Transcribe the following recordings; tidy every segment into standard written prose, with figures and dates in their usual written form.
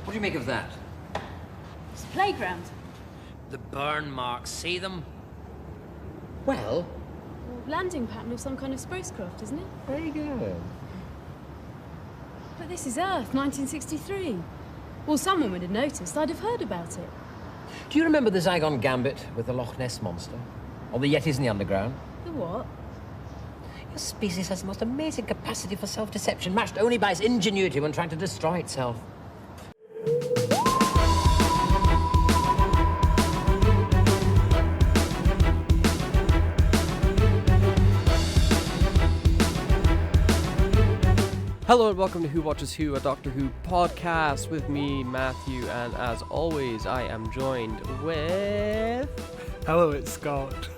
What do you make of that? It's a playground. The burn marks, see them? Well, Or landing pattern of some kind of spacecraft, isn't it? very good. But this is Earth, 1963. Well, someone would have noticed. I'd have heard about it. Do you remember the Zygon Gambit with the Loch Ness Monster? Or the Yetis in the underground? The what? Your species has the most amazing capacity for self-deception, matched only by its ingenuity when trying to destroy itself. Hello and welcome to Who Watches Who, a Doctor Who podcast with me, Matthew, and as always, I am joined with... Hello, it's Scott.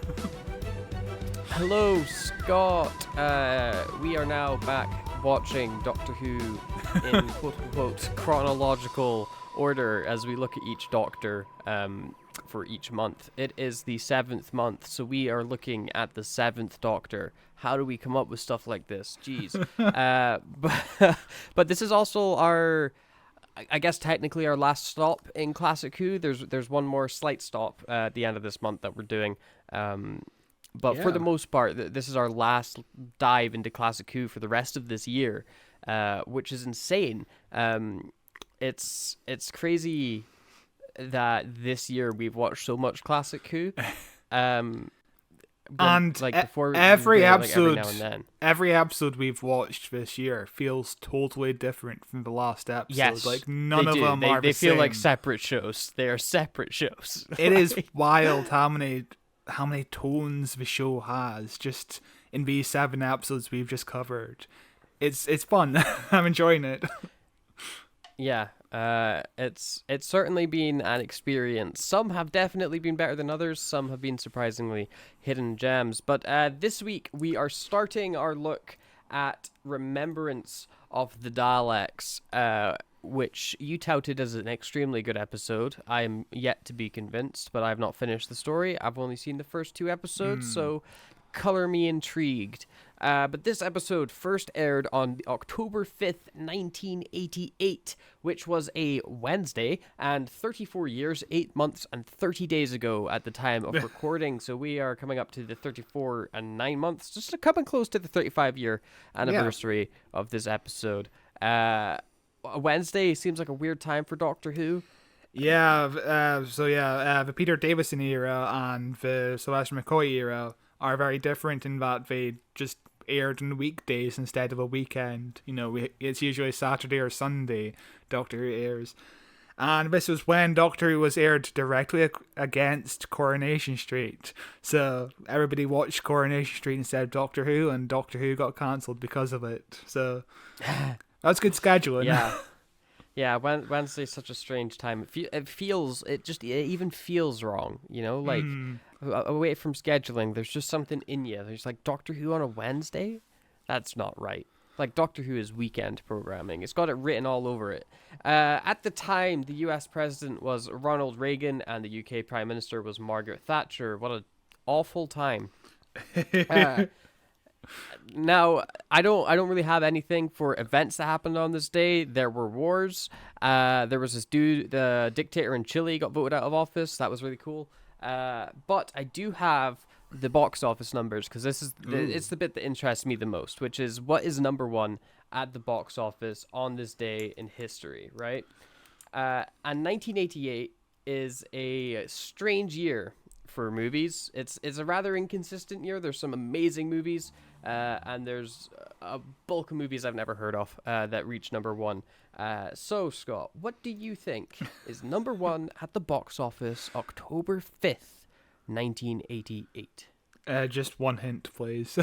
Hello, Scott. We are now back watching Doctor Who in quote-unquote chronological order as we look at each Doctor for each month. It is the 7th month, so we are looking at the 7th Doctor. How do we come up with stuff like this? Jeez. But this is also our, I guess technically our last stop in Classic Who. There's one more slight stop at the end of this month that we're doing. But for the most part, this is our last dive into Classic Who for the rest of this year, which is insane. It's crazy that this year we've watched so much Classic Who. And like before every like episode, every now and then. every episode we've watched this year feels totally different from the last episode. Yes, like none they of do. them are They the feel same. like separate shows. They are separate shows. It is wild how many tones the show has just in these 7 episodes we've just covered. It's fun. I'm enjoying it. Yeah, it's certainly been an experience. Some have definitely been better than others. Some have been surprisingly hidden gems. But this week we are starting our look at Remembrance of the Daleks, which you touted as an extremely good episode. I am yet to be convinced, but I've not finished the story. I've only seen the first 2 episodes, so color me intrigued. But this episode first aired on October 5th, 1988, which was a Wednesday, and 34 years, 8 months, and 30 days ago at the time of recording. So we are coming up to the 34 and 9 months, just coming close to the 35-year anniversary of this episode. Wednesday seems like a weird time for Doctor Who. Yeah, the Peter Davison era and the Sylvester McCoy era are very different in that they just aired on weekdays instead of a weekend. You know, it's usually Saturday or Sunday Doctor Who airs. And this was when Doctor Who was aired directly against Coronation Street. So everybody watched Coronation Street instead of Doctor Who, and Doctor Who got cancelled because of it. So that's good scheduling. Yeah, Wednesday's such a strange time. It even feels wrong, you know, like away from scheduling, there's just something in you. There's like Doctor Who on a Wednesday? That's not right. Like Doctor Who is weekend programming. It's got it written all over it. At the time, the US president was Ronald Reagan and the UK prime minister was Margaret Thatcher. What an awful time. Now, I don't really have anything for events that happened on this day. There were wars. There was this dude, the dictator in Chile, got voted out of office. That was really cool. But I do have the box office numbers because it's the bit that interests me the most, which is what is number 1 at the box office on this day in history, right? And 1988 is a strange year for movies. It's a rather inconsistent year. There's some amazing movies, and there's a bulk of movies I've never heard of that reach number 1. So, Scott, what do you think is number 1 at the box office October 5th, 1988? Just one hint, please.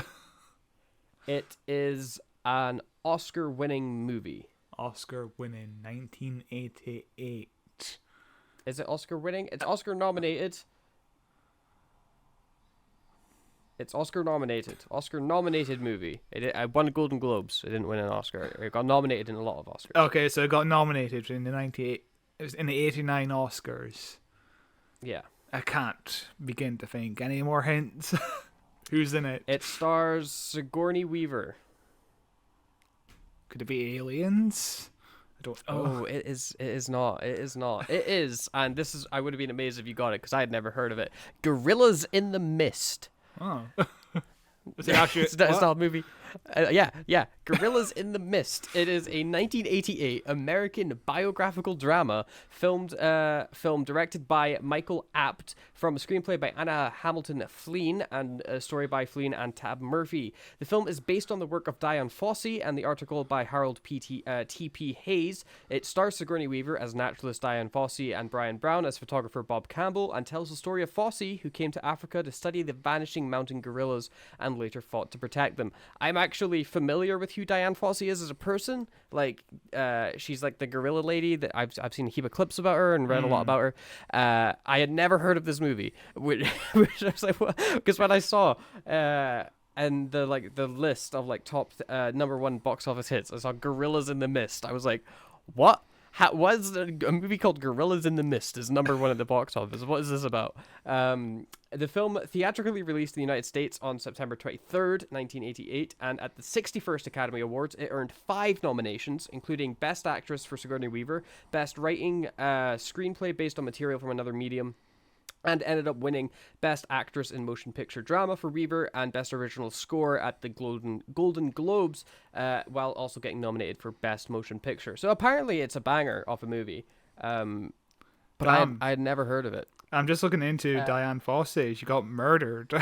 It is an Oscar-winning movie. Oscar-winning 1988. Is it Oscar-winning? It's Oscar-nominated. It's Oscar-nominated. Oscar-nominated movie. It won Golden Globes. It didn't win an Oscar. It got nominated in a lot of Oscars. Okay, so it got nominated in the 98. It was in the 89 Oscars. Yeah. I can't begin to think. Any more hints? Who's in it? It stars Sigourney Weaver. Could it be Aliens? Oh, it is. It is not. It is not. It is. And this is. I would have been amazed if you got it because I had never heard of it. Gorillas in the Mist. Oh. Is it actually, it's not a movie. Yeah. Gorillas in the Mist. It is a 1988 American biographical drama film directed by Michael Apt from a screenplay by Anna Hamilton Flynn and a story by Flynn and Tab Murphy. The film is based on the work of Diane Fossey and the article by Harold T.P. Hayes. It stars Sigourney Weaver as naturalist Diane Fossey and Brian Brown as photographer Bob Campbell, and tells the story of Fossey, who came to Africa to study the vanishing mountain gorillas and later fought to protect them. I'm actually familiar with who Diane Fossey is as a person. Like, she's like the gorilla lady that I've seen a heap of clips about her and read a lot about her. I had never heard of this movie, which I was like, what? Because when I saw and the list of like top number one box office hits, I saw Gorillas in the Mist. I was like, what? What is a movie called Gorillas in the Mist is number one at the box office? What is this about? The film theatrically released in the United States on September 23rd, 1988, and at the 61st Academy Awards, it earned 5 nominations, including Best Actress for Sigourney Weaver, Best Writing Screenplay based on material from another medium, and ended up winning Best Actress in Motion Picture Drama for Weaver and Best Original Score at the Golden Globes, while also getting nominated for Best Motion Picture. So apparently it's a banger of a movie, but I had never heard of it. I'm just looking into Diane Fossey. She got murdered.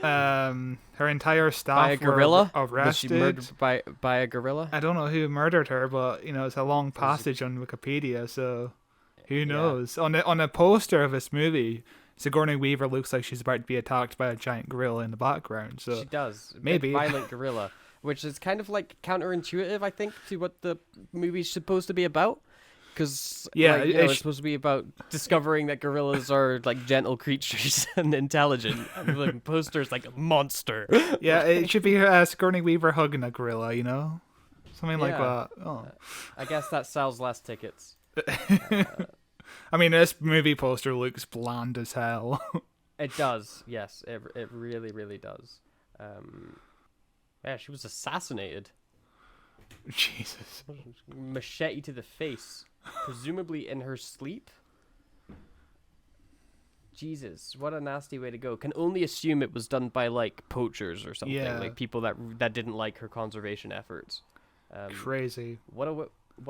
Her entire staff by a gorilla? were arrested. Was she murdered by a gorilla? I don't know who murdered her, but it's a long passage on Wikipedia, so who knows? On a poster of this movie, Sigourney Weaver looks like she's about to be attacked by a giant gorilla in the background. So she does. Maybe Big violent gorilla, which is kind of like counterintuitive, I think, to what the movie's supposed to be about. Because it's supposed to be about discovering that gorillas are like gentle creatures and intelligent, and the poster's like a monster. Yeah, it should be Sigourney Weaver hugging a gorilla, something like that. Oh, I guess that sells less tickets. I mean, this movie poster looks bland as hell. It does, yes, it really, really does. Yeah, she was assassinated. Jesus. Machete to the face, presumably in her sleep. Jesus, what a nasty way to go. Can only assume it was done by like poachers or something, like people that didn't like her conservation efforts. Crazy. What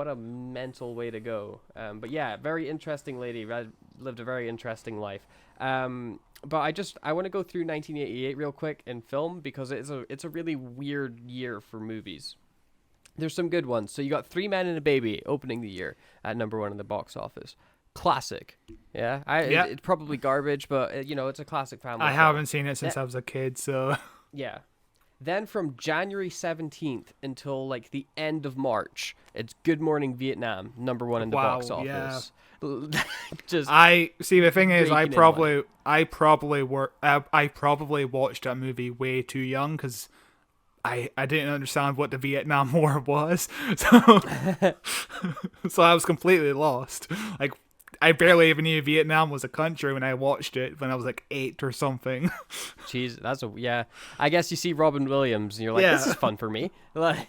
a mental way to go. But yeah, very interesting lady. Lived a very interesting life. But I want to go through 1988 real quick in film because it's a really weird year for movies. There's some good ones. So you got Three Men and a Baby opening the year at number 1 in the box office. Classic. Yeah. It's probably garbage, but it's a classic family I film. haven't seen it since I was a kid, so yeah. Then from January 17th until like the end of March, it's Good Morning Vietnam, number 1 in the box office. Yeah. The thing is, I probably watched that movie way too young because I didn't understand what the Vietnam War was, so so I was completely lost. Like, I barely even knew Vietnam was a country when I watched it when I was like 8 or something. Jeez, I guess you see Robin Williams and you're like, this is fun for me. Like,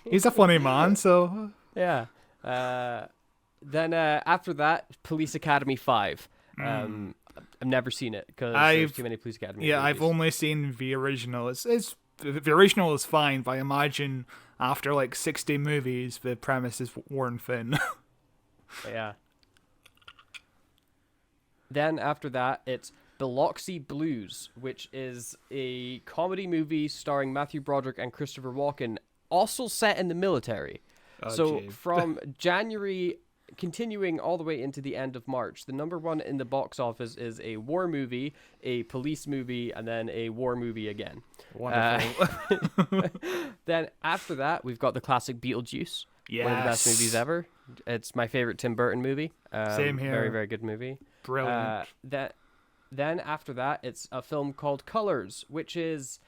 he's a funny man, so yeah. Then after that, Police Academy 5. I've never seen it because there's too many Police Academy. Yeah, movies. I've only seen the original. The original is fine, but I imagine after like 60 movies, the premise is worn thin. Yeah. Then after that, it's Biloxi Blues, which is a comedy movie starring Matthew Broderick and Christopher Walken, also set in the military. From January, continuing all the way into the end of March, the number 1 in the box office is a war movie, a police movie, and then a war movie again. Wonderful. Then after that, we've got the classic Beetlejuice. Yes. One of the best movies ever. It's my favorite Tim Burton movie. Same here. Very, very good movie. Brilliant. Then after that, it's a film called Colors, which is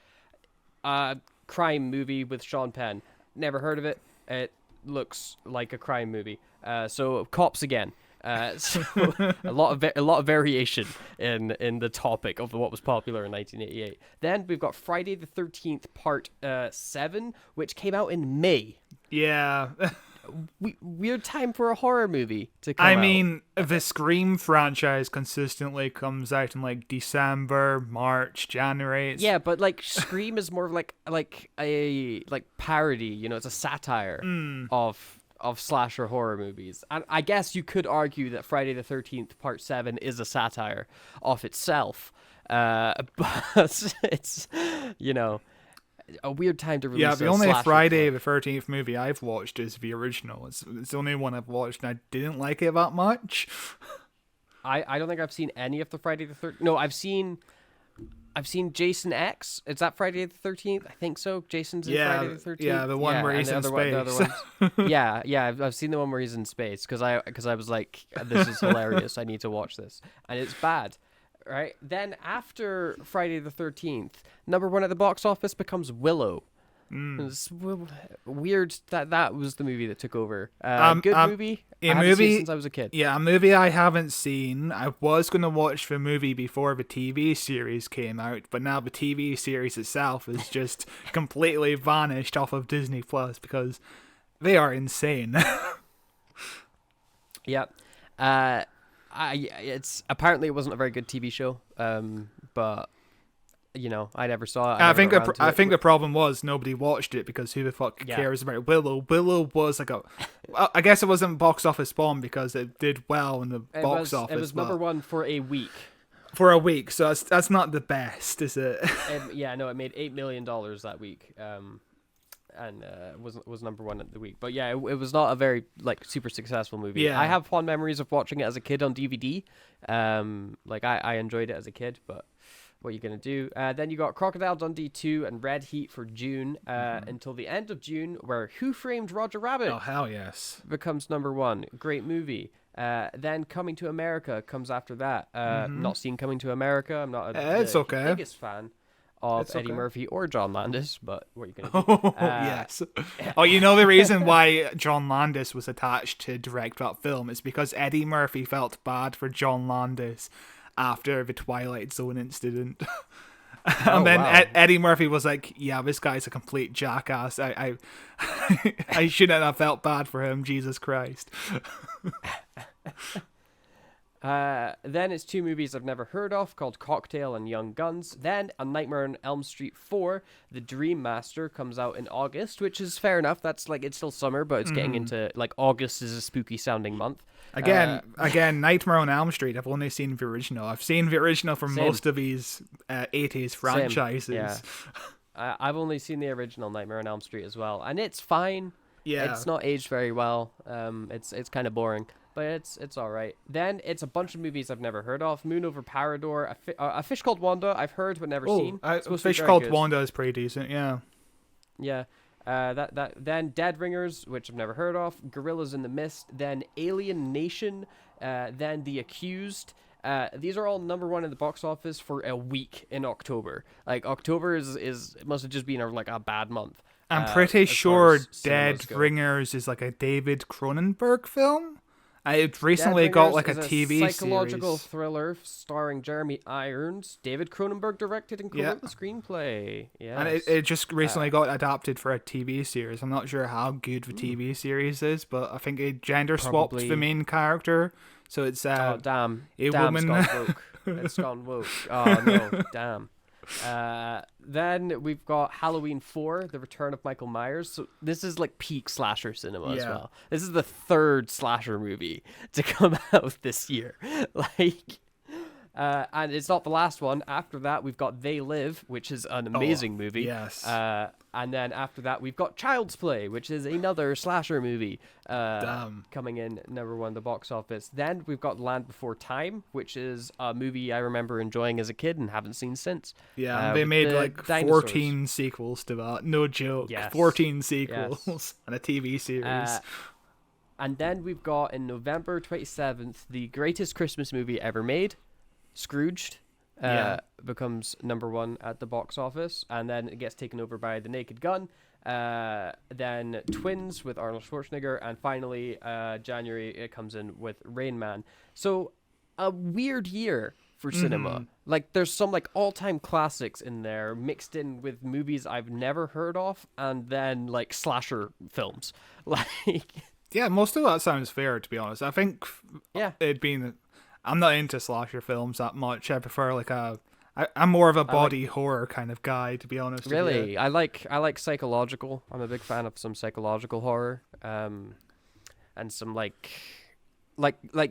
a crime movie with Sean Penn. Never heard of it. It looks like a crime movie. So cops again. So a lot of variation in the topic of what was popular in 1988. Then we've got Friday the 13th Part 7, which came out in May. Yeah. Weird time for a horror movie to come I out. mean, the Scream franchise consistently comes out in like December, March, January. Yeah, but like Scream is more of like a parody, you know, it's a satire of slasher horror movies. And I guess you could argue that Friday the 13th Part 7 is a satire of itself. But it's, you know, a weird time to release. Yeah, the a only slasher Friday flick. the 13th movie I've watched is the original. It's the only one I've watched, and I didn't like it that much. I don't think I've seen any of the Friday the 13th. No, I've seen Jason X. Is that Friday the 13th? I think so. Jason's in Friday the 13th. Yeah, the one where and he's the in other one- the space. other ones. yeah, I've seen the one where he's in space because I was like, this is hilarious. I need to watch this, and it's bad. Right then, after Friday the 13th, number one at the box office becomes Willow. It's weird that was the movie that took over. Good movie. I haven't seen it since I was a kid. Yeah, a movie I haven't seen. I was going to watch the movie before the TV series came out, but now the TV series itself is just completely vanished off of Disney Plus because they are insane. Yep. It's apparently it wasn't a very good TV show. But you know, I never saw it. I think I the problem was nobody watched it because who the fuck cares about Willow? Willow was like well, I guess it wasn't box office bomb because it did well in the box office. It was number one for a week. For a week, so that's not the best, is it? It made $8 million that week. And was number one at the week. But yeah, it was not a very like super successful movie. Yeah. I have fond memories of watching it as a kid on DVD. Like I enjoyed it as a kid, but what are you gonna do? Then you got Crocodile Dundee 2 and Red Heat for June until the end of June, where Who Framed Roger Rabbit Oh hell yes! becomes number one. Great movie. Then Coming to America comes after that. Not seen Coming to America. I'm not It's the okay. biggest fan of It's Eddie okay. Murphy or John Landis, but what are you gonna do? Oh yes. Oh, you know the reason why John Landis was attached to direct that film is because Eddie Murphy felt bad for John Landis after the Twilight Zone incident. And then wow. Eddie Murphy was like, "Yeah, this guy's a complete jackass. I shouldn't have felt bad for him. Jesus Christ." Then it's two movies I've never heard of called Cocktail and Young Guns. Then A Nightmare on Elm Street 4, The Dream Master, comes out in August, which is fair enough. That's like, it's still summer, but it's getting into, like, August is a spooky sounding month. Again, Nightmare on Elm Street. I've only seen the original. I've seen the original for Same. most of these 80s franchises. Yeah. I've only seen the original Nightmare on Elm Street as well, and it's fine. Yeah. It's not aged very well. It's kind of boring, but it's all right. Then it's a bunch of movies I've never heard of. Moon Over Parador, A Fish Called Wanda, I've heard but never seen. It's supposed to be Fish very Called good. Wanda is pretty decent. Yeah. Yeah. Then Dead Ringers, which I've never heard of. Gorillas in the Mist. Then Alien Nation. Then The Accused. These are all number one in the box office for a week in October. Like October is it must have just been a bad month. I'm pretty as far sure as cinemas Dead go. Ringers is like a David Cronenberg film. It recently Dead got Ringers like a is TV psychological series. thriller starring Jeremy Irons. David Cronenberg directed and co-wrote the screenplay. Yes. And it just recently got adapted for a TV series. I'm not sure how good the TV series is, but I think it gender swapped Probably- the main character. So it's Oh damn! a Damn, woman. It's gone woke. It's gone woke. Oh no! Damn. Then we've got Halloween 4: The Return of Michael Myers. So this is like peak slasher cinema as Yeah. well. This is the third slasher movie to come out this year. Like, and it's not the last one. After that, we've got They Live, which is an amazing movie. yes. And then after that, we've got Child's Play, which is another slasher movie Damn. coming in number one at the box office. Then we've got Land Before Time, which is a movie I remember enjoying as a kid and haven't seen since. Yeah, they with made the like dinosaurs. 14 sequels to that. No joke. Yes. 14 sequels and a TV series. And then we've got in November 27th, the greatest Christmas movie ever made, Scrooged. Becomes number one at the box office, and then it gets taken over by The Naked Gun, then Twins with Arnold Schwarzenegger, and finally January it comes in with Rain Man. So a weird year for cinema. Like, there's some like all-time classics in there mixed in with movies I've never heard of, and then like slasher films. Like, Yeah, most of that sounds fair, to be honest. I think yeah, I'm not into slasher films that much. I prefer I'm more of a body horror kind of guy, to be honest with you. really, I like psychological. I'm a big fan of some psychological horror, and some like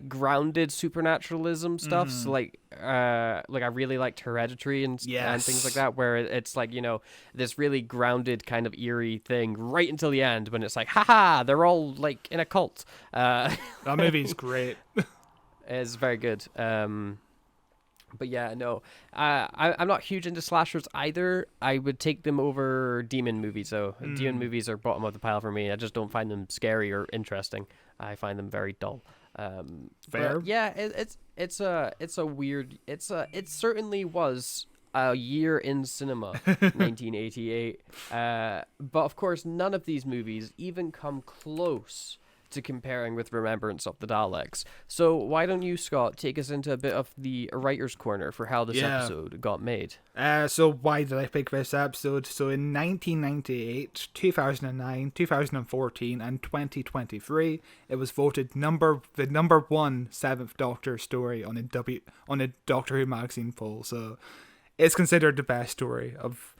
grounded supernaturalism stuff. So like I really liked Hereditary and things like that, where it's like, you know, this really grounded kind of eerie thing right until the end when it's like, haha, they're all like in a cult. That movie's great. It's very good. But yeah, no, I'm not huge into slashers either. I would take them over demon movies, though. Demon movies are bottom of the pile for me. I just don't find them scary or interesting. I find them very dull. Fair. Yeah, it certainly was a year in cinema, 1988. But of course, none of these movies even come close to comparing with Remembrance of the Daleks. So why don't you, Scott, take us into a bit of the writer's corner for how this episode got made? So why did I pick this episode? So in 1998, 2009, 2014, and 2023, it was voted the number one Seventh Doctor story on a Doctor Who magazine poll. So it's considered the best story of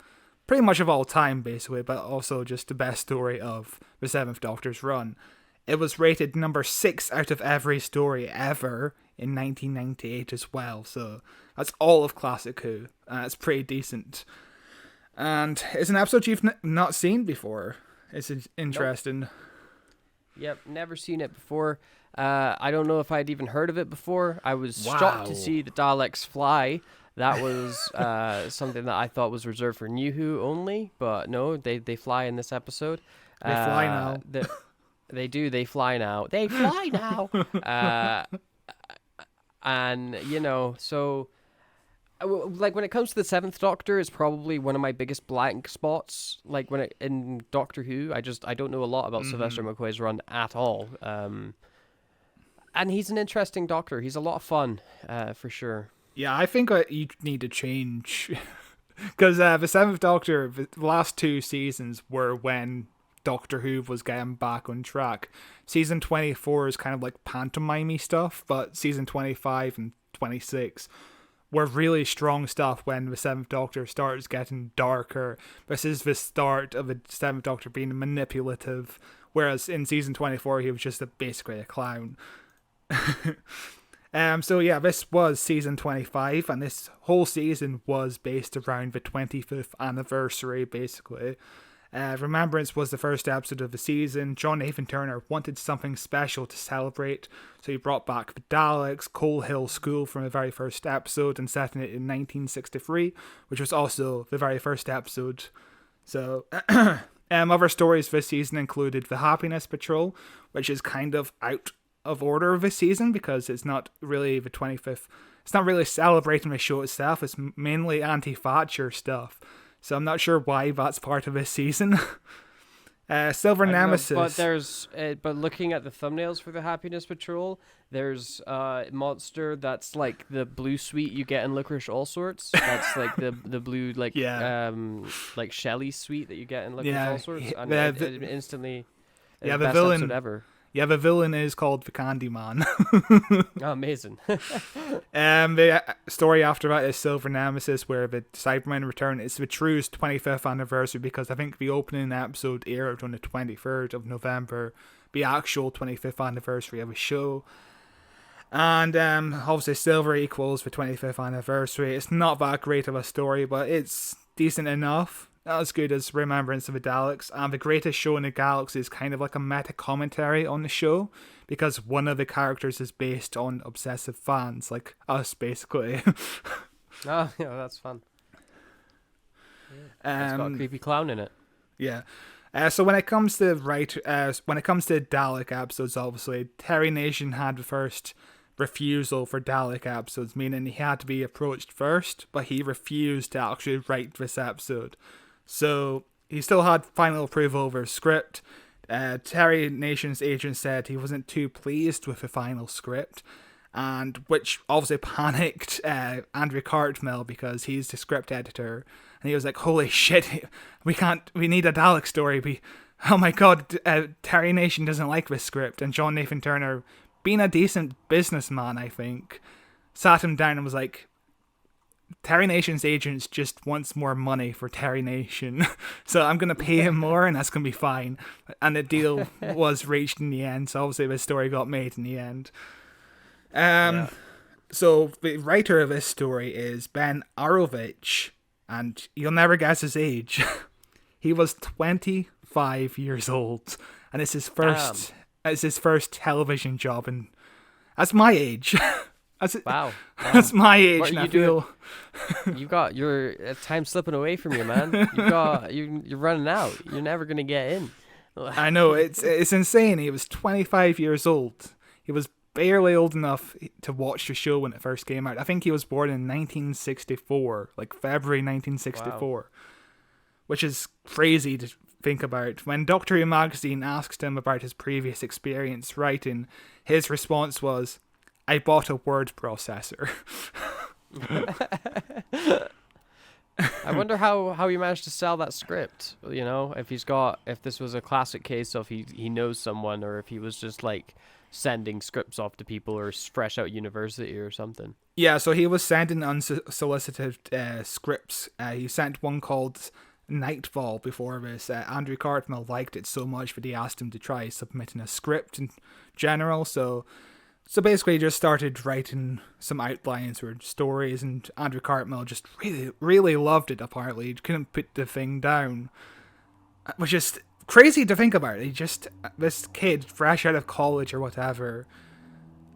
pretty much of all time, basically, but also just the best story of the Seventh Doctor's run. It was rated number 6 out of every story ever in 1998 as well, so that's all of Classic Who. It's pretty decent. And it's an episode you've not seen before. It's interesting. Nope. Yep, never seen it before. I don't know if I'd even heard of it before. I was shocked to see the Daleks fly. That was something that I thought was reserved for New Who only, but no, they fly in this episode. They fly now. They do. They fly now. They fly now. And, you know, so, like, when it comes to the Seventh Doctor, it's probably one of my biggest blank spots. Like, in Doctor Who, I don't know a lot about Sylvester McCoy's run at all. And he's an interesting Doctor. He's a lot of fun, for sure. Yeah, I think you need to change. Because the Seventh Doctor, the last 2 seasons were when Doctor Who was getting back on track. Season 24 is kind of like pantomime-y stuff, but season 25 and 26 were really strong stuff when the Seventh Doctor starts getting darker. This is the start of the Seventh Doctor being manipulative, whereas in season 24 he was just basically a clown. So yeah, this was season 25, and this whole season was based around the 25th anniversary, basically. Remembrance was the first episode of the season. John Nathan Turner wanted something special to celebrate, so he brought back the Daleks, Coal Hill School from the very first episode, and setting it in 1963, which was also the very first episode. So, other stories this season included the Happiness Patrol, which is kind of out of order this season because it's not really the 25th. It's not really celebrating the show itself. It's mainly anti-Thatcher stuff. So I'm not sure why that's part of this season. Silver Nemesis. But looking at the thumbnails for the Happiness Patrol, there's a monster that's like the blue sweet you get in Licorice All Sorts. That's like the blue like Shelly sweet that you get in Licorice All Sorts. And it instantly, the best villain episode ever. Yeah, the villain is called the Candyman. Oh, amazing. The story after that is Silver Nemesis, where the Cybermen return. It's the True's 25th anniversary, because I think the opening episode aired on the 23rd of November, the actual 25th anniversary of the show. And obviously Silver equals the 25th anniversary. It's not that great of a story, but it's decent enough. Not as good as Remembrance of the Daleks, and The Greatest Show in the Galaxy is kind of like a meta-commentary on the show, because one of the characters is based on obsessive fans, like us, basically. Oh, yeah, that's fun. It's got a creepy clown in it. Yeah. So when it comes to Dalek episodes, obviously, Terry Nation had the first refusal for Dalek episodes, meaning he had to be approached first, but he refused to actually write this episode. So he still had final approval over his script. Terry Nation's agent said he wasn't too pleased with the final script, and which obviously panicked Andrew Cartmel because he's the script editor, and he was like, "Holy shit, we need a Dalek story. Oh my god, Terry Nation doesn't like this script." And John Nathan Turner, being a decent businessman, I think, sat him down and was like, Terry Nation's agents just wants more money for Terry Nation, so I'm going to pay him more and that's going to be fine. And the deal was reached in the end, so obviously this story got made in the end. So the writer of this story is Ben Arovich, and you'll never guess his age. He was 25 years old, and it's his first television job, and that's my age. Wow. That's my age. What are and you I feel You got your time slipping away from you, man. You're running out. You're never gonna get in. I know, it's insane. He was 25 years old. He was barely old enough to watch the show when it first came out. I think he was born in 1964, like February 1964, wow. Which is crazy to think about. When Doctor Who magazine asked him about his previous experience writing, his response was, "I bought a word processor." I wonder how he managed to sell that script. You know, if this was a classic case of he knows someone, or if he was just like sending scripts off to people or fresh out university or something. Yeah, so he was sending unsolicited scripts. He sent one called Nightfall before this. Andrew Cartmel liked it so much that he asked him to try submitting a script in general. So basically, he just started writing some outlines or stories, and Andrew Cartmel just really, really loved it. Apparently, he couldn't put the thing down, which is crazy to think about. This kid, fresh out of college or whatever,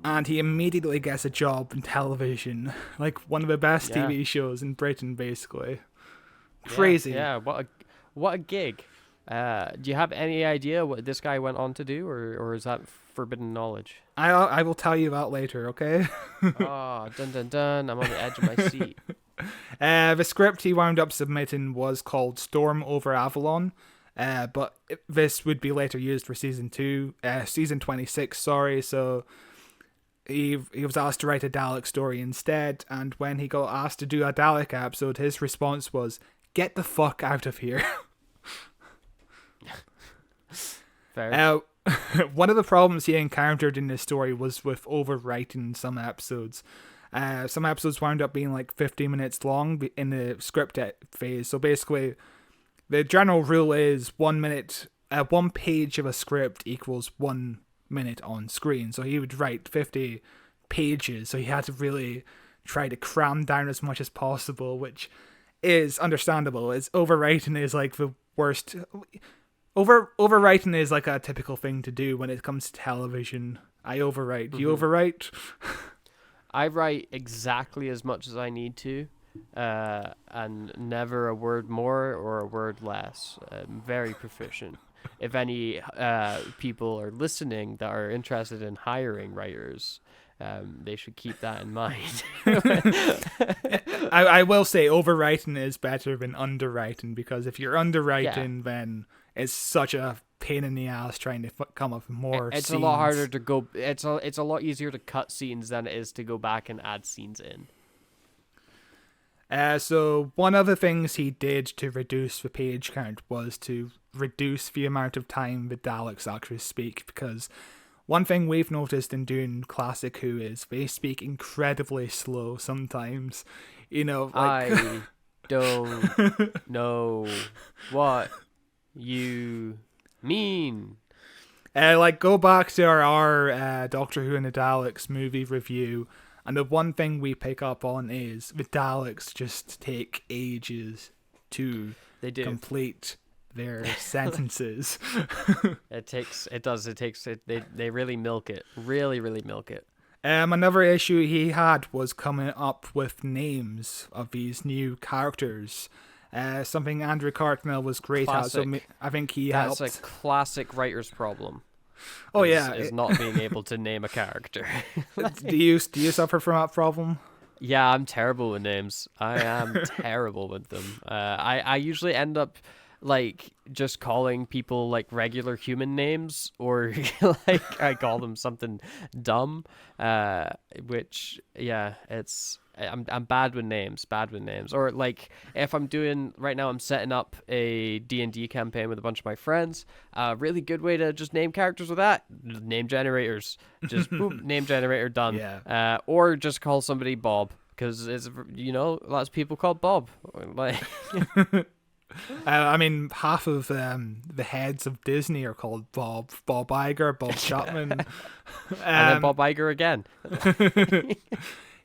and he immediately gets a job in television, like one of the best TV shows in Britain, basically. Crazy. Yeah. What a gig. Do you have any idea what this guy went on to do, or is that forbidden knowledge? I will tell you that later, okay? Oh, dun dun dun! I'm on the edge of my seat. The script he wound up submitting was called Storm Over Avalon, but this would be later used for season 26. Sorry, so he was asked to write a Dalek story instead, and when he got asked to do a Dalek episode, his response was, "Get the fuck out of here." Fair. One of the problems he encountered in this story was with overwriting some episodes. Some episodes wound up being like 50 minutes long in the script phase. So basically, the general rule is 1 minute, 1 page of a script equals 1 minute on screen. So he would write 50 pages. So he had to really try to cram down as much as possible, which is understandable. Overwriting is like the worst. Overwriting is like a typical thing to do when it comes to television. I overwrite. Do you overwrite? I write exactly as much as I need to, and never a word more or a word less. I'm very proficient. If any people are listening that are interested in hiring writers, they should keep that in mind. I will say overwriting is better than underwriting, because if you're underwriting, then it's such a pain in the ass trying to come up with more It's scenes. a lot harder to go. It's a lot easier to cut scenes than it is to go back and add scenes in. So one of the things he did to reduce the page count was to reduce the amount of time the Daleks actually speak, because one thing we've noticed in doing Classic Who is they speak incredibly slow sometimes. You know, like I don't know what you mean. Like, go back to our Doctor Who and the Daleks movie review, and the one thing we pick up on is the Daleks just take ages to complete their sentences. They really milk it. Really milk it. Another issue he had was coming up with names of these new characters. Something Andrew Cartmel was great at, so I think he helped. That's a classic writer's problem. Oh, is not being able to name a character. Do you suffer from that problem? Yeah, I'm terrible with names. I am terrible with them. I usually end up like just calling people like regular human names, or like I call them something dumb, which yeah, I'm bad with names, or like if I'm doing right now, I'm setting up a D&D campaign with a bunch of my friends. Really good way to just name characters with that, name generators, just boom, name generator done. Yeah. Or just call somebody Bob, because it's, lots of people called Bob, like. I mean, half of the heads of Disney are called Bob Iger, Bob Chapman. And then Bob Iger again.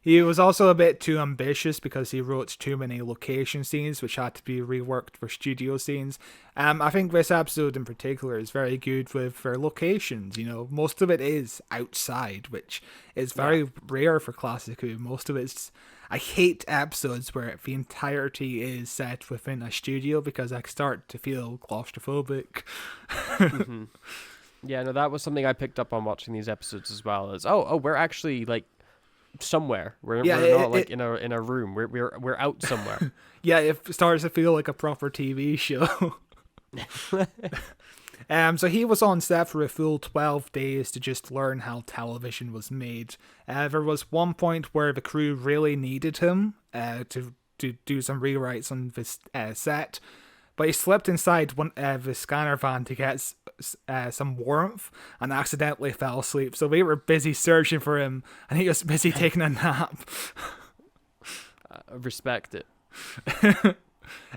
He was also a bit too ambitious because he wrote too many location scenes, which had to be reworked for studio scenes. I think this episode in particular is very good with their locations. Most of it is outside, which is very rare for classic Who. Most of it's... I hate episodes where the entirety is set within a studio because I start to feel claustrophobic. Mm-hmm. Yeah, no, that was something I picked up on watching these episodes as well. Is we're actually like somewhere. We're not like in a room. We're out somewhere. Yeah, it starts to feel like a proper TV show. So he was on set for a full 12 days to just learn how television was made. There was one point where the crew really needed him to do some rewrites on this set, but he slipped inside the scanner van to get some warmth and accidentally fell asleep. So we were busy searching for him, and he was busy taking a nap. Respect it.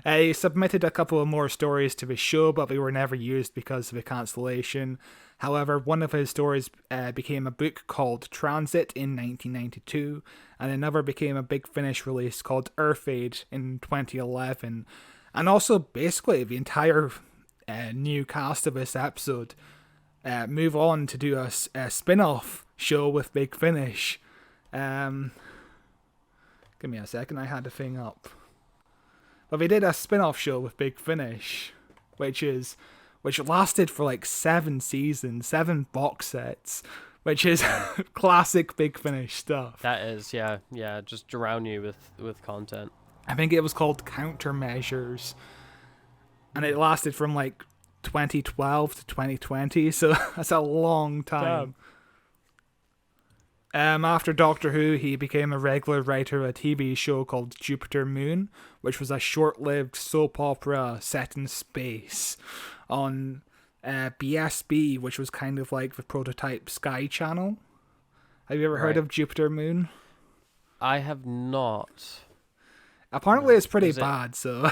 He submitted a couple of more stories to the show, but they were never used because of the cancellation. However, one of his stories became a book called Transit in 1992, and another became a Big Finish release called Earthade in 2011. And also, basically, the entire new cast of this episode move on to do a spin-off show with Big Finish. Give me a second, I had the thing up. But they did a spin-off show with Big Finish, which lasted for like 7 seasons, 7 box sets, which is classic Big Finish stuff. That is, yeah, just drown you with content. I think it was called Countermeasures, and it lasted from like 2012 to 2020, so that's a long time. After Doctor Who, he became a regular writer of a TV show called Jupiter Moon, which was a short-lived soap opera set in space on BSB, which was kind of like the prototype Sky Channel. Have you ever heard of Jupiter Moon? I have not. Apparently it's pretty bad, so...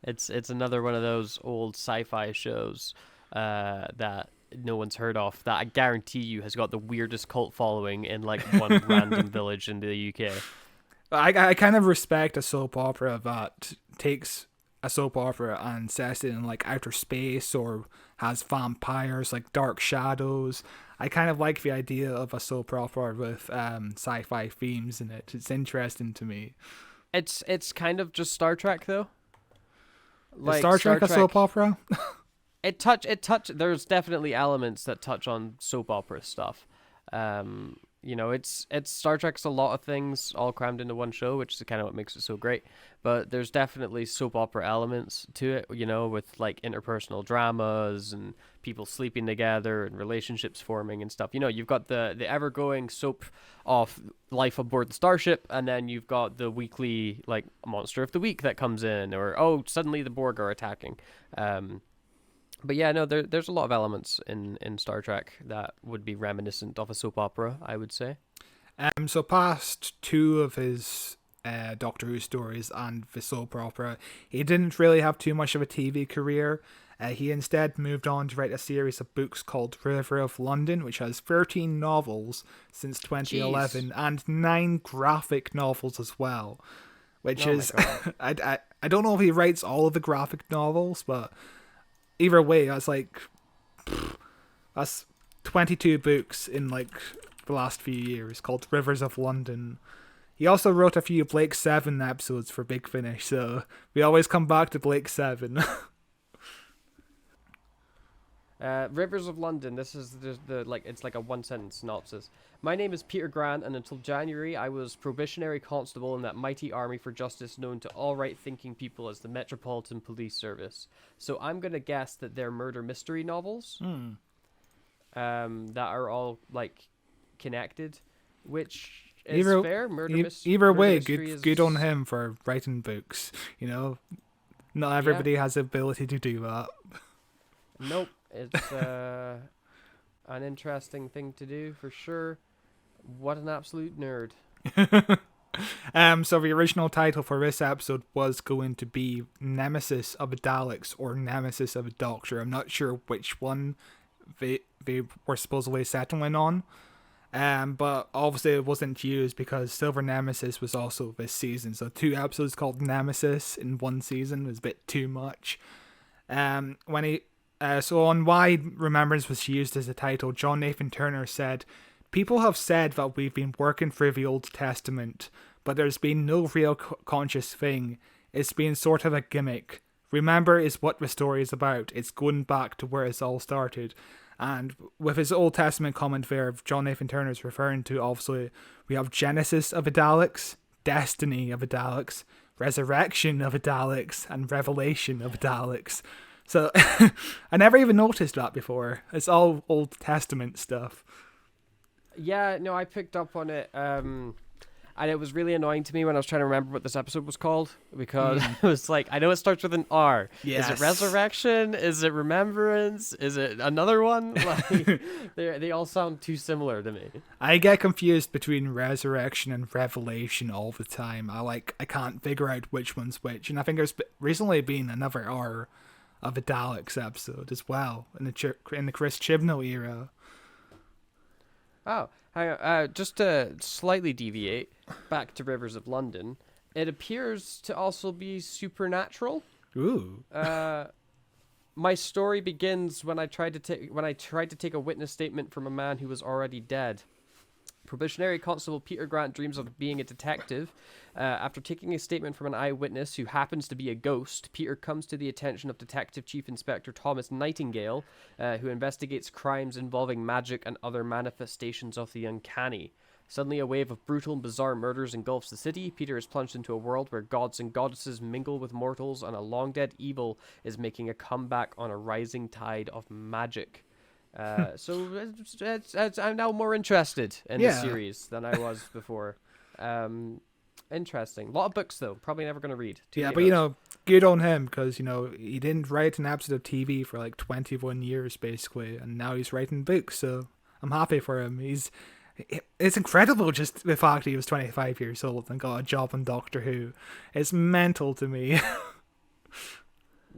It's another one of those old sci-fi shows that no one's heard of, that I guarantee you has got the weirdest cult following in like one random village in the UK. I kind of respect a soap opera that takes a soap opera and sets it in like outer space or has vampires, like Dark Shadows. I kind of like the idea of a soap opera with sci-fi themes in it. It's interesting to me. It's kind of just Star Trek though. Like Star Trek a soap opera? It there's definitely elements that touch on soap opera stuff. It's Star Trek's a lot of things all crammed into one show, which is kind of what makes it so great. But there's definitely soap opera elements to it, with like interpersonal dramas and people sleeping together and relationships forming and stuff. You've got the ever-going soap of life aboard the starship, and then you've got the weekly like monster of the week that comes in, or suddenly the Borg are attacking. But yeah, no, there's a lot of elements in Star Trek that would be reminiscent of a soap opera, I would say. So past 2 of his Doctor Who stories and the soap opera, he didn't really have too much of a TV career. He instead moved on to write a series of books called River of London, which has 13 novels since 2011 and 9 graphic novels as well. Which is, I don't know if he writes all of the graphic novels, but either way, that's 22 books in like the last few years called Rivers of London. He also wrote a few Blake 7 episodes for Big Finish, so we always come back to Blake 7. Rivers of London. This is the like it's like a one-sentence synopsis. My name is Peter Grant, and until January, I was probationary constable in that mighty army for justice known to all right-thinking people as the Metropolitan Police Service. So I'm gonna guess that they're murder mystery novels. That are all like connected, which is fair. Either way, mystery good on him for writing books. You know, not everybody has the ability to do that. Nope, it's an interesting thing to do for sure. What an absolute nerd. So the original title for this episode was going to be Nemesis of the Daleks or Nemesis of the Doctor. I'm not sure which one they were supposedly settling on. But obviously it wasn't used because Silver Nemesis was also this season. So 2 episodes called Nemesis in one season was a bit too much. So on why Remembrance was used as a title, John Nathan Turner said, "People have said that we've been working through the Old Testament, but there's been no real conscious thing. It's been sort of a gimmick. Remember is what the story is about. It's going back to where it's all started." And with his Old Testament comment there, John Nathan Turner is referring to, obviously, we have Genesis of the Daleks, Destiny of the Daleks, Resurrection of the Daleks, and Revelation of the Daleks. So, I never even noticed that before. It's all Old Testament stuff. Yeah, no, I picked up on it, and it was really annoying to me when I was trying to remember what this episode was called, because it was like, I know it starts with an R. Yes. Is it Resurrection? Is it Remembrance? Is it another one? Like, they all sound too similar to me. I get confused between Resurrection and Revelation all the time. I can't figure out which one's which, and I think there's recently been another R of a Daleks episode as well in the Chris Chibnall era. Oh, just to slightly deviate back to Rivers of London, it appears to also be supernatural. Ooh. My story begins when I tried to take a witness statement from a man who was already dead. Probationary Constable Peter Grant dreams of being a detective. After taking a statement from an eyewitness who happens to be a ghost, Peter comes to the attention of Detective Chief Inspector Thomas Nightingale, who investigates crimes involving magic and other manifestations of the uncanny. Suddenly, a wave of brutal and bizarre murders engulfs the city. Peter is plunged into a world where gods and goddesses mingle with mortals, and a long-dead evil is making a comeback on a rising tide of magic. So I'm now more interested in the series than I was before. Interesting. A lot of books, though. Probably never going to read. But, good on him, because, he didn't write an episode of TV for, 21 years, basically, and now he's writing books, so I'm happy for him. It's incredible, just the fact he was 25 years old and got a job on Doctor Who. It's mental to me.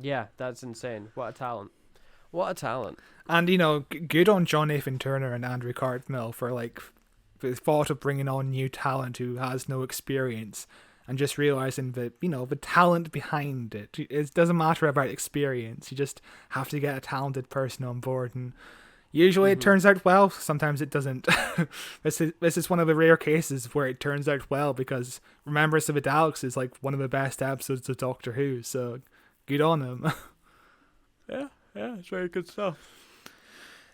Yeah, that's insane. What a talent. What a talent. And, good on John Nathan Turner and Andrew Cartmel for, the thought of bringing on new talent who has no experience and just realizing that, the talent behind it. It doesn't matter about experience. You just have to get a talented person on board, and usually it turns out well. Sometimes it doesn't. This is one of the rare cases where it turns out well, because Remembrance of the Daleks is, one of the best episodes of Doctor Who, so good on him. Yeah, it's very good stuff.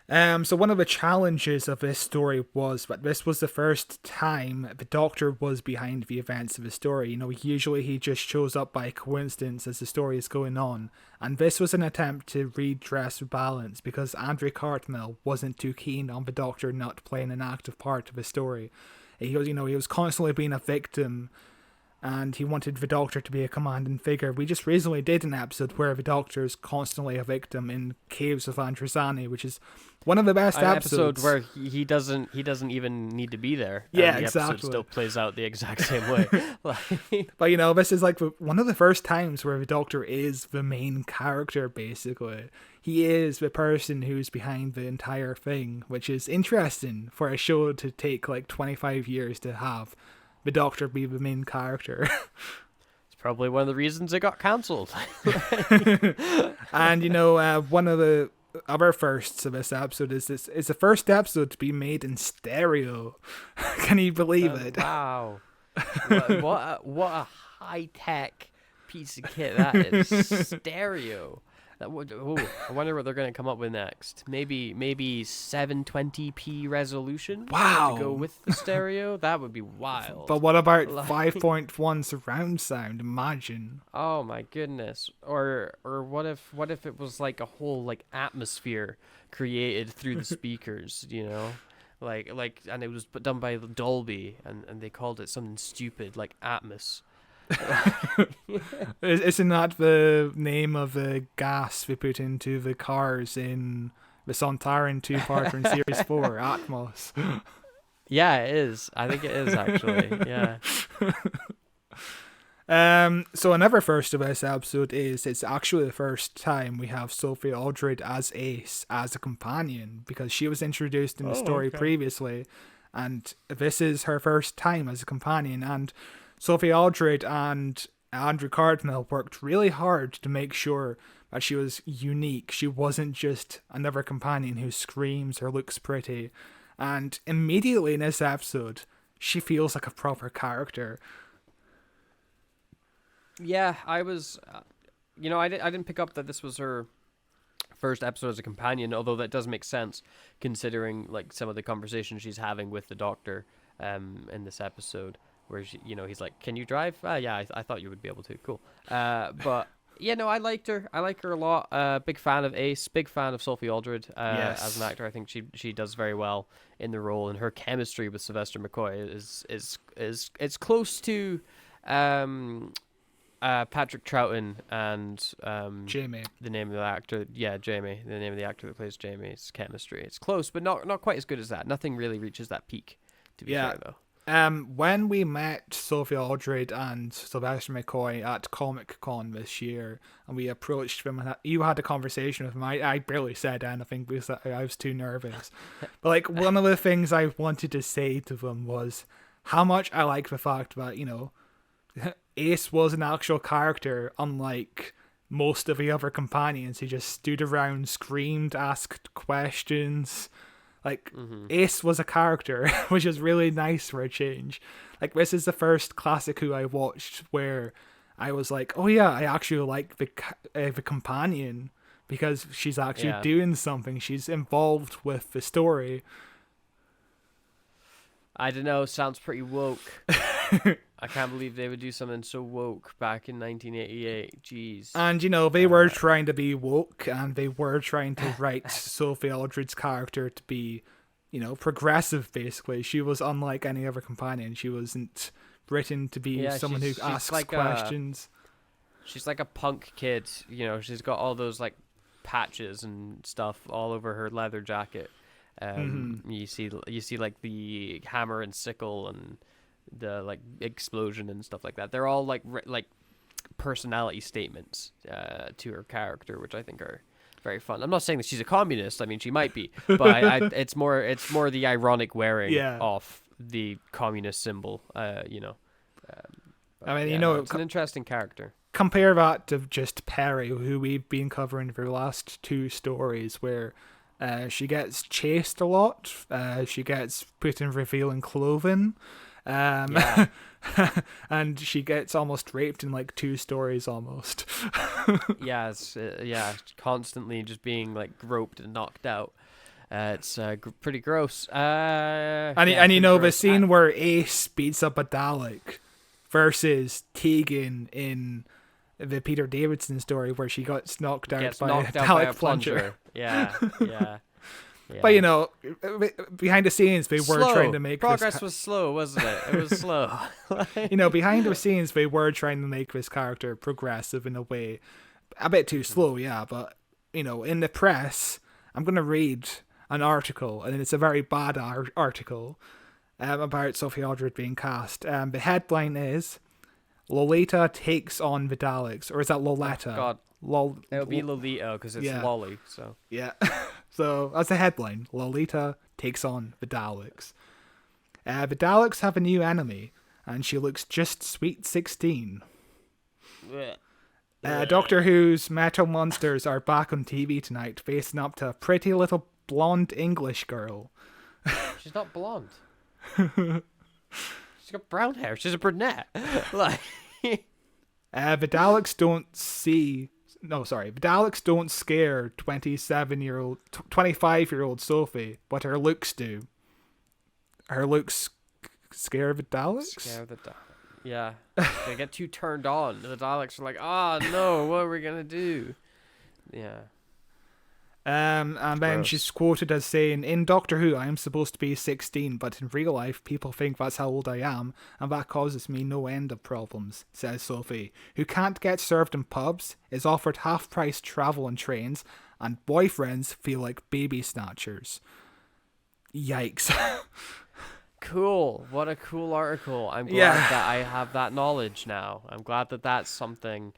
So one of the challenges of this story was that this was the first time the Doctor was behind the events of the story. Usually he just shows up by coincidence as the story is going on. And this was an attempt to redress the balance, because Andrew Cartmel wasn't too keen on the Doctor not playing an active part of the story. He was constantly being a victim, and he wanted the Doctor to be a commanding figure. We just recently did an episode where the Doctor is constantly a victim in Caves of Androzani, which is one of the best episodes. Episode where he doesn't even need to be there. Yeah, and the exactly. episode still plays out the exact same way. But this is one of the first times where the Doctor is the main character, basically. He is the person who's behind the entire thing, which is interesting for a show to take 25 years to have the Doctor be the main character. It's probably one of the reasons it got cancelled. And one of the other firsts of this episode is the first episode to be made in stereo. Can you believe it? Wow. what a high tech piece of kit that is. Stereo. That would. Oh, I wonder what they're going to come up with next. Maybe 720p resolution. Wow. To go with the stereo. That would be wild. But what about Like- 5.1 surround sound? Imagine. Oh my goodness. Or what if it was like a whole like atmosphere created through the speakers, you know? Like and it was done by Dolby and they called it something stupid like Atmos. Isn't that the name of the gas we put into the cars in the Sontaran two-parter in Series 4, Atmos? Yeah, it is. I think it is actually. Yeah. So another first of this episode is it's actually the first time we have Sophie Aldred as Ace as a companion, because she was introduced in the story previously, and this is her first time as a companion. And Sophie Aldred and Andrew Cardinal worked really hard to make sure that she was unique. She wasn't just another companion who screams or looks pretty. And immediately in this episode, she feels like a proper character. Yeah, I was, I didn't pick up that this was her first episode as a companion, although that does make sense considering like some of the conversations she's having with the Doctor, in this episode, where he's like, "Can you drive?" Yeah, I thought you would be able to. Cool. But yeah, no, I liked her. I like her a lot. Big fan of Ace. Big fan of Sophie Aldred Yes. as an actor. I think she does very well in the role, and her chemistry with Sylvester McCoy is close to. Patrick Troughton and Jamie. the name of the actor, Jamie, the name of the actor that plays Jamie's chemistry. It's close, but not quite as good as that. Nothing really reaches that peak, to be fair, though. When we met Sophie Aldred and Sylvester McCoy at Comic Con this year, and we approached them, and you had a conversation with them. I barely said anything because I was too nervous. But like one of the things I wanted to say to them was how much I like the fact that Ace was an actual character, unlike most of the other companions. He just stood around, screamed, asked questions. Like, Ace was a character, which is really nice for a change. Like, this is the first classic Who I watched where I was like, oh yeah, I actually like the companion, because she's actually doing something. She's involved with the story. I don't know, sounds pretty woke. I can't believe they would do something so woke back in 1988. Jeez. And, they were trying to be woke, and they were trying to write Sophie Aldred's character to be, progressive, basically. She was unlike any other companion. She wasn't written to be someone who asks like questions. She's like a punk kid. She's got all those, like, patches and stuff all over her leather jacket. You see, like, the hammer and sickle and the like explosion and stuff like that. They're all like personality statements to her character, which I think are very fun. I'm not saying that she's a communist. I mean, she might be, but it's more the ironic wearing of the communist symbol. It's an interesting character. Compare that to just Perry, who we've been covering for the last two stories, where she gets chased a lot. She gets put in revealing clothing. And she gets almost raped in like two stories almost. Constantly just being like groped and knocked out. It's pretty gross. The scene where Ace beats up a Dalek versus Tegan in the Peter Davidson story, where she gets knocked out by a Dalek plunger. Yeah. Yeah. But behind the scenes they were trying to make progress was slow, wasn't it? It was slow. Behind the scenes they were trying to make this character progressive in a way, a bit too slow, but in the press, I'm gonna read an article, and it's a very bad article about Sophie Aldred being cast. The headline is Lolita takes on the Daleks, or is that Loletta? God. It'll be Lolita because it's Lolly. So yeah, so that's the headline. Lolita takes on the Daleks. The Daleks have a new enemy, and she looks just sweet 16. Doctor Who's Metal Monsters are back on TV tonight, facing up to a pretty little blonde English girl. She's not blonde. She's got brown hair. She's a brunette. The Daleks don't see No, sorry. The Daleks don't scare 25-year-old Sophie, but her looks do. Her looks scare the Daleks? Scare the Daleks. Yeah. They get too turned on. The Daleks are like, oh no, what are we gonna do? Yeah. And then Gross. she's quoted as saying, "In Doctor Who, I am supposed to be 16, but in real life, people think that's how old I am, and that causes me no end of problems," says Sophie, who can't get served in pubs, is offered half-price travel on trains, and boyfriends feel like baby snatchers. Yikes. Cool. What a cool article. I'm glad that I have that knowledge now. I'm glad that that's something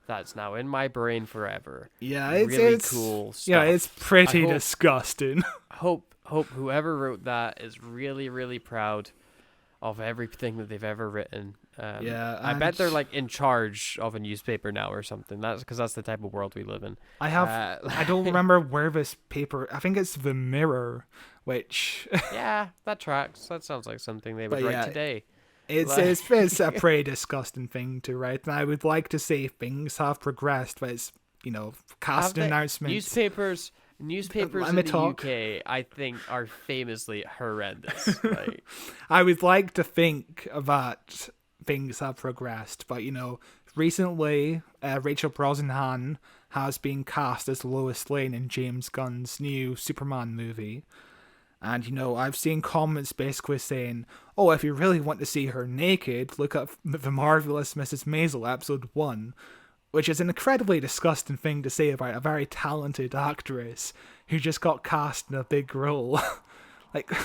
that's now in my brain forever. Yeah, it's cool stuff. Yeah, it's pretty disgusting. Hope whoever wrote that is really, really proud of everything that they've ever written. I bet they're like in charge of a newspaper now or something. That's because that's the type of world we live in. I don't remember where this paper. I think it's the Mirror, which. Yeah, that tracks. That sounds like something they would write today. It's a pretty disgusting thing to write, and I would like to say things have progressed, but it's casting announcements. Newspapers in the UK, I think, are famously horrendous. Like, I would like to think that things have progressed, but recently Rachel Brosnahan has been cast as Lois Lane in James Gunn's new Superman movie. And, I've seen comments basically saying, oh, if you really want to see her naked, look at The Marvelous Mrs. Maisel, episode 1, which is an incredibly disgusting thing to say about a very talented actress who just got cast in a big role.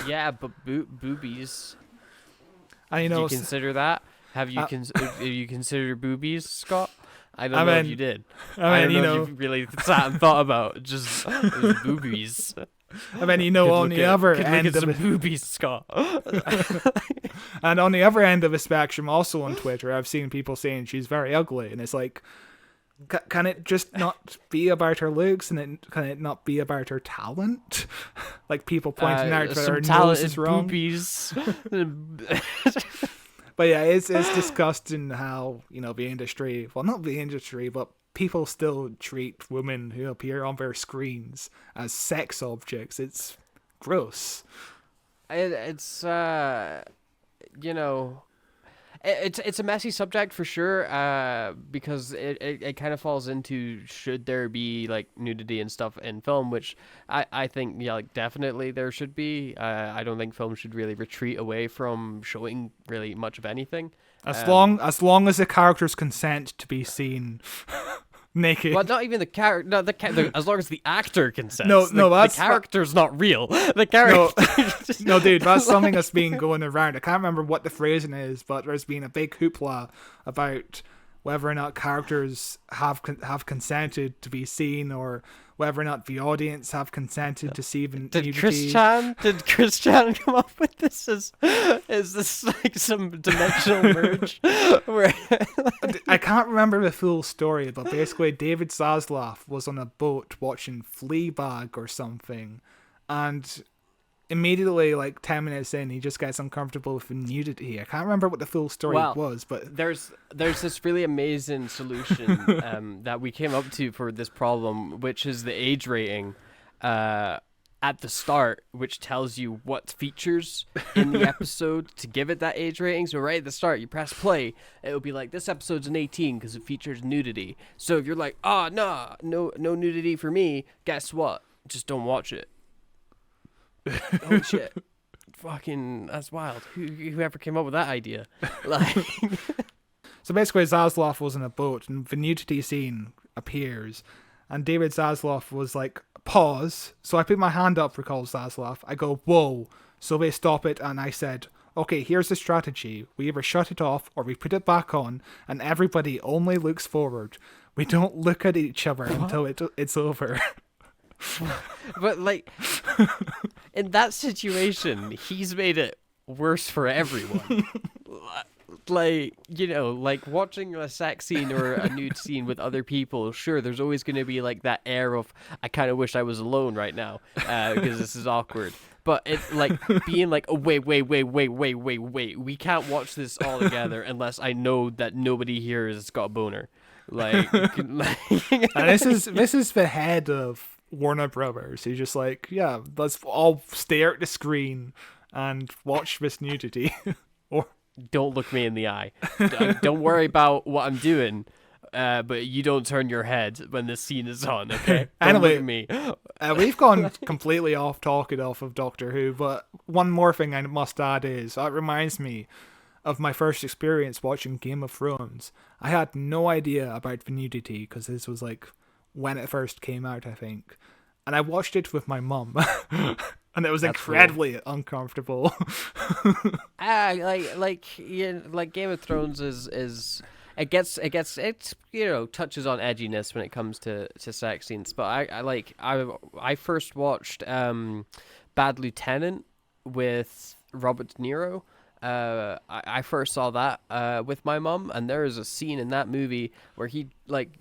yeah, but boobies. Do you consider that? Have you you considered boobies, Scott? I don't know if you did. I don't know if you really sat and thought about just boobies. On the other end of some boobies, Scott. And on the other end of the spectrum, also on Twitter, I've seen people saying she's very ugly, and it's like, can it just not be about her looks, and can it not be about her talent? Like people pointing out that her nose is wrong. Boobies. But yeah, it's disgusting how the industry, well, not the industry, but people still treat women who appear on their screens as sex objects. It's gross. It's it's a messy subject for sure, because it kind of falls into, should there be like nudity and stuff in film, which I think definitely there should be. I don't think film should really retreat away from showing really much of anything. As long as the characters consent to be seen naked. Well, not even the character. No, as long as the actor consents. The character's not real. The character. No, dude, that's something that's been going around. I can't remember what the phrasing is, but there's been a big hoopla about whether or not characters have consented to be seen, or whether or not the audience have consented to see the nudity. Did Chris Chan come up with this? Is this like some dimensional merge? Where I can't remember the full story, but basically David Zaslav was on a boat watching Fleabag or something, and immediately, like 10 minutes in, he just gets uncomfortable with the nudity. I can't remember what the full story was, but there's this really amazing solution that we came up to for this problem, which is the age rating at the start, which tells you what features in the episode to give it that age rating. So right at the start, you press play, it'll be like, this episode's an 18 because it features nudity. So if you're like, no nudity for me, guess what? Just don't watch it. Oh shit! Fucking, that's wild. Whoever came up with that idea? Like, so basically, Zaslav was in a boat, and the nudity scene appears, and David Zaslav was like, "Pause." So I put my hand up for Call Zaslav. I go, "Whoa!" So they stop it, and I said, "Okay, here's the strategy. We either shut it off or we put it back on, and everybody only looks forward. We don't look at each other until it's over." But like, in that situation, he's made it worse for everyone. Like, like watching a sex scene or a nude scene with other people, sure, there's always going to be like that air of, I kind of wish I was alone right now, because this is awkward. But it's like being like, oh, wait, we can't watch this all together unless I know that nobody here has got a boner. Like, And this is the head of Warner Brothers. He's just like, yeah, let's all stare at the screen and watch this nudity. Or don't look me in the eye. Don't worry about what I'm doing. But you don't turn your head when the scene is on, okay? Don't Anyway, look at me. We've gone completely off talking off of Doctor Who, but one more thing I must add is that reminds me of my first experience watching Game of Thrones. I had no idea about the nudity because this was like when it first came out, I think, and I watched it with my mum, and it was incredibly uncomfortable. Like Game of Thrones is. It gets touches on edginess when it comes to sex scenes, but I first watched Bad Lieutenant with Robert De Niro. I first saw that with my mum, and there is a scene in that movie where he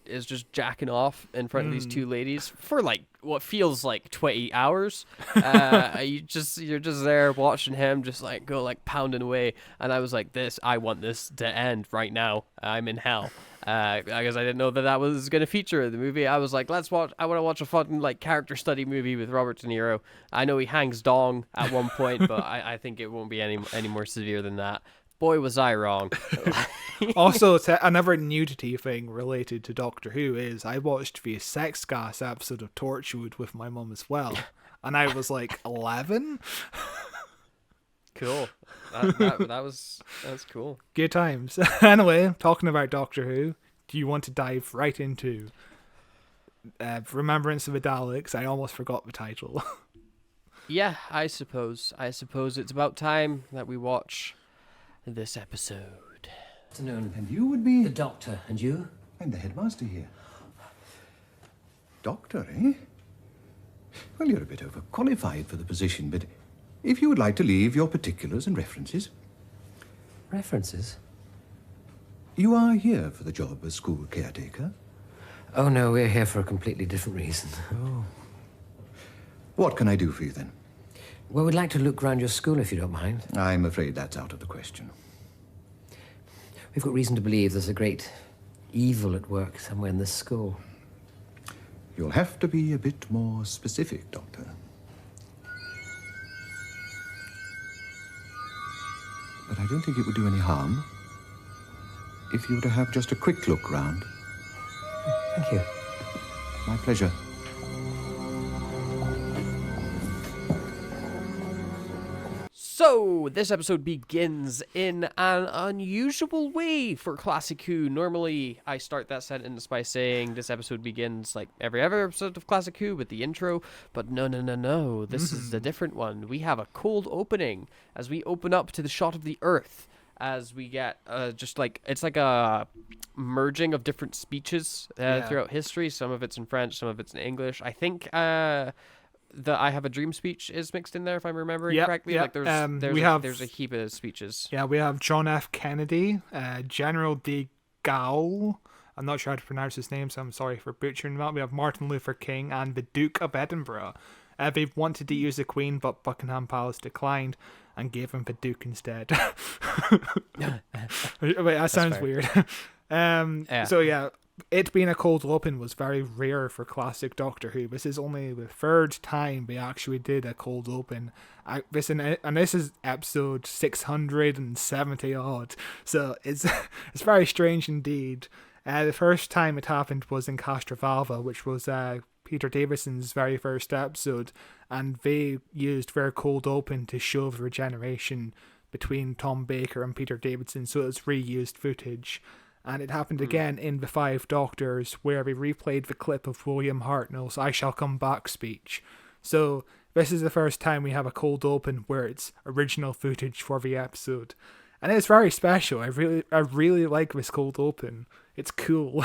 is just jacking off in front of these two ladies for what feels like 20 hours. You're just there watching him just go pounding away, and I was like, I want this to end right now. I'm in hell. Because I didn't know that was going to feature in the movie. I was like, I want to watch a fun character study movie with Robert De Niro. I know he hangs dong at one point, but I think it won't be any more severe than that. Boy, was I wrong. Also, another nudity thing related to Doctor Who is I watched the Sex Gas episode of Torchwood with my mum as well, and I was like 11. Cool. That's cool. Good times. Anyway, talking about Doctor Who, do you want to dive right into Remembrance of the Daleks? I almost forgot the title. Yeah, I suppose it's about time that we watch this episode. Afternoon. And you would be... The Doctor, and you? I'm the headmaster here. Doctor, eh? Well, you're a bit overqualified for the position, but if you would like to leave your particulars and references... References? You are here for the job as school caretaker? Oh, no, we're here for a completely different reason. Oh. What can I do for you, then? Well, we'd like to look round your school, if you don't mind. I'm afraid that's out of the question. We've got reason to believe there's a great evil at work somewhere in this school. You'll have to be a bit more specific, Doctor. But I don't think it would do any harm if you were to have just a quick look round. Thank you. My pleasure. So, this episode begins in an unusual way for Classic Who. Normally, I start that sentence by saying this episode begins like every other episode of Classic Who with the intro, but no. This is a different one. We have a cold opening as we open up to the shot of the Earth, as we get it's like a merging of different speeches throughout history. Some of it's in French, some of it's in English. I think the I Have a Dream speech is mixed in there, if I'm remembering correctly. Yep. There's a heap of speeches. Yeah, we have John F. Kennedy, General de Gaulle. I'm not sure how to pronounce his name, so I'm sorry for butchering that. We have Martin Luther King and the Duke of Edinburgh. They wanted to use the Queen, but Buckingham Palace declined and gave him the Duke instead. Wait, that sounds weird. So yeah, it being a cold open was very rare for classic Doctor Who. This is only the third time we actually did a cold open. This is episode 670 odd. So it's very strange indeed. The first time it happened was in Castrovalva, which was Peter Davison's very first episode, and they used their cold open to show the regeneration between Tom Baker and Peter Davison, so it's reused footage. And it happened again in The Five Doctors, where we replayed the clip of William Hartnell's I Shall Come Back speech. So this is the first time we have a cold open where it's original footage for the episode. And it's very special. I really like this cold open. It's cool.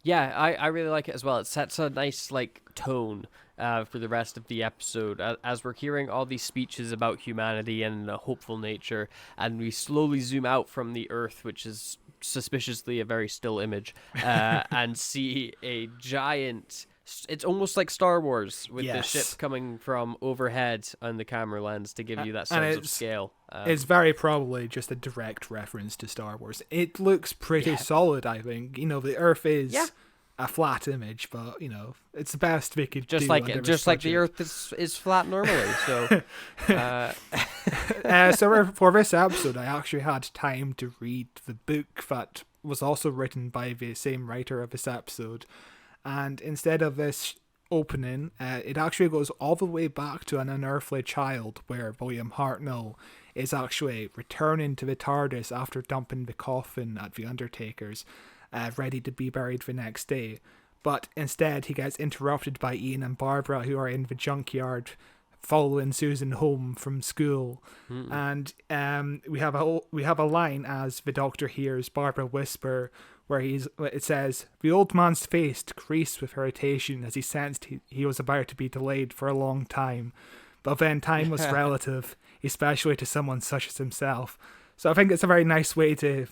Yeah, I really like it as well. It sets a nice tone for the rest of the episode as we're hearing all these speeches about humanity and a hopeful nature, and we slowly zoom out from the Earth, which is suspiciously a very still image, and see a giant It's almost like Star Wars with the Yes. ship coming from overhead on the camera lens to give you that sense of scale. It's very probably just a direct reference to Star Wars. It looks pretty solid, I think. You know, the Earth is a flat image, but you know, it's the best we could just do. like under just this like the budget. Earth is flat normally. So So for this episode, I actually had time to read the book that was also written by the same writer of this episode. And instead of this opening, it actually goes all the way back to An Unearthly Child, where William Hartnell is actually returning to the TARDIS after dumping the coffin at the Undertaker's, ready to be buried the next day. But instead, he gets interrupted by Ian and Barbara, who are in the junkyard following Susan home from school. And we have a line as the Doctor hears Barbara whisper, where it says, "The old man's face creased with irritation as he sensed he was about to be delayed for a long time. But then time was relative, especially to someone such as himself." So I think it's a very nice way to,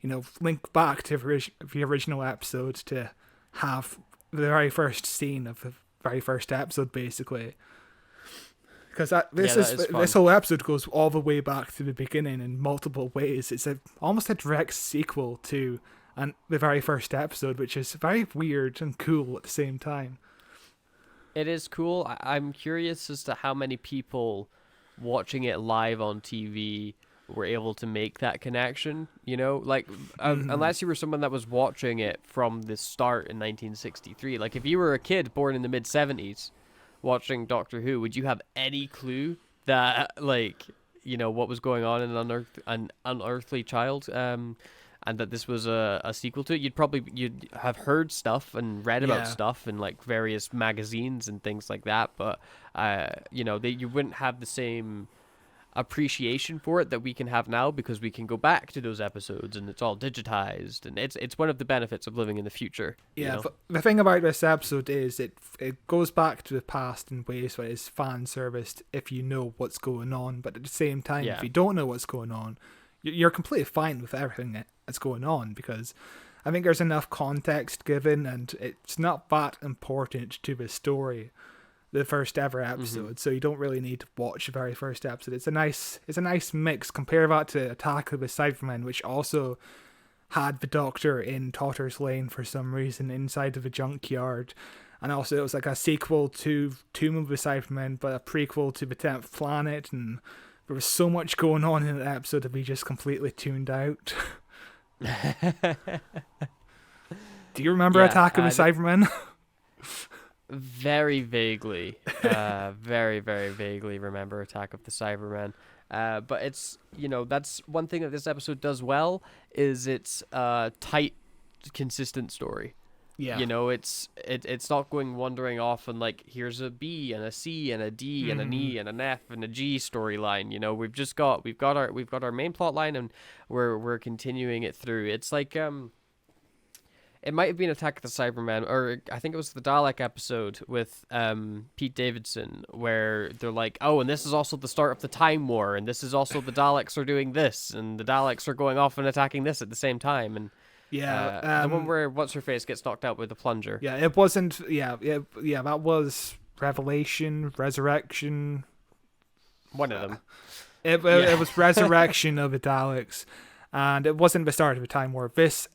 you know, link back to the original episode to have the very first scene of the very first episode, basically. Because this whole episode goes all the way back to the beginning in multiple ways. It's almost a direct sequel to the very first episode, which is very weird and cool at the same time. it is cool. I'm curious as to how many people watching it live on TV were able to make that connection, you know, like unless you were someone that was watching it from the start in 1963. Like if you were a kid born in the mid 70s watching Doctor Who, would you have any clue that, like, you know, what was going on in an unearthly child, and that this was a sequel to it? You'd have heard stuff and read about stuff in like various magazines and things like that, but you know, you wouldn't have the same appreciation for it that we can have now, because we can go back to those episodes and it's all digitized, and it's one of the benefits of living in the future. Yeah, you know? the thing about this episode is it goes back to the past in ways where it's fan serviced if you know what's going on, but at the same time, if you don't know what's going on, you're completely fine with everything that's going on, because I think there's enough context given, and it's not that important to the story, the first ever episode, so you don't really need to watch the very first episode. It's a nice mix. Compare that to Attack of the Cybermen, which also had the Doctor in Totter's Lane for some reason inside of a junkyard, and also it was like a sequel to Tomb of the Cybermen, but a prequel to the 10th Planet, and there was so much going on in that episode that we just completely tuned out. Do you remember Attack of the Cybermen? Very vaguely, very, very vaguely remember Attack of the Cybermen. But it's, you know, that's one thing that this episode does well, is it's a tight, consistent story. Yeah. You know, it's not going wandering off and like, here's a B and a C and a D and an E and an F and a G storyline. You know, we've got our main plot line, and we're continuing it through. It's like it might have been Attack of the Cybermen, or I think it was the Dalek episode with Pete Davidson, where they're like, oh, and this is also the start of the Time War, and this is also the Daleks are doing this, and the Daleks are going off and attacking this at the same time, and the one where what's-her-face gets knocked out with a plunger. Yeah, it wasn't. Yeah, that was Revelation, Resurrection. One of them. It was Resurrection of the Daleks, and it wasn't the start of the Time War. This.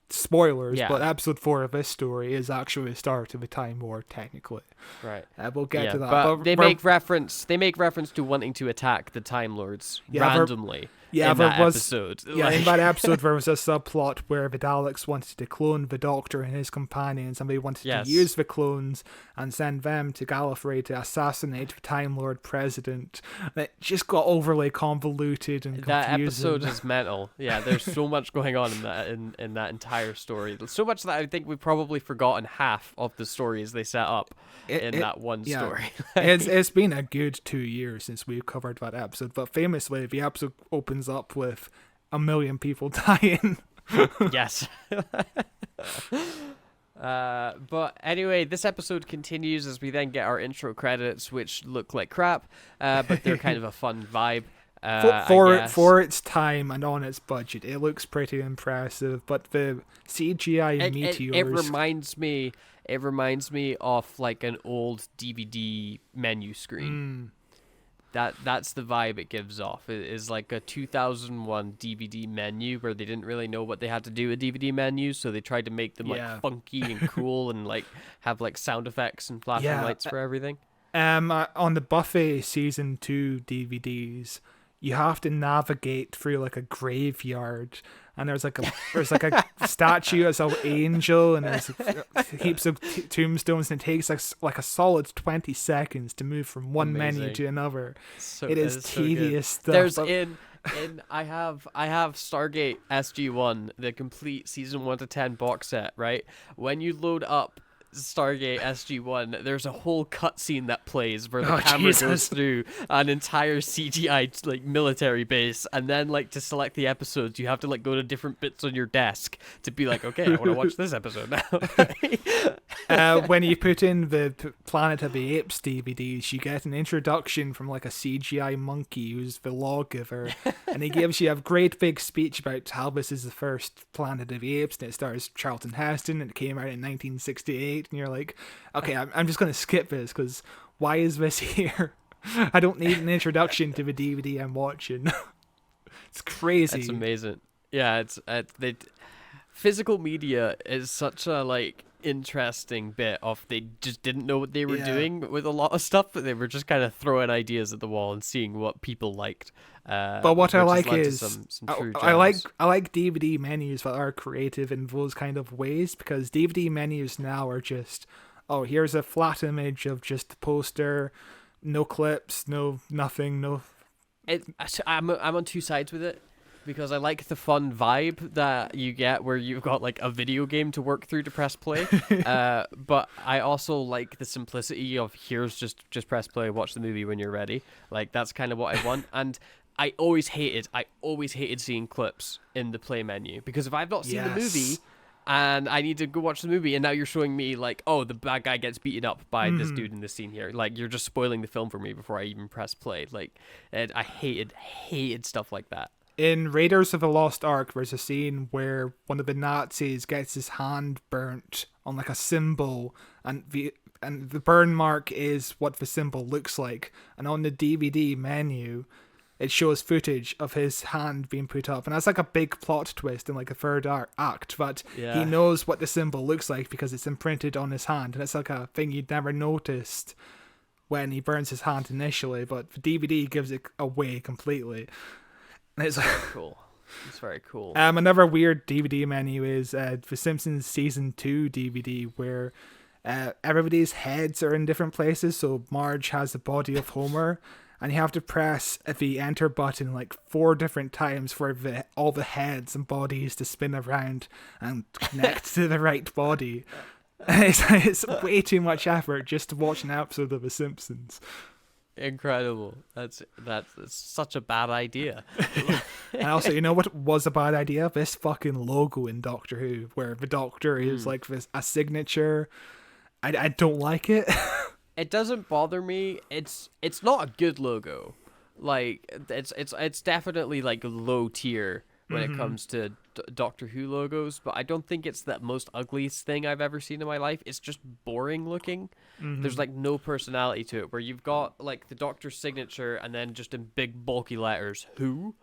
Spoilers, but episode 4 of this story is actually the start of the Time War, technically. Right. We'll get to that. But they make reference to wanting to attack the Time Lords randomly. In that episode. Yeah, in that episode there was a subplot where the Daleks wanted to clone the Doctor and his companions, and they wanted to use the clones and send them to Gallifrey to assassinate the Time Lord president. And it just got overly convoluted and confusing. That episode is mental. Yeah, there's so much going on in that entire story. So much that I think we've probably forgotten half of the stories they set up in that one story. It's been a good 2 years since we've covered that episode, but famously the episode opens up with 1 million people dying. Yes. But anyway, this episode continues as we then get our intro credits, which look like crap, but they're kind of a fun vibe. For its time and on its budget, it looks pretty impressive, but the CGI meteors... It reminds me it reminds me of like an old DVD menu screen. That's the vibe it gives off. It is like a 2001 DVD menu where they didn't really know what they had to do with DVD menus, so they tried to make them like funky and cool and like have like sound effects and flashing lights for everything. On the Buffy season 2 DVDs, you have to navigate through like a graveyard, and there's like a statue as an angel, and there's heaps of tombstones, and it takes like a solid 20 seconds to move from one menu to another. It is tedious stuff. There's I have Stargate SG-1, the complete season 1 to 10 box set, right? When you load up Stargate SG-1, there's a whole cutscene that plays where the camera goes through an entire CGI like military base, and then like to select the episodes you have to like go to different bits on your desk to be like, okay, I want to watch this episode now. When you put in the Planet of the Apes DVDs, you get an introduction from like a CGI monkey who's the lawgiver, and he gives you a great big speech about how this is the first Planet of the Apes, and it stars Charlton Heston, and it came out in 1968. And you're like, okay, I'm just going to skip this because why is this here? I don't need an introduction to the DVD I'm watching. It's crazy. It's amazing. Yeah, physical media is such a like interesting bit of they just didn't know what they were doing with a lot of stuff, but they were just kind of throwing ideas at the wall and seeing what people liked. But what I like is some I like DVD menus that are creative in those kind of ways, because DVD menus now are just, oh, here's a flat image of just the poster, no clips, no nothing, no. I'm on two sides with it, because I like the fun vibe that you get where you've got like a video game to work through to press play. But I also like the simplicity of here's just press play, watch the movie when you're ready. Like that's kind of what I want. And I always hated seeing clips in the play menu, because if I've not seen the movie and I need to go watch the movie, and now you're showing me like, oh, the bad guy gets beaten up by this dude in this scene here, like you're just spoiling the film for me before I even press play. Like, and I hated stuff like that. In Raiders of the Lost Ark, there's a scene where one of the Nazis gets his hand burnt on like a symbol, and the burn mark is what the symbol looks like. And on the DVD menu, it shows footage of his hand being put up, and that's like a big plot twist in like a third act. But he knows what the symbol looks like because it's imprinted on his hand, and it's like a thing you'd never noticed when he burns his hand initially. But the DVD gives it away completely. It's cool. It's very cool. Another weird DVD menu is The Simpsons Season 2 DVD, where everybody's heads are in different places. So Marge has the body of Homer, and you have to press the enter button like 4 different times for all the heads and bodies to spin around and connect to the right body. It's way too much effort just to watch an episode of The Simpsons. Incredible. That's such a bad idea. And also, you know what was a bad idea? This fucking logo in Doctor Who, where the Doctor is like a signature. I don't like it. It doesn't bother me. It's not a good logo. Like it's definitely like low tier when it comes to Doctor Who logos, but I don't think it's the most ugliest thing I've ever seen in my life. It's just boring looking. There's like no personality to it, where you've got like the Doctor's signature and then just in big bulky letters, Who?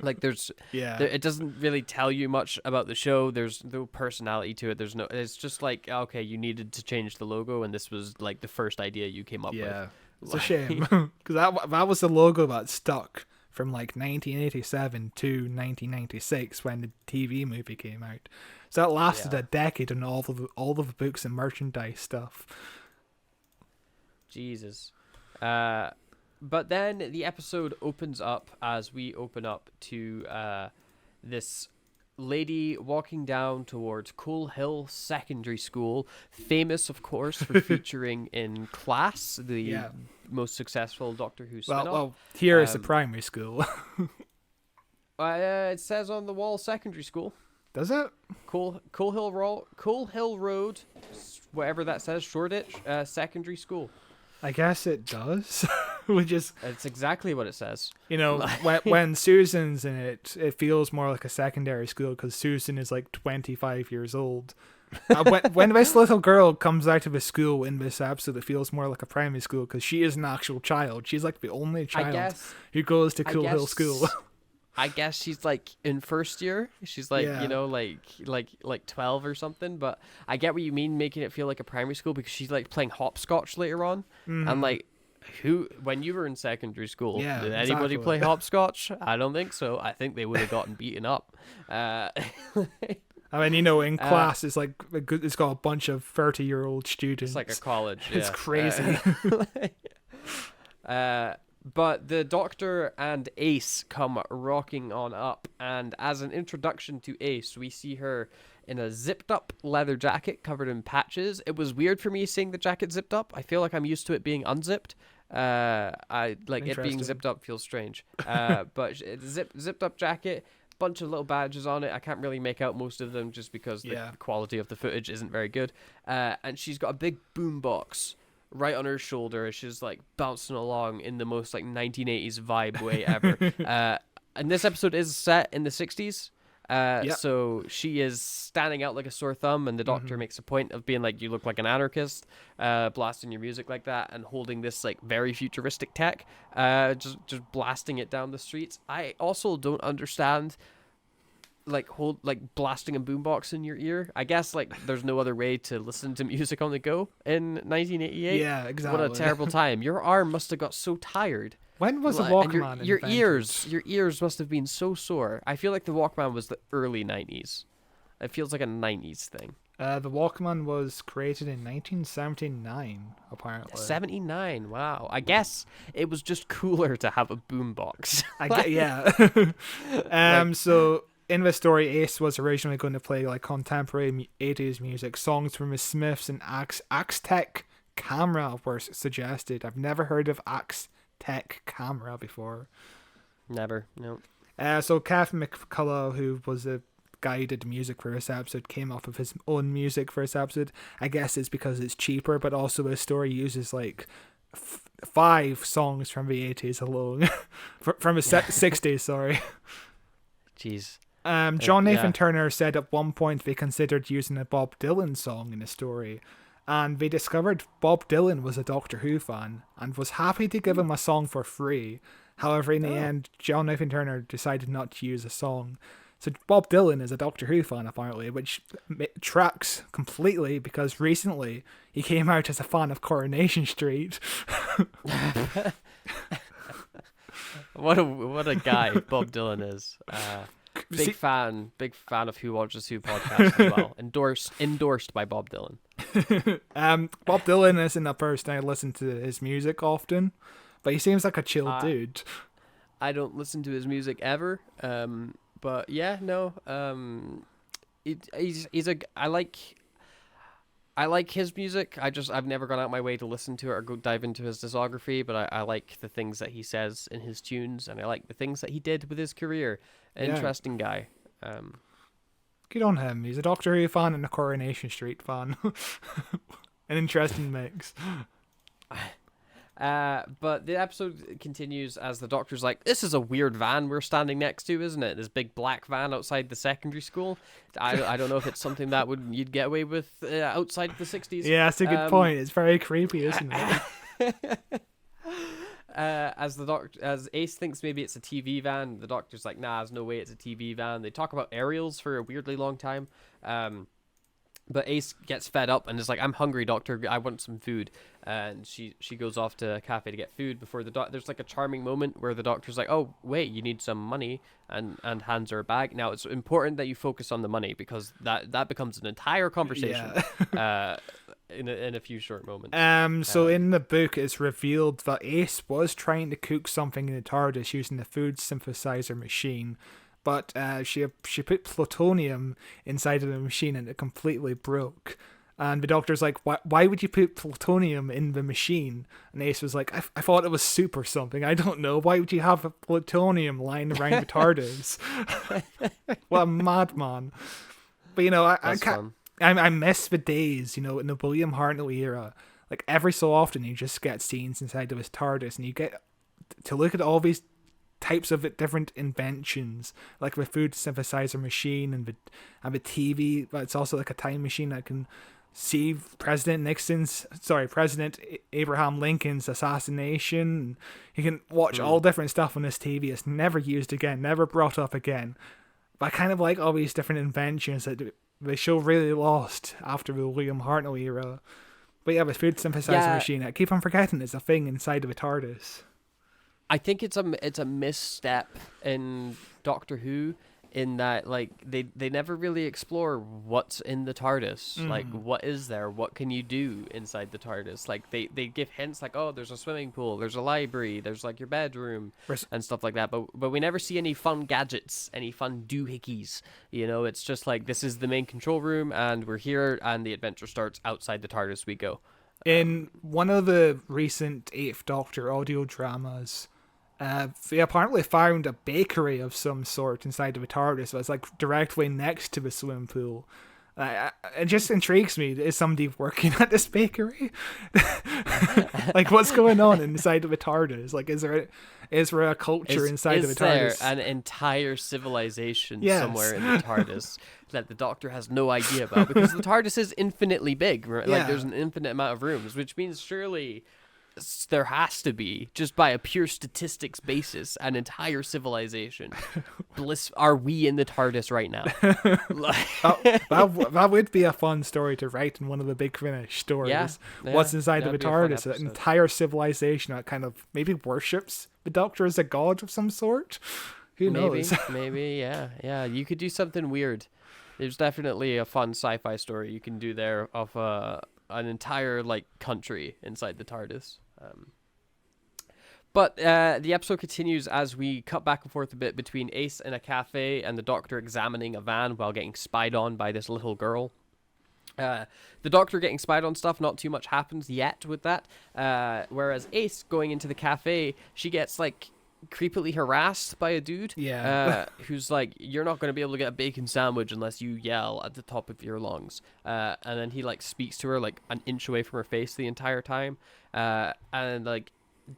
Like it doesn't really tell you much about the show. There's no personality to it. It's just like, okay, you needed to change the logo, and this was like the first idea you came up with. It's a shame, because that was the logo that stuck from like 1987 to 1996 when the TV movie came out. So that lasted a decade on all of the books and merchandise stuff. Jesus. But then the episode opens up as we open up to this lady walking down towards Coal Hill Secondary School, famous, of course, for featuring in Class, the most successful Doctor Who spin-off. Well, here is the primary school. It says on the wall Secondary School. Does it? Coal Hill Road, whatever that says, Shoreditch Secondary School. I guess it does. It's exactly what it says. You know, when Susan's in it, it feels more like a secondary school because Susan is like 25 years old. When this little girl comes out of a school in this episode, it feels more like a primary school because she is an actual child. She's like the only child who goes to Cool Hill School. I guess she's like in first year. She's like, Yeah. you know, like 12 or something. But I get what you mean, making it feel like a primary school, because she's like playing hopscotch later on. And like, when you were in secondary school, Yeah, did anybody exactly. play hopscotch? I don't think so. I think they would have gotten beaten up. I mean, you know, in class, it's like it's got a bunch of 30-year-old students. It's like a college. It's yeah. crazy. But the Doctor and Ace come rocking on up, and as an introduction to Ace, we see her in a zipped up leather jacket covered in patches. It was weird for me seeing the jacket zipped up. I feel like I'm used to it being unzipped. I like it being Interesting. zipped up feels strange. But it's zipped up jacket, bunch of little badges on it. I can't really make out most of them just because the quality of the footage isn't very good. And she's got a big boombox right on her shoulder as she's like bouncing along in the most like 1980s vibe way ever. And this episode is set in the 60s. So she is standing out like a sore thumb, and the Doctor makes a point of being like, you look like an anarchist, blasting your music like that and holding this like very futuristic tech, just blasting it down the streets. I also don't understand like blasting a boombox in your ear. I guess like there's no other way to listen to music on the go in 1988. Yeah, exactly. What a terrible time. Your arm must have got so tired. When was the And Walkman your invented? your ears must have been so sore. I feel like the Walkman was the early 90s. It feels like a 90s thing. The Walkman was created in 1979, apparently. 79, wow. I guess it was just cooler to have a boombox. So in the story, Ace was originally going to play like contemporary 80s music. Songs from the Smiths and Axe Tech Camera were suggested. I've never heard of Axe Tech Camera before. Never, no. So Kevin McCullough, who was the guy who did the music for this episode, came up with his own music for this episode. I guess it's because it's cheaper, but also the story uses like 5 songs from the 80s alone. from the 60s, sorry. Jeez. John Nathan Turner said at one point they considered using a Bob Dylan song in the story, and they discovered Bob Dylan was a Doctor Who fan and was happy to give him a song for free. However, in the end, John Nathan Turner decided not to use a song. So Bob Dylan is a Doctor Who fan, apparently, which tracks completely because recently he came out as a fan of Coronation Street. What a guy Bob Dylan is. Big fan of Who Watches Who podcast as well. Endorsed by Bob Dylan. Bob Dylan isn't a person I listen to his music often, but he seems like a chill dude. I don't listen to his music ever. But yeah, no. I like his music. I've never gone out my way to listen to it or go dive into his discography, but I like the things that he says in his tunes, and I like the things that he did with his career. Interesting guy. Good on him. He's a Doctor Who fan and a Coronation Street fan. An interesting mix. But the episode continues as the Doctor's like, this is a weird van we're standing next to, isn't it? This big black van outside the secondary school. I don't know if it's something that you'd get away with outside the 60s. Yeah, that's a good point. It's very creepy, isn't it? As Ace thinks maybe it's a TV van, the Doctor's like, nah, there's no way it's a TV van. They talk about aerials for a weirdly long time. But Ace gets fed up and is like, I'm hungry, Doctor. I want some food. And she goes off to a cafe to get food before there's like a charming moment where the Doctor's like, oh, wait, you need some money, and hands her a bag. Now, it's important that you focus on the money because that becomes an entire conversation in a few short moments. So in the book, it's revealed that Ace was trying to cook something in the TARDIS using the food synthesizer machine, but she put plutonium inside of the machine and it completely broke. And the Doctor's like, why would you put plutonium in the machine? And Ace was like, I thought it was soup or something. I don't know. Why would you have plutonium lying around the TARDIS? What a madman. But, you know, I miss the days, you know, in the William Hartnell era. Like, every so often you just get scenes inside of his TARDIS and you get to look at all these types of different inventions, like the food synthesizer machine and the TV, but it's also like a time machine that can see President Abraham Lincoln's assassination. You can watch all different stuff on this TV. It's never used again, never brought up again. But I kind of like all these different inventions that the show really lost after the William Hartnell era. But yeah, the food synthesizer machine, I keep on forgetting it's a thing inside of a TARDIS. I think it's a misstep in Doctor Who, in that like they never really explore what's in the TARDIS. Like, what is there? What can you do inside the TARDIS? Like they give hints like, oh, there's a swimming pool, there's a library, there's like your bedroom and stuff like that. But we never see any fun gadgets, any fun doohickeys. You know, it's just like, this is the main control room and we're here and the adventure starts. Outside the TARDIS we go. In one of the recent Eighth Doctor audio dramas, they apparently found a bakery of some sort inside of a TARDIS. It was like directly next to the swimming pool. It just intrigues me. Is somebody working at this bakery? Like, what's going on inside of a TARDIS? Like, is there a culture inside of a TARDIS? Is there an entire civilization somewhere in the TARDIS that the Doctor has no idea about? Because the TARDIS is infinitely big. Right? Like, there's an infinite amount of rooms, which means surely there has to be, just by a pure statistics basis, an entire civilization. Are we in the TARDIS right now? that would be a fun story to write in one of the Big Finish stories. Yeah, what's inside of a TARDIS? An entire civilization that kind of maybe worships the Doctor as a god of some sort. Who knows? Maybe, yeah. You could do something weird. There's definitely a fun sci-fi story you can do there of an entire like country inside the TARDIS. But the episode continues as we cut back and forth a bit between Ace in a cafe and the Doctor examining a van while getting spied on by this little girl. The Doctor getting spied on stuff, not too much happens yet with that. Whereas Ace going into the cafe, she gets like creepily harassed by a dude who's like, you're not going to be able to get a bacon sandwich unless you yell at the top of your lungs. And then he like speaks to her like an inch away from her face the entire time. And like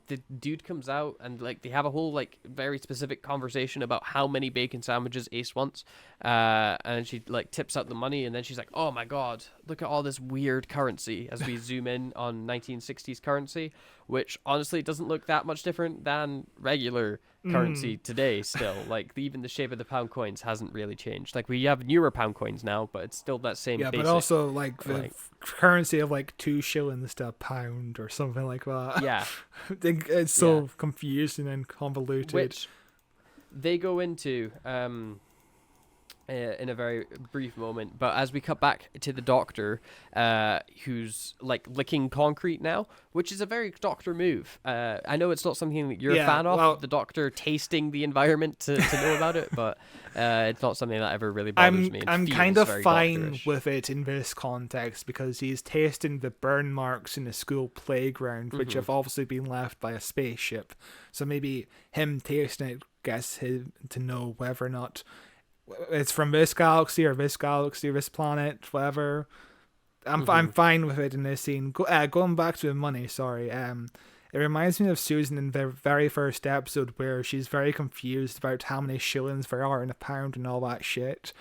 the dude comes out and like they have a whole like very specific conversation about how many bacon sandwiches Ace wants. And she like tips out the money and then she's like, oh my god, look at all this weird currency, as we zoom in on 1960s currency, which honestly doesn't look that much different than regular currency today still. Like even the shape of the pound coins hasn't really changed. Like we have newer pound coins now, but it's still that same basic, but also like the currency of like 2 shillings to a pound or something like that. Yeah. It's so confusing and convoluted. Which they go into in a very brief moment, but as we cut back to the Doctor, who's like licking concrete now, which is a very Doctor move. I know it's not something that you're a fan of, the Doctor tasting the environment to know about it, but it's not something that ever really bothers me. I'm kind of fine with it in this context because he's tasting the burn marks in the school playground, which have obviously been left by a spaceship. So maybe him tasting it gets him to know whether or not it's from this galaxy, this planet, whatever. I'm fine with it in this scene. Going back to the money, sorry. It reminds me of Susan in the very first episode where she's very confused about how many shillings there are in a pound and all that shit.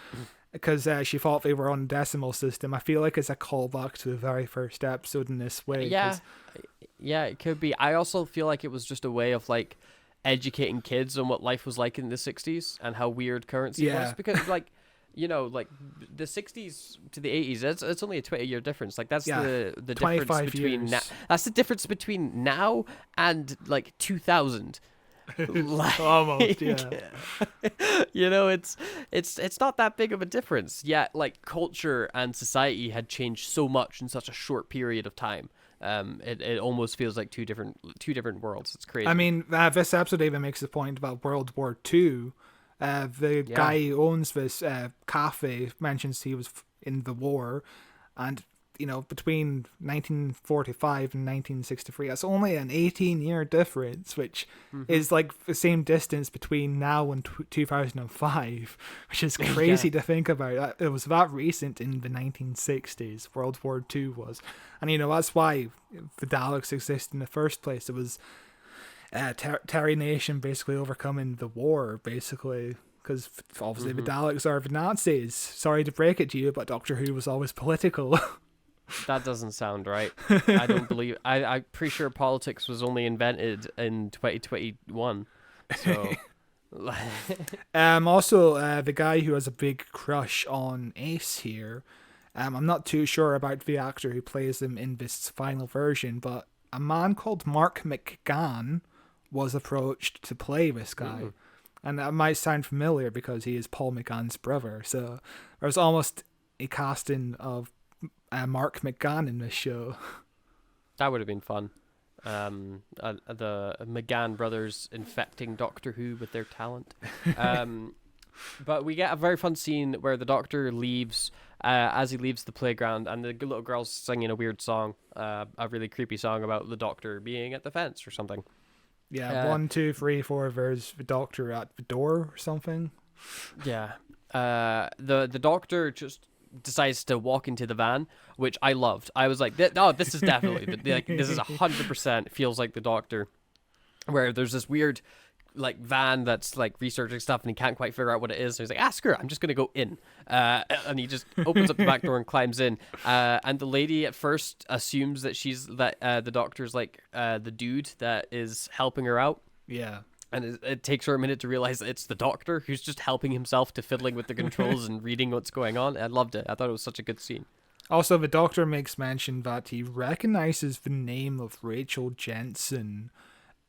Because she thought they were on a decimal system. I feel like it's a callback to the very first episode in this way. Yeah, it could be. I also feel like it was just a way of like educating kids on what life was like in the 60s and how weird currency was, because like, you know, like the 60s to the 80s, it's only a 20-year difference. Like that's the difference between that's the difference between now and like 2000. Like, almost, you know, it's not that big of a difference yet. Like culture and society had changed so much in such a short period of time. It almost feels like two different worlds. It's crazy. I mean, this episode even makes the point about World War II. The guy who owns this cafe mentions he was in the war, and you know, between 1945 and 1963, that's only an 18-year difference, which is like the same distance between now and 2005, which is crazy to think about. It was that recent in the 1960s, World War II was. And, you know, that's why the Daleks exist in the first place. Terry Nation basically overcoming the war, basically. Because obviously the Daleks are the Nazis. Sorry to break it to you, but Doctor Who was always political. That doesn't sound right. I don't believe. I'm pretty sure politics was only invented in 2021. So. Also, the guy who has a big crush on Ace here. I'm not too sure about the actor who plays him in this final version, but a man called Mark McGann was approached to play this guy. Ooh. And that might sound familiar because he is Paul McGann's brother. So there was almost a casting of Mark McGann in this show. That would have been fun. The McGann brothers infecting Doctor Who with their talent. But we get a very fun scene where the Doctor leaves, as he leaves the playground, and the little girl's singing a weird song, a really creepy song about the Doctor being at the fence or something. Yeah, 1, 2, 3, 4. There's the Doctor at the door or something. Yeah. The Doctor just decides to walk into the van, which I loved. I was like, this is definitely this is 100% feels like the Doctor, where there's this weird like van that's like researching stuff and he can't quite figure out what it is. So he's like, screw it, I'm just gonna go in. And he just opens up the back door and climbs in. And the lady at first assumes that the Doctor's like the dude that is helping her out. Yeah. And it takes her a minute to realize that it's the Doctor who's just helping himself to fiddling with the controls and reading what's going on. I loved it. I thought it was such a good scene. Also, the Doctor makes mention that he recognizes the name of Rachel Jensen.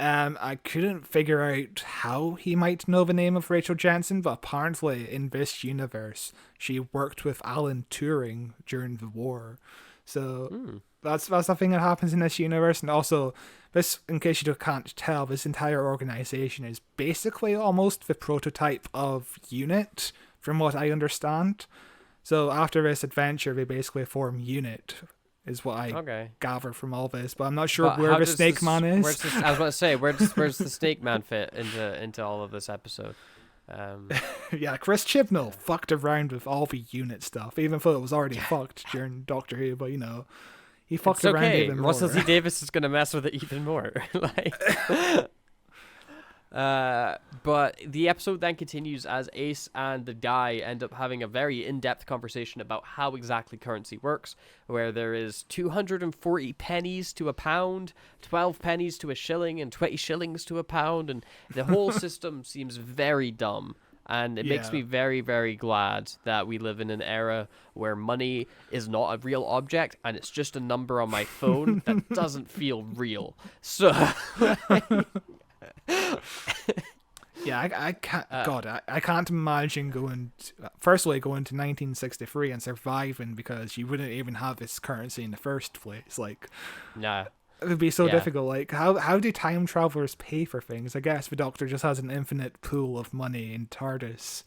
I couldn't figure out how he might know the name of Rachel Jensen, but apparently in this universe, she worked with Alan Turing during the war. So that's a thing that happens in this universe. And also, this, in case you can't tell, this entire organization is basically almost the prototype of UNIT, from what I understand. So after this adventure, they basically form UNIT, is what I gather from all this. But I'm not sure where the Snake Man is. I was about to say, where's the Snake Man fit into all of this episode? Yeah, Chris Chibnall fucked around with all the UNIT stuff, even though it was already fucked during Doctor Who. But he fucked around even more. Russell T Davies is gonna mess with it even more. But the episode then continues as Ace and the guy end up having a very in-depth conversation about how exactly currency works, where there is 240 pennies to a pound, 12 pennies to a shilling, and 20 shillings to a pound, and the whole system seems very dumb. And it makes me very, very glad that we live in an era where money is not a real object and it's just a number on my phone that doesn't feel real. So... Yeah, I can't. I can't imagine going to 1963 and surviving, because you wouldn't even have this currency in the first place. Like, nah, it would be so difficult. Like, how do time travelers pay for things? I guess the Doctor just has an infinite pool of money in TARDIS.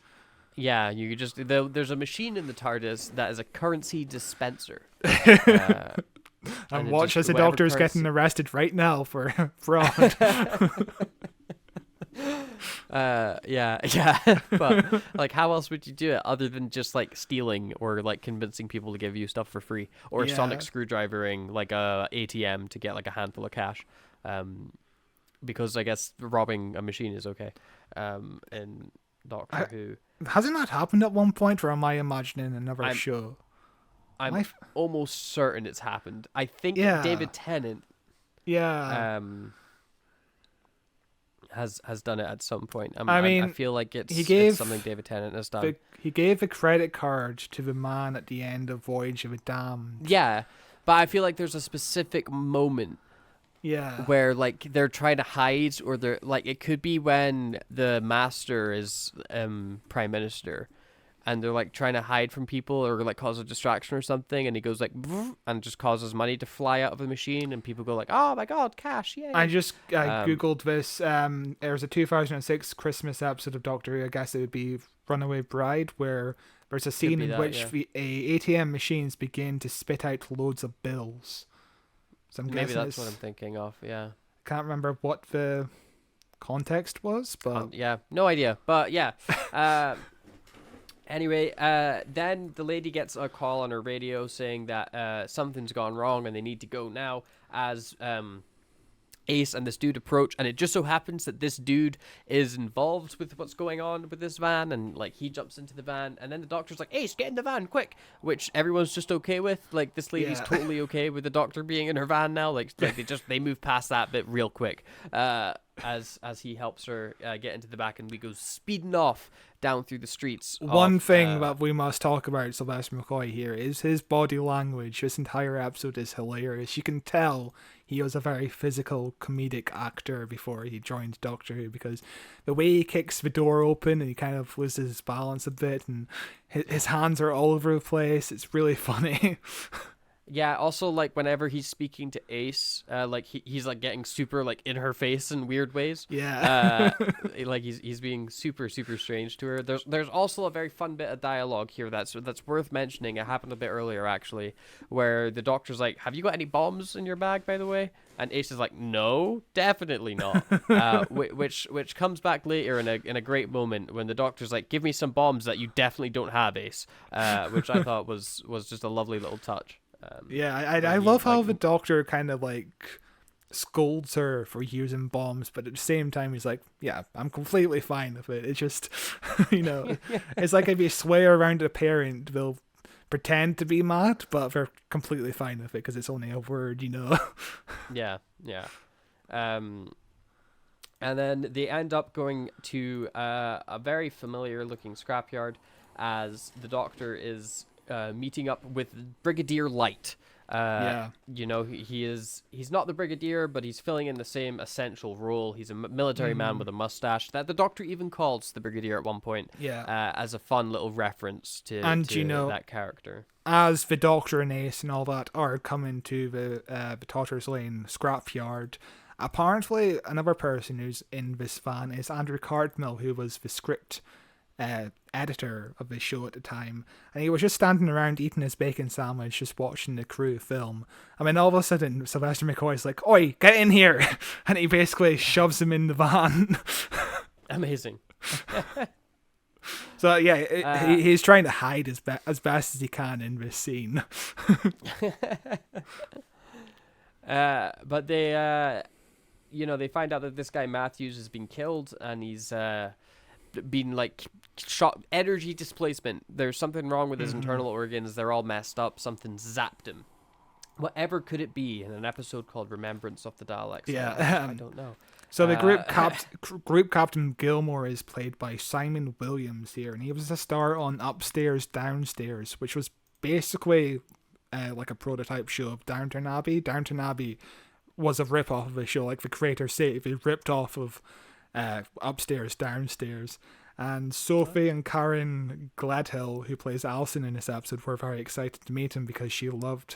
Yeah, you just there's a machine in the TARDIS that is a currency dispenser. And watch as the Doctor is getting arrested right now for fraud. Yeah. But like, how else would you do it other than just like stealing or like convincing people to give you stuff for free, or sonic screwdrivering like a ATM to get like a handful of cash? Because I guess robbing a machine is okay. In Doctor Who, hasn't that happened at one point, or am I imagining another show? I'm almost certain it's happened. I think David Tennant. Yeah. Has done it at some point. I feel like it's something David Tennant has done. He gave a credit card to the man at the end of Voyage of the Damned. Yeah, but I feel like there's a specific moment. Yeah. Where like they're trying to hide, or they're like, it could be when the Master is Prime Minister, and they're like trying to hide from people or like cause a distraction or something, and he goes like and just causes money to fly out of the machine, and people go like, oh my god, cash, yay. I googled this. There's a 2006 Christmas episode of Doctor Who, I guess it would be Runaway Bride, where there's a scene in which ATM machines begin to spit out loads of bills. So maybe that's what I'm thinking of. Yeah, can't remember what the context was, but no idea. But anyway, then the lady gets a call on her radio saying that something's gone wrong and they need to go now, as Ace and this dude approach, and it just so happens that this dude is involved with what's going on with this van, and like he jumps into the van, and then the doctor's like, Ace, get in the van quick, which everyone's just okay with. Like, this lady's totally okay with the doctor being in her van now. Like they move past that bit real quick, as he helps her get into the back, and we go speeding off down through the streets. One thing that we must talk about Sylvester McCoy here is his body language. This entire episode is hilarious. You can tell he was a very physical comedic actor before he joined Doctor Who, because the way he kicks the door open and he kind of loses his balance a bit, and his hands are all over the place. It's really funny. Yeah, also, like, whenever he's speaking to Ace, like, he's, like, getting super, like, in her face in weird ways. Yeah. Like, he's being super, super strange to her. There's also a very fun bit of dialogue here that's worth mentioning. It happened a bit earlier, actually, where the doctor's like, have you got any bombs in your bag, by the way? And Ace is like, no, definitely not. Which comes back later in a great moment when the doctor's like, give me some bombs that you definitely don't have, Ace. Which I thought was just a lovely little touch. I love how the doctor kind of like scolds her for using bombs, but at the same time he's like, yeah, I'm completely fine with it. It's just, it's like if you swear around a parent, they'll pretend to be mad, but they're completely fine with it because it's only a word, Yeah. And then they end up going to a very familiar looking scrapyard as the doctor is meeting up with Brigadier Light. He's not the Brigadier, but he's filling in the same essential role. He's a military man with a mustache that the doctor even calls the Brigadier at one point. As a fun little reference to that character. As the Doctor and Ace and all that are coming to the Totter's Lane scrapyard, apparently another person who's in this van is Andrew Cartmill, who was the script editor of the show at the time, and he was just standing around eating his bacon sandwich, just watching the crew film. I mean, all of a sudden Sylvester McCoy's like, oi, get in here, and he basically shoves him in the van. Amazing. So yeah, he's trying to hide as best as he can in this scene. But they they find out that this guy Matthews has been killed, and he's been like shot, energy displacement. There's something wrong with his internal organs. They're all messed up. Something zapped him. Whatever could it be in an episode called Remembrance of the Daleks? Yeah, I don't know. So the group captain Gilmore is played by Simon Williams here, and he was a star on Upstairs Downstairs, which was basically like a prototype show of Downton Abbey. Downton Abbey was a rip-off of a show, like the creator said, they ripped off of Upstairs Downstairs. And Sophie and Karen Gledhill, who plays Alison in this episode, were very excited to meet him because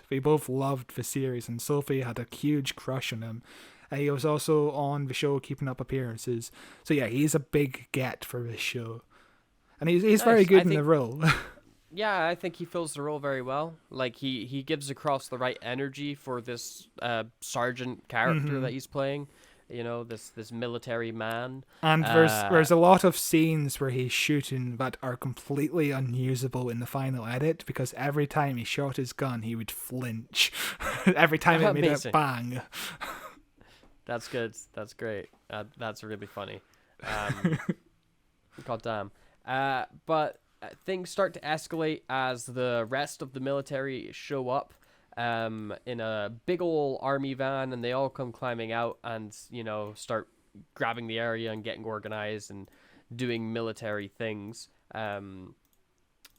they both loved the series, and Sophie had a huge crush on him. He was also on the show Keeping Up Appearances. So yeah, he's a big get for this show. And he's nice. Very good in the role. Yeah, I think he fills the role very well. Like, he gives across the right energy for this sergeant character that he's playing. This military man. And there's a lot of scenes where he's shooting that are completely unusable in the final edit, because every time he shot his gun, he would flinch. Every time it made a bang. That's good. That's great. That's really funny. God damn. But things start to escalate as the rest of the military show up in a big ol' army van, and they all come climbing out and, start grabbing the area and getting organized and doing military things.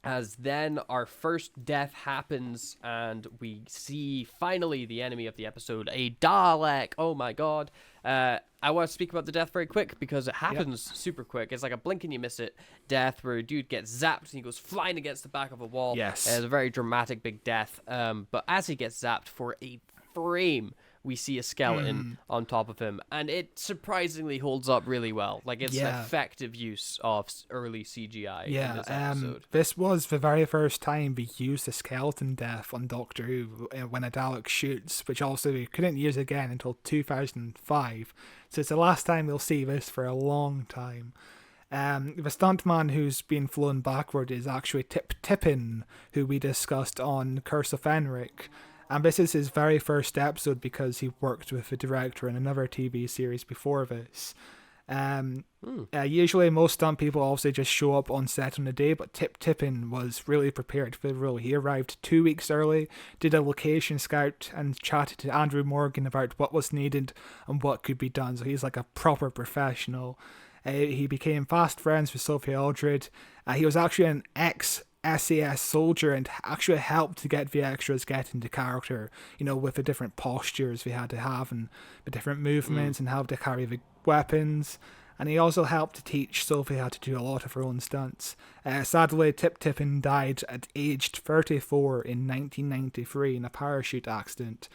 As then our first death happens, and we see finally the enemy of the episode, a Dalek. Oh my god. I want to speak about the death very quick because it happens super quick. It's like a blink and you miss it death where a dude gets zapped and he goes flying against the back of a wall. Yes. It's a very dramatic big death. But as he gets zapped for a frame, we see a skeleton on top of him, and it surprisingly holds up really well. Like, it's an effective use of early CGI in this episode. This was the very first time we used a skeleton death on Doctor Who when a Dalek shoots, which also we couldn't use again until 2005. So it's the last time we'll see this for a long time. The stuntman who's been flown backward is actually Tip Tippin, who we discussed on Curse of Fenric. And this is his very first episode because he worked with the director in another TV series before this. Usually most stunt people obviously just show up on set on the day, but Tip Tippin was really prepared for the role. He arrived 2 weeks early, did a location scout, and chatted to Andrew Morgan about what was needed and what could be done. So he's like a proper professional. He became fast friends with Sophie Aldred. He was actually an ex-SAS soldier and actually helped to get the extras get into character, with the different postures they had to have and the different movements and how to carry the weapons. And he also helped to teach Sophie how to do a lot of her own stunts. Sadly, Tip Tippin died at aged 34 in 1993 in a parachute accident.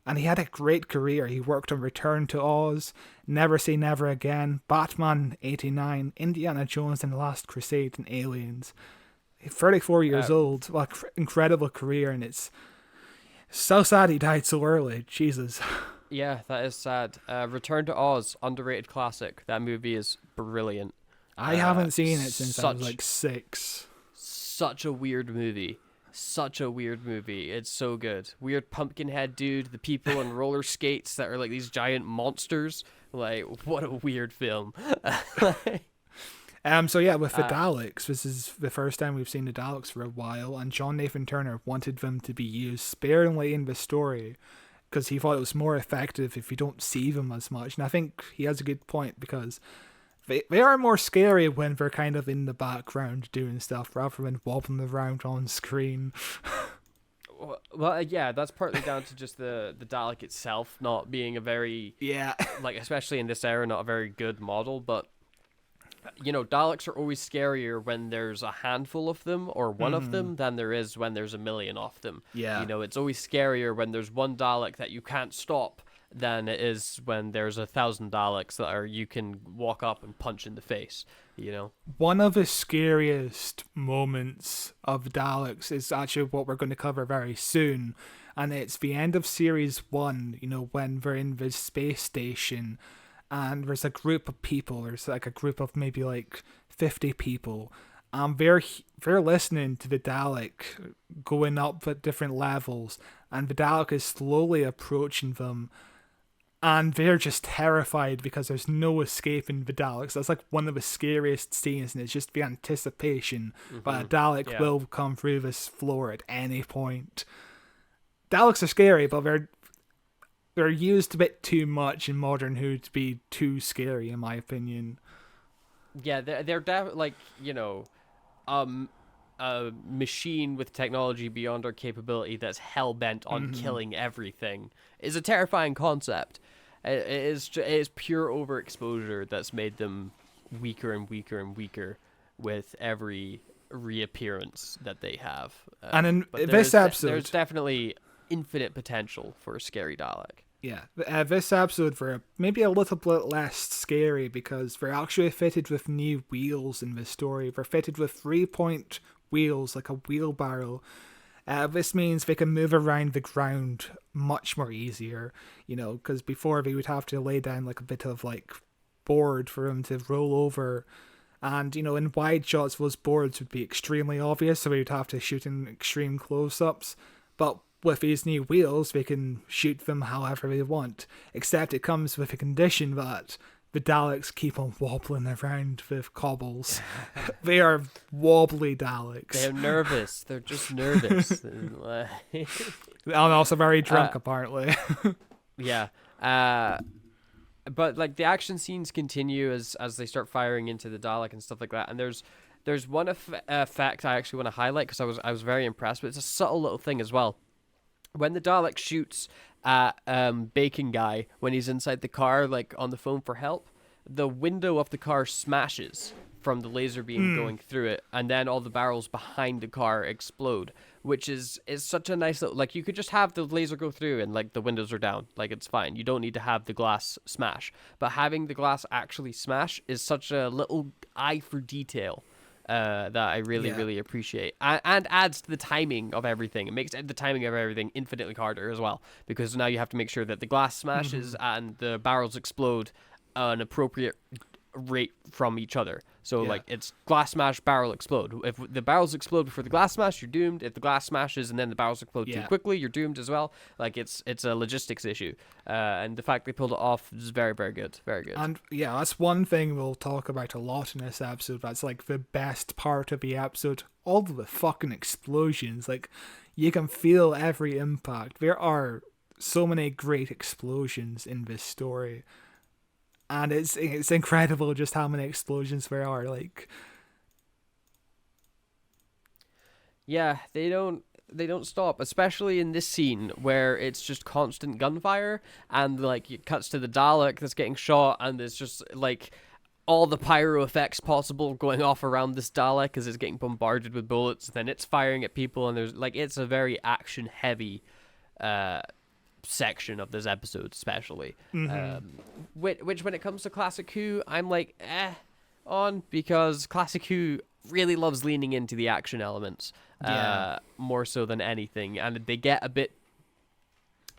And he had a great career. He worked on Return to Oz, Never Say Never Again, Batman 89, Indiana Jones and the Last Crusade, and Aliens. 34 years old. What an incredible career, and it's so sad he died so early. Jesus. Yeah, that is sad. Return to Oz, underrated classic. That movie is brilliant. I haven't seen it since I was like 6. Such a weird movie. It's so good. Weird pumpkin head dude, the people on roller skates that are like these giant monsters. Like, what a weird film. So yeah, with the Daleks, this is the first time we've seen the Daleks for a while, and John Nathan Turner wanted them to be used sparingly in the story because he thought it was more effective if you don't see them as much. And I think he has a good point, because they are more scary when they're kind of in the background doing stuff rather than wobbling around on screen. Well, yeah, that's partly down to just the Dalek itself not being a very, like, especially in this era, not a very good model. But, Daleks are always scarier when there's a handful of them or one of them than there is when there's a million of them. Yeah. It's always scarier when there's one Dalek that you can't stop than it is when there's 1,000 Daleks that you can walk up and punch in the face, One of the scariest moments of Daleks is actually what we're going to cover very soon, and it's the end of Series 1, when they're in the space station, and there's a group of people, there's like a group of maybe like 50 people, and they're listening to the Dalek going up at different levels, and the Dalek is slowly approaching them. And they're just terrified because there's no escaping the Daleks. That's like one of the scariest scenes, and it's just the anticipation that a Dalek will come through this floor at any point. Daleks are scary, but they're used a bit too much in Modern Who to be too scary, in my opinion. Yeah, they're definitely a machine with technology beyond our capability that's hell-bent on killing everything is a terrifying concept. It is pure overexposure that's made them weaker and weaker and weaker with every reappearance that they have. And in this episode, there's definitely infinite potential for a scary Dalek. Yeah, this episode were maybe a little bit less scary because they're actually fitted with new wheels in this story. They're fitted with 3-point wheels, like a wheelbarrow. This means they can move around the ground much more easier, because before they would have to lay down like a bit of like board for them to roll over. And, in wide shots, those boards would be extremely obvious, so we would have to shoot in extreme close-ups. But with these new wheels, they can shoot them however they want, except it comes with a condition that the Daleks keep on wobbling around with cobbles. They are wobbly Daleks. They're nervous. They're just nervous. And also very drunk, apparently. Yeah. But like the action scenes continue as they start firing into the Dalek and stuff like that. And there's one effect I actually want to highlight because I was very impressed. But it's a subtle little thing as well. When the Dalek shoots at Bacon Guy when he's inside the car, like on the phone for help, the window of the car smashes from the laser beam going through it, and then all the barrels behind the car explode, which is such a nice little, like, you could just have the laser go through and like the windows are down, like it's fine, you don't need to have the glass smash, but having the glass actually smash is such a little eye for detail that I really appreciate, and adds to the timing of everything. It makes the timing of everything infinitely harder as well, because now you have to make sure that the glass smashes and the barrels explode an appropriate rate from each other. So like it's glass smash, barrel explode. If the barrels explode before the glass smash, you're doomed. If the glass smashes and then the barrels explode too quickly, you're doomed as well. Like it's a logistics issue, and the fact they pulled it off is very, very good, very good. And yeah, that's one thing we'll talk about a lot in this episode. That's like the best part of the episode. All of the fucking explosions, like you can feel every impact. There are so many great explosions in this story. And it's incredible just how many explosions there are. Like, yeah, they don't stop, especially in this scene where it's just constant gunfire, and like it cuts to the Dalek that's getting shot, and there's just like all the pyro effects possible going off around this Dalek as it's getting bombarded with bullets. And then it's firing at people, and there's like it's a very action heavy section of this episode, especially which when it comes to Classic Who, I'm like on, because Classic Who really loves leaning into the action elements more so than anything, and they get a bit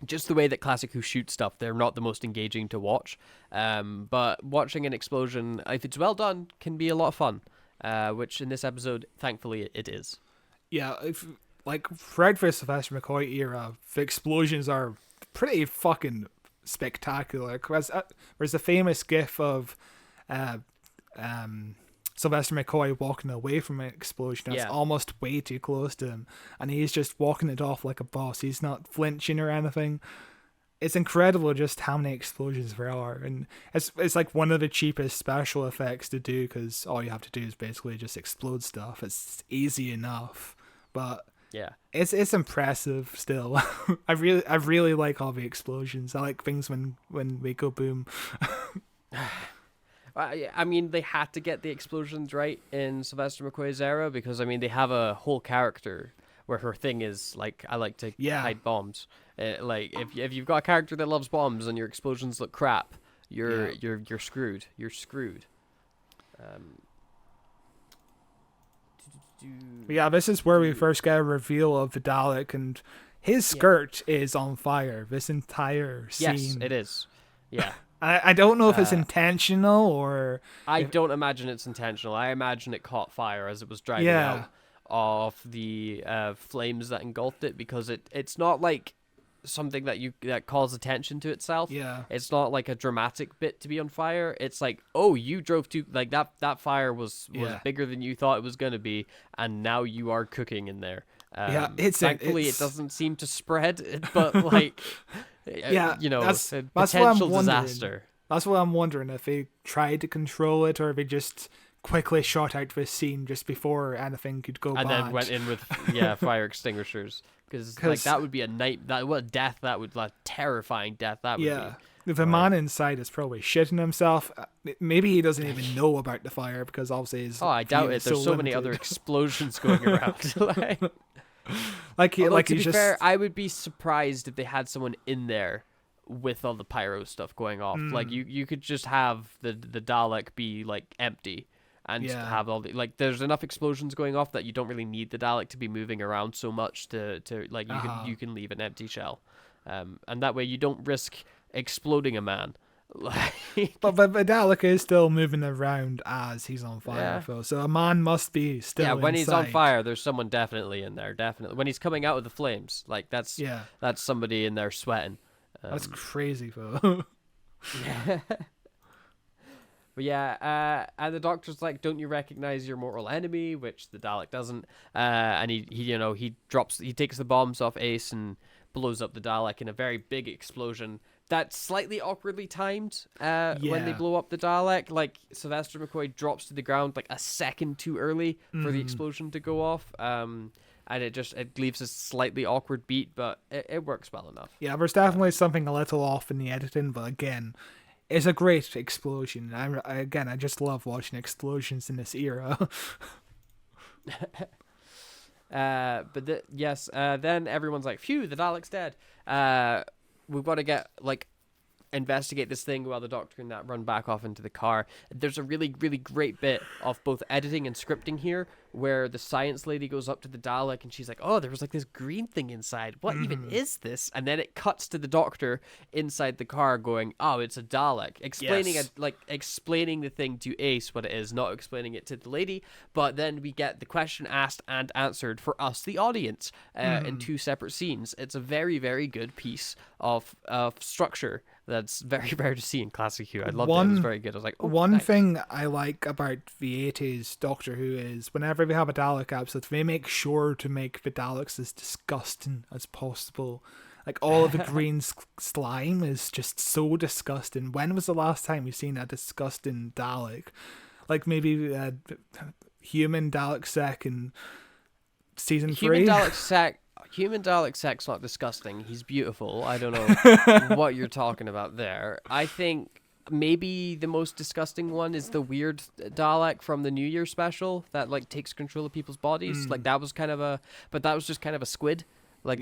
just the way that Classic Who shoot stuff, they're not the most engaging to watch, but watching an explosion, if it's well done, can be a lot of fun, which in this episode thankfully it is. Like throughout the Sylvester McCoy era, the explosions are pretty fucking spectacular. There's a famous gif of Sylvester McCoy walking away from an explosion that's almost way too close to him, and he's just walking it off like a boss. He's not flinching or anything. It's incredible just how many explosions there are, and it's like one of the cheapest special effects to do, because all you have to do is basically just explode stuff. It's easy enough, but yeah, it's impressive still. I really like all the explosions. I like things when they go boom. I mean, they had to get the explosions right in Sylvester McCoy's era, because I mean they have a whole character where her thing is like, I like to hide bombs. Like if you've got a character that loves bombs and your explosions look crap, you're screwed. You're screwed. Yeah, this is where we first get a reveal of the Dalek, and his skirt is on fire. This entire scene. Yes, it is. Yeah. I don't know if it's intentional or... I don't imagine it's intentional. I imagine it caught fire as it was driving out of the flames that engulfed it, because it's not like something that calls attention to itself. Yeah. It's not like a dramatic bit to be on fire. It's like, oh, you drove too... Like, that fire was bigger than you thought it was going to be, and now you are cooking in there. Thankfully, it doesn't seem to spread, but like... you know, that's potential disaster. That's what I'm wondering, if they tried to control it, or if they just quickly shot out this scene just before anything could go bad. And then went in with fire extinguishers, because like that would be what a death that would, like, terrifying death that would be. The man inside is probably shitting himself. Maybe he doesn't even know about the fire, because obviously his I doubt it. There's so many other explosions going around. To be fair, I would be surprised if they had someone in there with all the pyro stuff going off. Like you could just have the Dalek be like empty and just have all the, like, there's enough explosions going off that you don't really need the Dalek to be moving around so much to like you can leave an empty shell, and that way you don't risk exploding a man. but the Dalek is still moving around as he's on fire, Phil. So a man must be still when inside. He's on fire, there's someone definitely in there. Definitely. When he's coming out of the flames, like that's somebody in there sweating. That's crazy, Phil. But and the Doctor's like, "Don't you recognize your mortal enemy?" Which the Dalek doesn't. And he takes the bombs off Ace and blows up the Dalek in a very big explosion. That's slightly awkwardly timed when they blow up the Dalek. Like, Sylvester McCoy drops to the ground like a second too early for the explosion to go off. And it leaves a slightly awkward beat, but it works well enough. Yeah, there's definitely something a little off in the editing, but again, it's a great explosion. I just love watching explosions in this era. Then everyone's like, phew, the Dalek's dead. We've got to investigate this thing while the Doctor and that run back off into the car. There's a really, really great bit of both editing and scripting here where the science lady goes up to the Dalek and she's like, oh, there was like this green thing inside. What even is this? And then it cuts to the Doctor inside the car going, oh, it's a Dalek. Explaining the thing to Ace what it is, not explaining it to the lady. But then we get the question asked and answered for us, the audience, in 2 separate scenes. It's a very, very good piece of structure that's very rare to see in classic Who. I loved it. It was very good. I was like, oh, one thanks. thing I like about the 80s Doctor Who is whenever we have a Dalek episode, they make sure to make the Daleks as disgusting as possible. Like, all of the green slime is just so disgusting. When was the last time you've seen a disgusting Dalek? Like, maybe human Dalek Sec in season 3? Human Dalek Sec's not disgusting. He's beautiful. I don't know what you're talking about there. I think maybe the most disgusting one is the weird Dalek from the New Year special that like takes control of people's bodies. Like that was but that was just kind of a squid. Like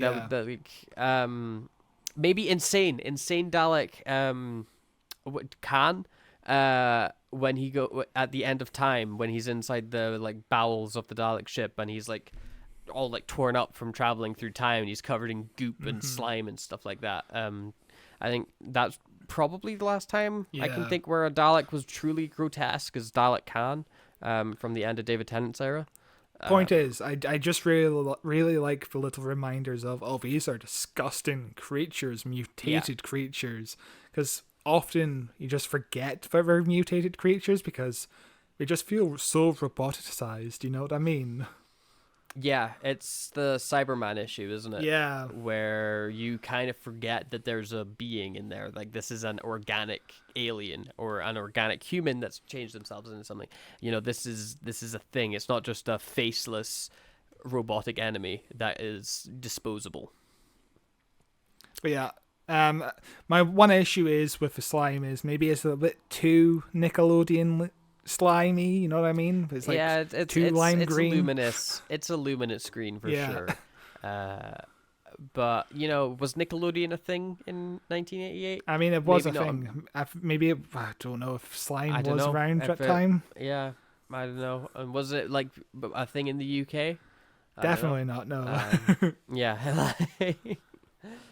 maybe insane Dalek Khan when he go at the end of time when he's inside the like bowels of the Dalek ship and he's like all like torn up from traveling through time and he's covered in goop and slime and stuff like that. I think that's probably the last time I can think where a Dalek was truly grotesque is Dalek Khan from the end of David Tennant's era. Point is, I just really like the little reminders of, oh, these are disgusting creatures, mutated creatures, because often you just forget that they're mutated creatures because they just feel so roboticized, you know what I mean? Yeah, it's the Cyberman issue, isn't it? Yeah. Where you kind of forget that there's a being in there. Like, this is an organic alien or an organic human that's changed themselves into something. You know, this is a thing. It's not just a faceless robotic enemy that is disposable. But yeah, my one issue is with the slime is maybe it's a bit too Nickelodeon slimy, you know what I mean? It's like it's lime green. Luminous. It's a luminous screen for sure. But you know, was Nickelodeon a thing in 1988? I mean, it was a thing. I don't know if slime was around that time. Yeah, I don't know. And was it like a thing in the UK? Definitely not. No. Yeah.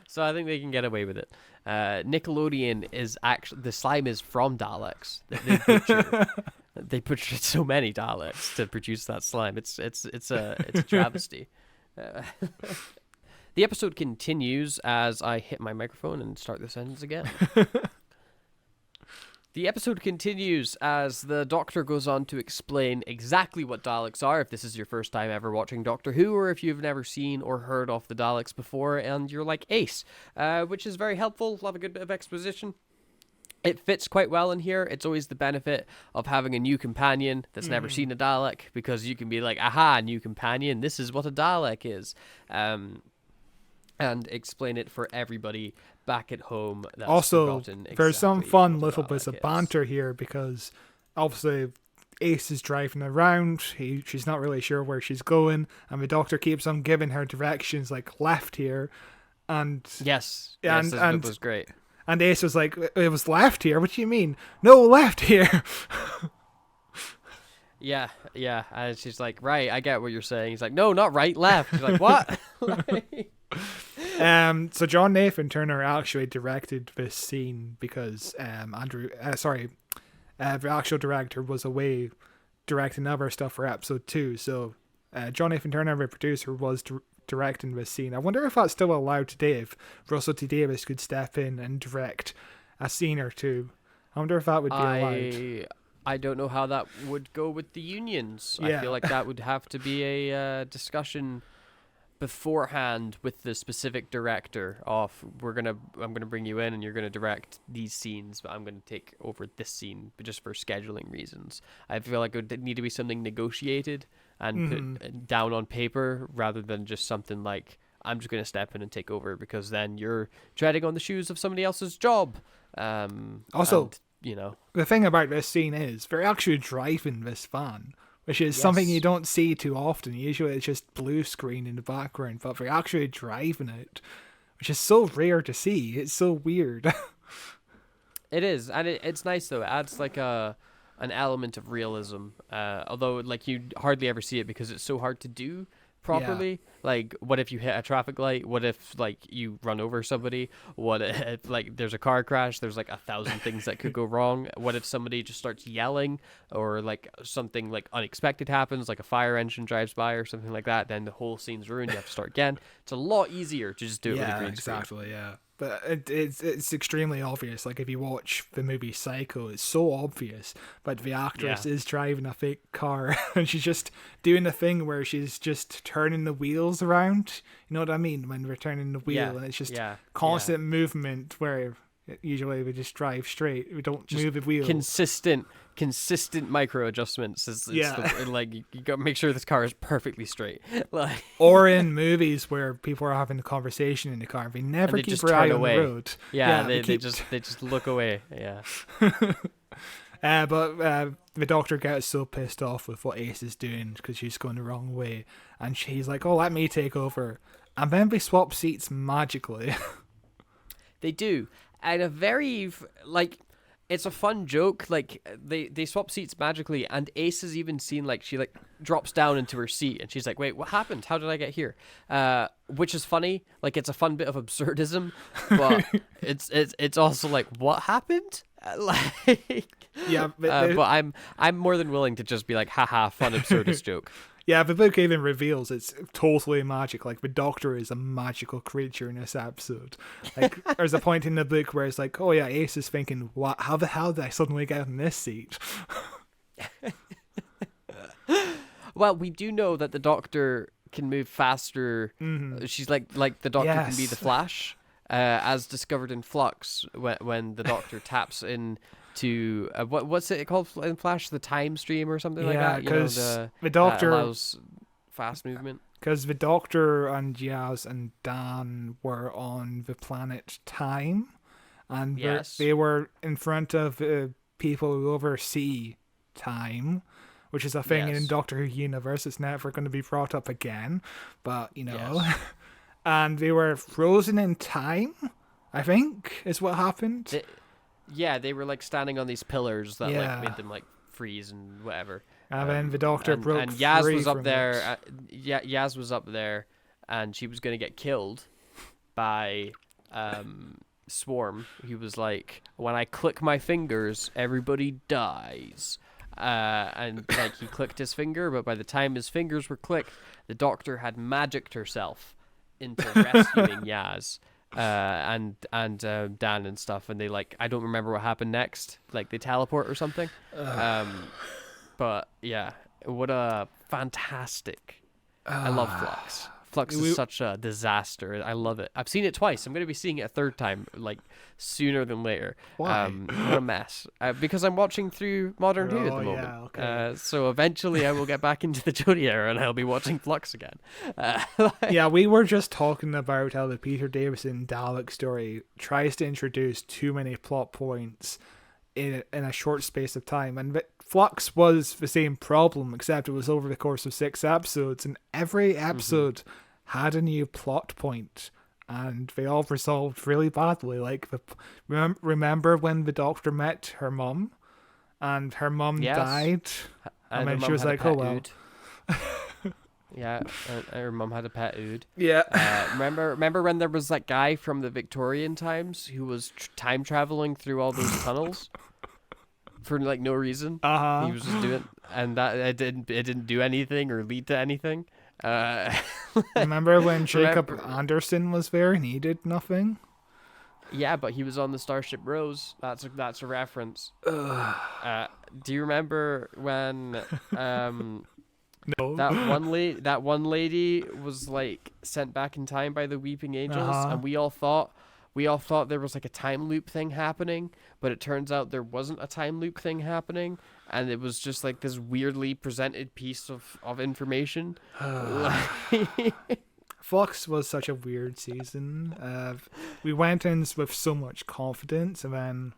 So I think they can get away with it. Nickelodeon is actually the slime is from Daleks. They butchered so many Daleks to produce that slime. It's a travesty. The episode continues as I hit my microphone and start the sentence again. The episode continues as the Doctor goes on to explain exactly what Daleks are, if this is your first time ever watching Doctor Who, or if you've never seen or heard of the Daleks before, and you're like Ace, which is very helpful. Love a good bit of exposition. It fits quite well in here. It's always the benefit of having a new companion that's never seen a Dalek, because you can be like, aha, new companion, this is what a Dalek is. And explain it for everybody back at home. That's also, there's some fun little bits of is. banter here, because obviously Ace is driving around. She's not really sure where she's going, and the Doctor keeps on giving her directions, like left here. And yes, and it was great. And Ace was like, it was left here? What do you mean? No, left here. Yeah. And she's like, right, I get what you're saying. He's like, no, not right, left. She's like, what? So John Nathan Turner actually directed this scene because the actual director was away directing other stuff for episode 2. So John Nathan Turner, the producer, was directing this scene. I wonder if that's still allowed today, if Russell T Davies could step in and direct a scene or two. I wonder if that would be allowed. I don't know how that would go with the unions. Yeah. I feel like that would have to be a discussion beforehand with the specific director of I'm gonna bring you in and you're gonna direct these scenes, but I'm gonna take over this scene, but just for scheduling reasons. I feel like it would need to be something negotiated and put down on paper, rather than just something like, I'm just gonna step in and take over, because then you're treading on the shoes of somebody else's job. Also, you know, the thing about this scene is they're actually driving this van, which is something you don't see too often. Usually it's just blue screen in the background, but they're actually driving it, which is so rare to see. It's so weird. It is, and it's nice though. It adds like a an element of realism. Although like you hardly ever see it because it's so hard to do properly. Like, what if you hit a traffic light? What if like you run over somebody? What if like there's a car crash? There's like 1,000 things that could go wrong. What if somebody just starts yelling, or like something like unexpected happens, like a fire engine drives by or something like that? Then the whole scene's ruined. You have to start again. It's a lot easier to just do it with a green screen. Exactly. Yeah. But it's extremely obvious. Like, if you watch the movie Psycho, it's so obvious. But the actress is driving a fake car, and she's just doing the thing where she's just turning the wheels around. You know what I mean? When we're turning the wheel, and it's just constant movement where usually we just drive straight. We don't just move the wheel. Consistent micro adjustments. Like you got to make sure this car is perfectly straight. Like, or in movies where people are having a conversation in the car, they never keep just their eye turn away on the road. They just look away. Yeah. But the doctor gets so pissed off with what Ace is doing because she's going the wrong way, and she's like, "Oh, let me take over," and then they swap seats magically. They do, and a very like. It's a fun joke. Like they swap seats magically, and Ace is even seen like she like drops down into her seat, and she's like, "Wait, what happened? How did I get here?" Which is funny. Like, it's a fun bit of absurdism, but it's also like, what happened? Like, but I'm more than willing to just be like, haha, fun absurdist joke. Yeah, the book even reveals it's totally magic. Like, the Doctor is a magical creature in this episode. Like, there's a point in the book where it's like, oh yeah, Ace is thinking, what? How the hell did I suddenly get in this seat? Well, we do know that the Doctor can move faster. Mm-hmm. She's like the Doctor can be the Flash, as discovered in Flux when the Doctor taps in. To what's it called in Flash? The time stream or something like that. Yeah, because the Doctor allows fast movement. Because the Doctor and Yaz and Dan were on the planet Time, and they were in front of people who oversee time, which is a thing in Doctor Who universe. It's never going to be brought up again, but you know, and they were frozen in time. I think is what happened. They were like standing on these pillars that like made them like freeze and whatever. And then the Doctor broke and Yaz free was up from there. Yaz was up there, and she was going to get killed by Swarm. He was like, "When I click my fingers, everybody dies." And like he clicked his finger, but by the time his fingers were clicked, the Doctor had magicked herself into rescuing Yaz. And Dan and stuff, and they like, I don't remember what happened next, like they teleport or something. But yeah, what a fantastic I love Flux. Flux is such a disaster. I love it. I've seen it twice. I'm going to be seeing it a third time, like sooner than later. Why? What a mess. Because I'm watching through Modern Who at the moment. Yeah, okay. So eventually I will get back into the Jodie era, and I'll be watching Flux again. Yeah, we were just talking about how the Peter Davison Dalek story tries to introduce too many plot points in a short space of time, and Flux was the same problem, except it was over the course of 6 episodes, and every episode had a new plot point, and they all resolved really badly. Like, remember when the Doctor met her mum, and her mum died, and then she was like, "Oh well." Yeah, her mum had a pet ood. Yeah. Remember when there was that guy from the Victorian times who was time traveling through all those tunnels for like no reason? He was just doing, and that it didn't do anything or lead to anything. Remember when Jacob Anderson was there and he did nothing? Yeah, but he was on the Starship Rose. That's a reference. Do you remember when No. That one lady was like sent back in time by the Weeping Angels, and we all thought there was like a time loop thing happening, but it turns out there wasn't a time loop thing happening, and it was just like this weirdly presented piece of information. Flux was such a weird season. We went in with so much confidence, and then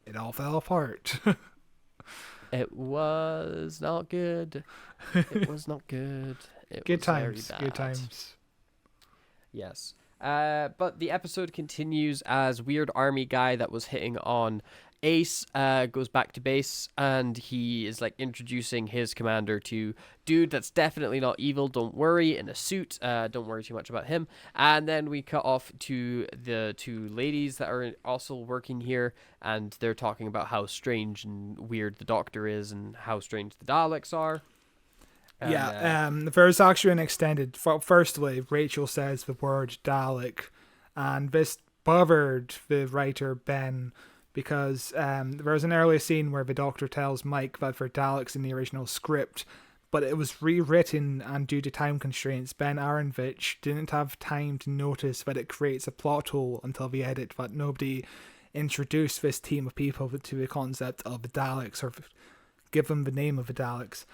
it all fell apart. It was not good. It was not good. Good times. Good times. Yes. But the episode continues as weird army guy that was hitting on Ace goes back to base, and he is like introducing his commander to dude that's definitely not evil, don't worry, in a suit. Don't worry too much about him. And then we cut off to the two ladies that are also working here, and they're talking about how strange and weird the Doctor is and how strange the Daleks are. And, there's actually an extended. Firstly, Rachel says the word Dalek, and this bothered the writer Ben, because there's an earlier scene where the Doctor tells Mike that for Daleks in the original script, but it was rewritten, and due to time constraints, Ben Aronovich didn't have time to notice that it creates a plot hole until the edit, that nobody introduced this team of people to the concept of the Daleks, or give them the name of the Daleks.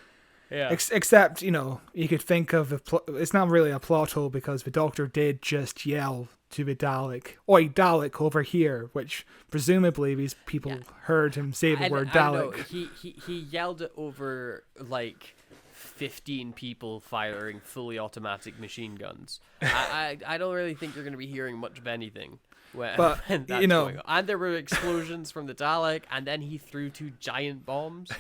Yeah. Except, you could think of it's not really a plot hole, because the Doctor did just yell to the Dalek, "Oi, Dalek, over here," which presumably these people heard him say the word Dalek. I know. He yelled it over like 15 people firing fully automatic machine guns. I don't really think you're going to be hearing much of anything. But that's going on. And there were explosions from the Dalek, and then he threw 2 giant bombs.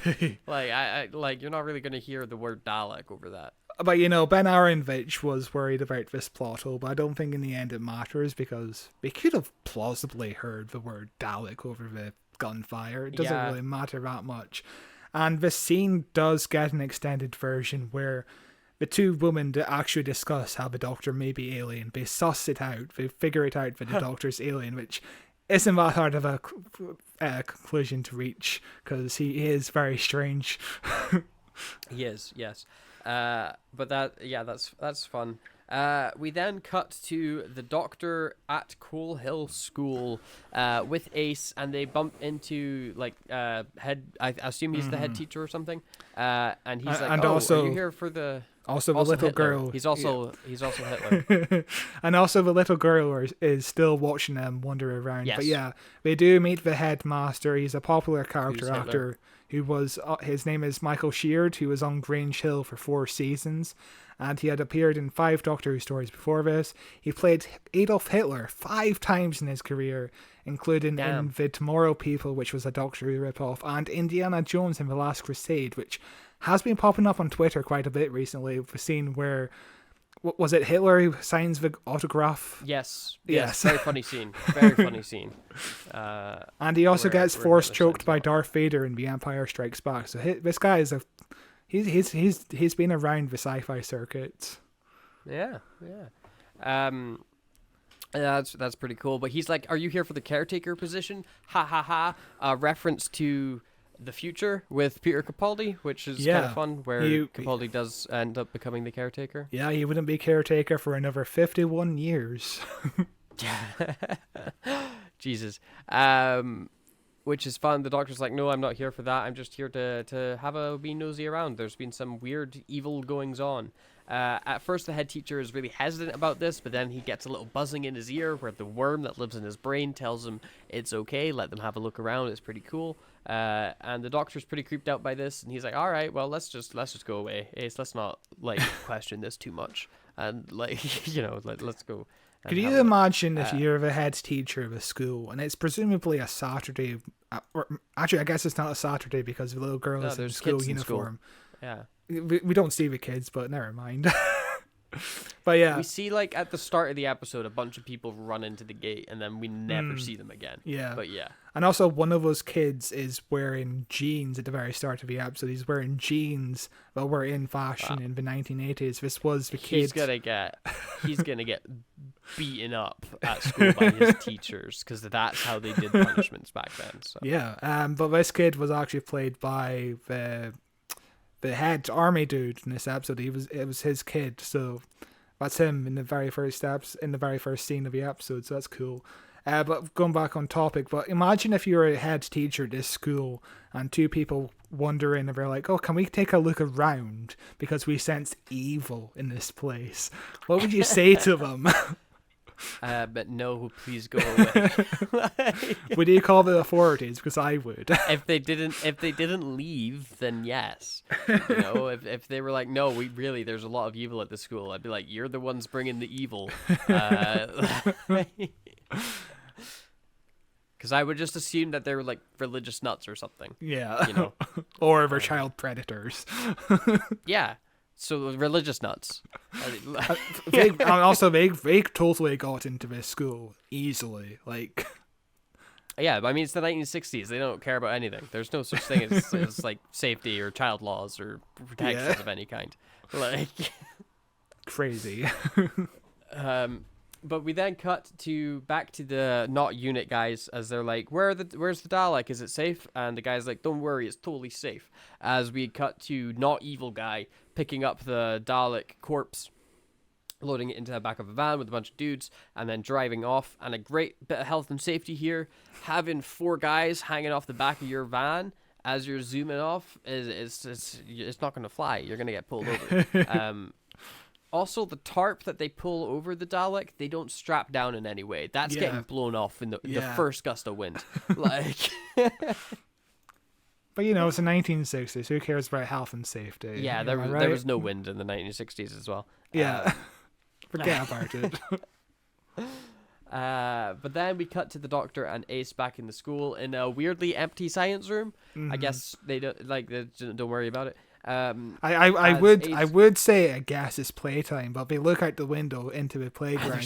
Like you're not really going to hear the word Dalek over that. But Ben Aronovich was worried about this plot hole, but I don't think in the end it matters, because they could have plausibly heard the word Dalek over the gunfire. It doesn't really matter that much. And the scene does get an extended version where the two women actually discuss how the Doctor may be alien. They suss it out. They figure it out that the Doctor's alien, which isn't that hard of a conclusion to reach, because he is very strange. He is, yes. But that's fun. We then cut to the Doctor at Coal Hill School with Ace, and they bump into head. I assume he's the head teacher or something. And he's like, also, are you here for the? Also, the little Hitler. girl. He's also Hitler. And also, the little girl is still watching them wander around. Yes. But yeah, they do meet the headmaster. He's a popular character actor who was. His name is Michael Sheard, who was on Grange Hill for 4 seasons. And he had appeared in 5 Doctor Who stories before this. He played Adolf Hitler 5 times in his career, including in The Tomorrow People, which was a Doctor Who ripoff, and Indiana Jones in The Last Crusade, which has been popping up on Twitter quite a bit recently. We've seen where, was it Hitler who signs the autograph? Yes. Very funny scene. Very funny scene. And he also gets force choked by Darth Vader in The Empire Strikes Back. So this guy is he's been around the sci-fi circuit. Yeah. That's pretty cool. But he's like, "Are you here for the caretaker position?" Ha ha ha. A reference to The Future with Peter Capaldi, which is kind of fun, where Capaldi does end up becoming the caretaker. Yeah, he wouldn't be caretaker for another 51 years. Jesus. Which is fun. The Doctor's like, "No, I'm not here for that. I'm just here to have a wee nosy around. There's been some weird evil goings on." At first, the head teacher is really hesitant about this, but then he gets a little buzzing in his ear where the worm that lives in his brain tells him it's okay, let them have a look around, it's pretty cool. And the Doctor's pretty creeped out by this, and he's like, "All right, well, let's just go away. Ace, let's not question this too much, and let's go." Could you imagine if you're the head teacher of a school, and it's presumably a Saturday, or actually, I guess it's not a Saturday because the little girl is in school uniform. Yeah. We don't see the kids, but never mind. But yeah. We see, at the start of the episode, a bunch of people run into the gate, and then we never see them again. Yeah. But yeah. And also, one of those kids is wearing jeans at the very start of the episode. He's wearing jeans that were in fashion in the 1980s. This was the kid. He's gonna get beaten up at school by his teachers, because that's how they did punishments back then. So. Yeah. But this kid was actually played by the head army dude in this episode. It was his kid, so that's him in the very first scene of the episode. So that's cool. But going back on topic, but imagine if you were a head teacher at this school and 2 people wander in and they're like, "Oh, can we take a look around because we sense evil in this place?" What would you say to them? But no, please go away. Would you call the authorities? Because I would. If they didn't leave, then yes. If they were like, "No, there's a lot of evil at the school," I'd be like, "You're the ones bringing the evil." Because because I would just assume that they were like religious nuts or something. Yeah. You know. Or they're child predators. Yeah. So religious nuts. They totally got into this school easily. Like, Yeah, I mean, it's the 1960s. They don't care about anything. There's no such thing as like safety or child laws or protections of any kind. Like, crazy. But we then cut back to the not unit guys as they're like, where's the Dalek? Is it safe? And the guy's like, don't worry, it's totally safe. As we cut to not evil guy picking up the Dalek corpse, loading it into the back of a van with a bunch of dudes, and then driving off. And a great bit of health and safety here. Having 4 guys hanging off the back of your van as you're zooming off it's not going to fly. You're going to get pulled over. Also, the tarp that they pull over the Dalek, they don't strap down in any way. That's getting blown off in the first gust of wind. Like, but it's the 1960s. Who cares about health and safety? Yeah, there was no wind in the 1960s as well. Yeah, forget about it. But then we cut to the Doctor and Ace back in the school in a weirdly empty science room. I guess they don't worry about it. I would say I guess it's playtime, but they look out the window into the playground.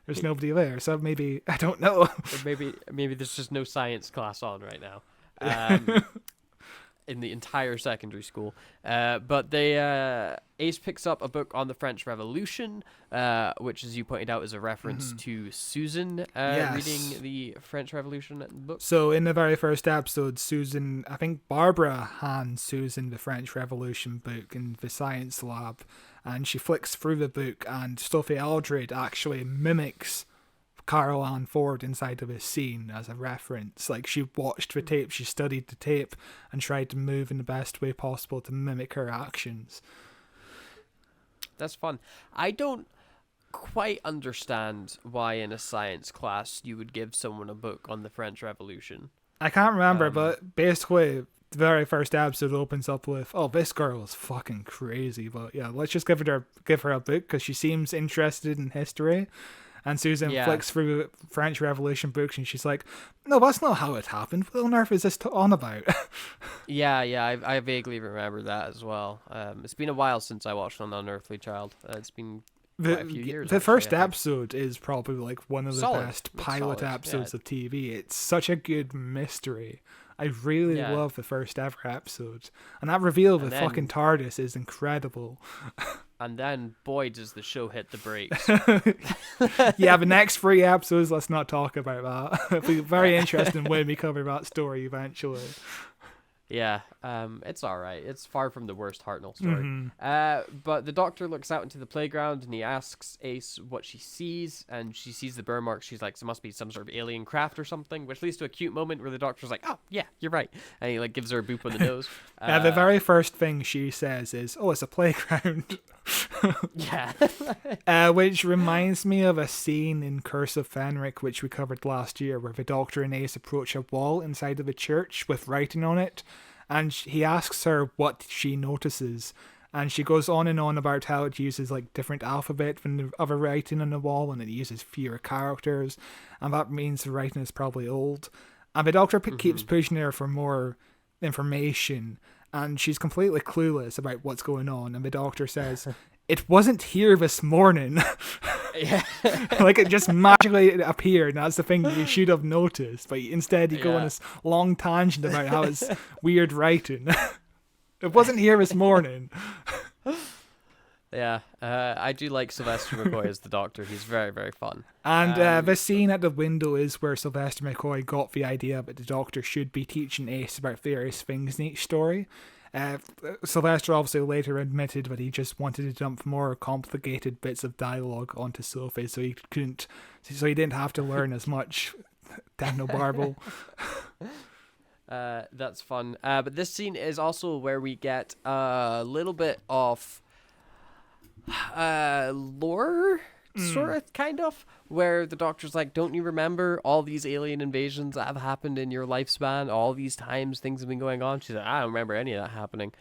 There's nobody there, so maybe I don't know. Or maybe there's just no science class on right now. In the entire secondary school. But Ace picks up a book on the French Revolution, which, as you pointed out, is a reference to Susan reading the French Revolution book. So in the very first episode, Susan, I think Barbara hands Susan the French Revolution book in the science lab, and she flicks through the book, and Sophie Aldred actually mimics Carol Ann Ford inside of a scene as a reference. Like, she watched the tape, she studied the tape, and tried to move in the best way possible to mimic her actions. That's fun. I don't quite understand why in a science class you would give someone a book on the French Revolution. I can't remember, but basically the very first episode opens up with, oh, this girl is fucking crazy, but yeah, let's just give her a book because she seems interested in history. And Susan flicks through French Revolution books, and she's like, no, that's not how it happened. What on earth is this on about? I vaguely remember that as well. It's been a while since I watched An Unearthly Child. It's been quite a few years. The first episode is probably like one of the best pilot episodes of TV. It's such a good mystery. I really love the first ever episode. And that reveal of the fucking TARDIS is incredible. And then, boy, does the show hit the brakes. Yeah, the next 3 episodes, let's not talk about that. It'll be very interesting when we cover that story eventually. Yeah, it's all right. It's far from the worst Hartnell story. But the Doctor looks out into the playground and he asks Ace what she sees, and she sees the burn marks. She's like, "It must be some sort of alien craft or something," which leads to a cute moment where the Doctor's like, "Oh, yeah, you're right," and he like gives her a boop on the nose. The very first thing she says is, "Oh, it's a playground." Yeah. Which reminds me of a scene in Curse of Fenric, which we covered last year, where the Doctor and Ace approach a wall inside of a church with writing on it, and he asks her what she notices, and she goes on and on about how it uses like different alphabet from the other writing on the wall, and it uses fewer characters, and that means the writing is probably old. And the Doctor keeps pushing her for more information, and she's completely clueless about what's going on, and the Doctor says, "It wasn't here this morning." Yeah. Like, it just magically appeared, and that's the thing that you should have noticed, but instead you go on this long tangent about how it's weird writing. It wasn't here this morning. Yeah, I do like Sylvester McCoy as the Doctor. He's very, very fun. And the scene at the window is where Sylvester McCoy got the idea that the Doctor should be teaching Ace about various things in each story. Sylvester obviously later admitted that he just wanted to dump more complicated bits of dialogue onto Sophie, so he didn't have to learn as much technobabble. That's fun. But this scene is also where we get a little bit of lore, sort of, kind of, where the Doctor's like, don't you remember all these alien invasions that have happened in your lifespan? All these times things have been going on. She's like, I don't remember any of that happening.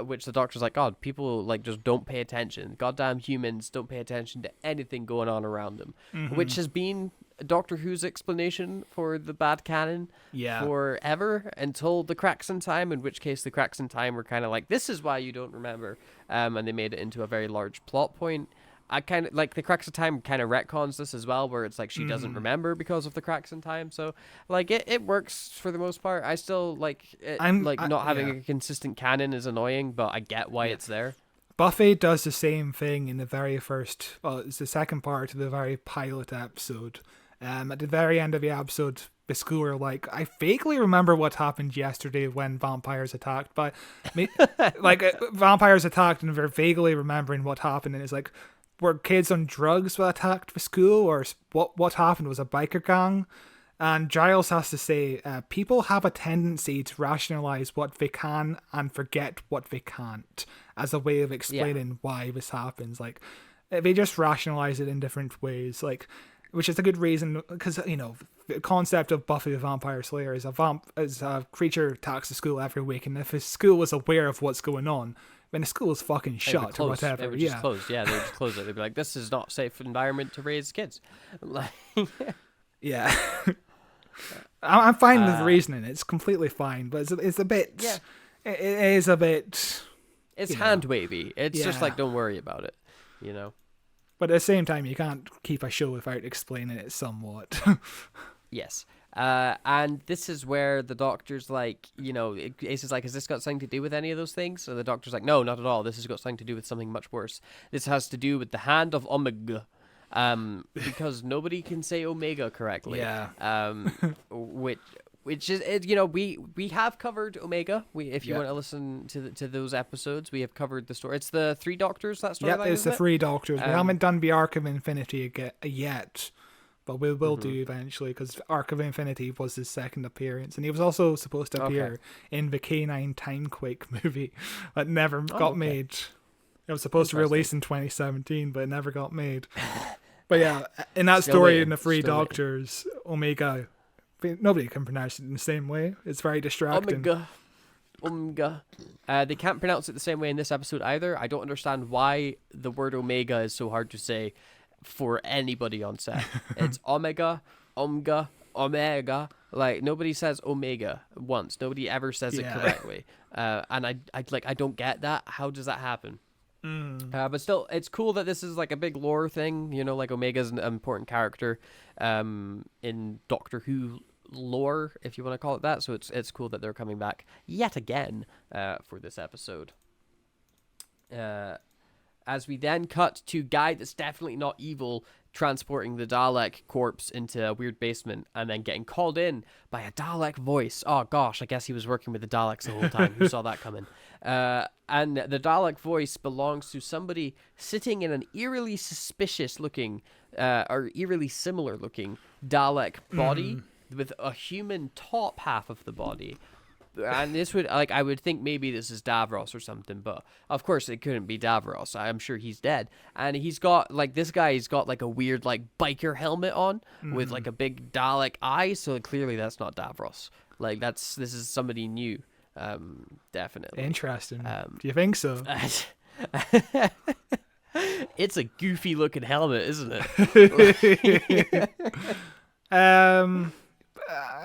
Which the Doctor's like, God, people like just don't pay attention. Goddamn humans don't pay attention to anything going on around them. Which has been Doctor Who's explanation for the bad canon Yeah. forever until the cracks in time, in which case the cracks in time were kind of like, this is why you don't remember, and they made it into a very large plot point. I kind of like the cracks in time kind of retcons this as well, where it's like she doesn't remember because of the cracks in time. So like it works for the most part. I still like it, not having a consistent canon is annoying, but I get why it's there. Buffy does the same thing in the very first, well, it's the second part of the very pilot episode. At the very end of the episode, the school are like, I vaguely remember what happened yesterday when vampires attacked, but vampires attacked and they're vaguely remembering what happened, and it's like, were kids on drugs that attacked the school, or what happened? Was a biker gang? And Giles has to say, people have a tendency to rationalize what they can and forget what they can't as a way of explaining why this happens. Like, they just rationalize it in different ways, like, which is a good reason, because, you know, the concept of Buffy the Vampire Slayer is a creature attacks the school every week, and if the school was aware of what's going on, when the school is fucking shut or whatever. They would just close. Yeah, they would just close it. They'd be like, this is not a safe environment to raise kids. Like, yeah. I'm fine with the reasoning. It's completely fine, but it's a bit... Yeah. It is a bit... It's hand-wavy. It's just like, don't worry about it, you know? But at the same time, you can't keep a show without explaining it somewhat. Yes. And this is where the Doctor's like, you know, Ace is like, has this got something to do with any of those things? And the Doctor's like, no, not at all. This has got something to do with something much worse. This has to do with the hand of Omega. Because nobody can say Omega correctly. Yeah. Which is, you know, we have covered Omega. If you want to listen to those episodes, we have covered the story. It's the Three Doctors, that story. Yep, it's the Three Doctors. We haven't done the Arc of Infinity yet. But we will do eventually, because Arc of Infinity was his second appearance, and he was also supposed to appear in the K9 Timequake movie that never got made. It was supposed to release in 2017, but it never got made. But yeah, in that story in the Three Doctors, Omega, nobody can pronounce it in the same way. It's very distracting. Omega. They can't pronounce it the same way in this episode either. I don't understand why the word Omega is so hard to say for anybody on set. It's Omega. Omega. Like, nobody says Omega once. Nobody ever says it correctly. And I don't get that. How does that happen? But still, it's cool that this is like a big lore thing. You know, like Omega's an important character in Doctor Who lore, if you want to call it that. So it's cool that they're coming back yet again for this episode. As we then cut to Guy that's definitely not evil transporting the Dalek corpse into a weird basement and then getting called in by a Dalek voice. Oh gosh, I guess he was working with the Daleks the whole time. Who saw that coming? And the Dalek voice belongs to somebody sitting in an eerily suspicious looking, or eerily similar looking Dalek body with a human top half of the body. And this would, like, I would think maybe this is Davros or something, but of course it couldn't be Davros. I'm sure he's dead. And he's got, like, this guy's got, like, a weird, like, biker helmet on with, like, a big Dalek eye, so clearly that's not Davros. Like, this is somebody new, definitely. Interesting. Do you think so? It's a goofy-looking helmet, isn't it?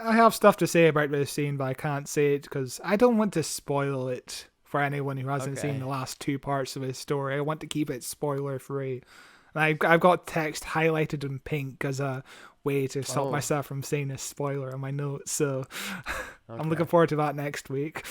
I have stuff to say about this scene, but I can't say it because I don't want to spoil it for anyone who hasn't seen the last two parts of his story. I want to keep it spoiler free. And I've got text highlighted in pink as a way to stop myself from saying a spoiler on my notes. So I'm looking forward to that next week.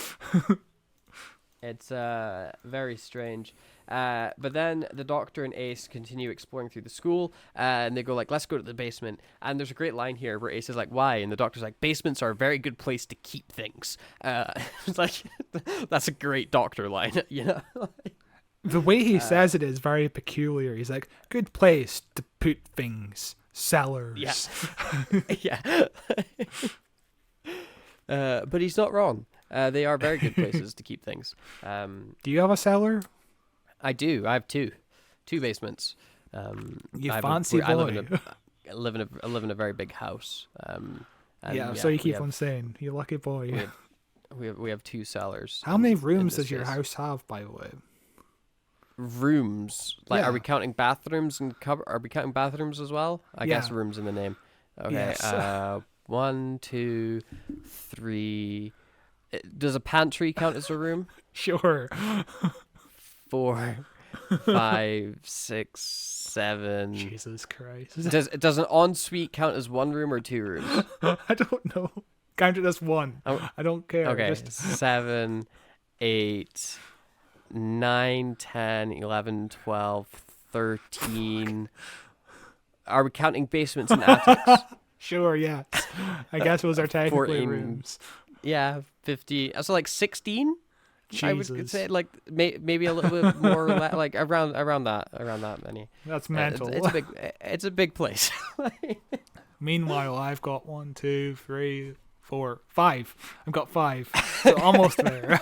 It's very strange. But then the Doctor and Ace continue exploring through the school, and they go like, let's go to the basement. And there's a great line here where Ace is like, why? And the Doctor's like, basements are a very good place to keep things. It's like, that's a great Doctor line, you know? The way he says it is very peculiar. He's like, good place to put things. Cellars. Yeah. But he's not wrong. They are very good places to keep things. Do you have a cellar? I do. I have two basements. You fancy boy. I live in a very big house. So you keep on saying, you lucky boy. We have two cellars. How many rooms does your house have, by the way? Rooms? Like, are we counting bathrooms and are we counting bathrooms as well? I guess rooms in the name. Okay. Yes. 1, 2, 3. Does a pantry count as a room? Sure. 4, 5, 6, 7. Jesus Christ. Does an ensuite count as 1 room or 2 rooms? I don't know. Count it as 1. Oh, I don't care. okay. Just 7, 8, 9, 10, 11, 12, 13. Are we counting basements and attics? sure, yes. I guess those are technically 14. rooms. Yeah, 50. So like 16? I would Jesus. say like maybe a little bit more like around that many. That's mental. It's a big place. Meanwhile, I've got 1, 2, 3, 4, 5. I've got 5. So almost there.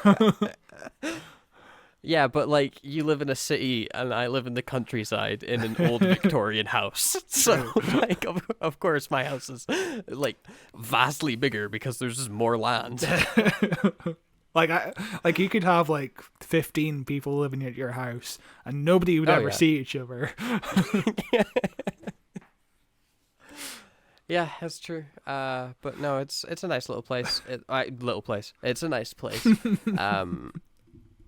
Yeah, but like you live in a city and I live in the countryside in an old Victorian house. So like of course my house is like vastly bigger because there's just more land. Like you could have like 15 people living at your house and nobody would ever see each other. Yeah, that's true. But no, it's a nice little place. It's a nice place.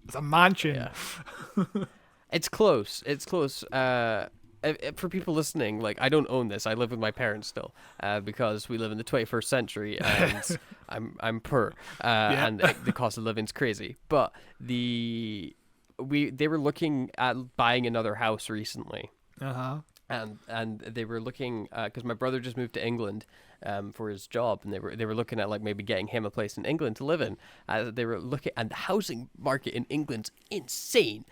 It's a mansion. Yeah. It's close. It's close. For people listening, like I don't own this. I live with my parents still, because we live in the 21st century, and I'm poor, and the cost of living's crazy. But they were looking at buying another house recently. And they were looking because my brother just moved to England for his job, and they were looking at like maybe getting him a place in England to live in. They were looking, and the housing market in England's insane.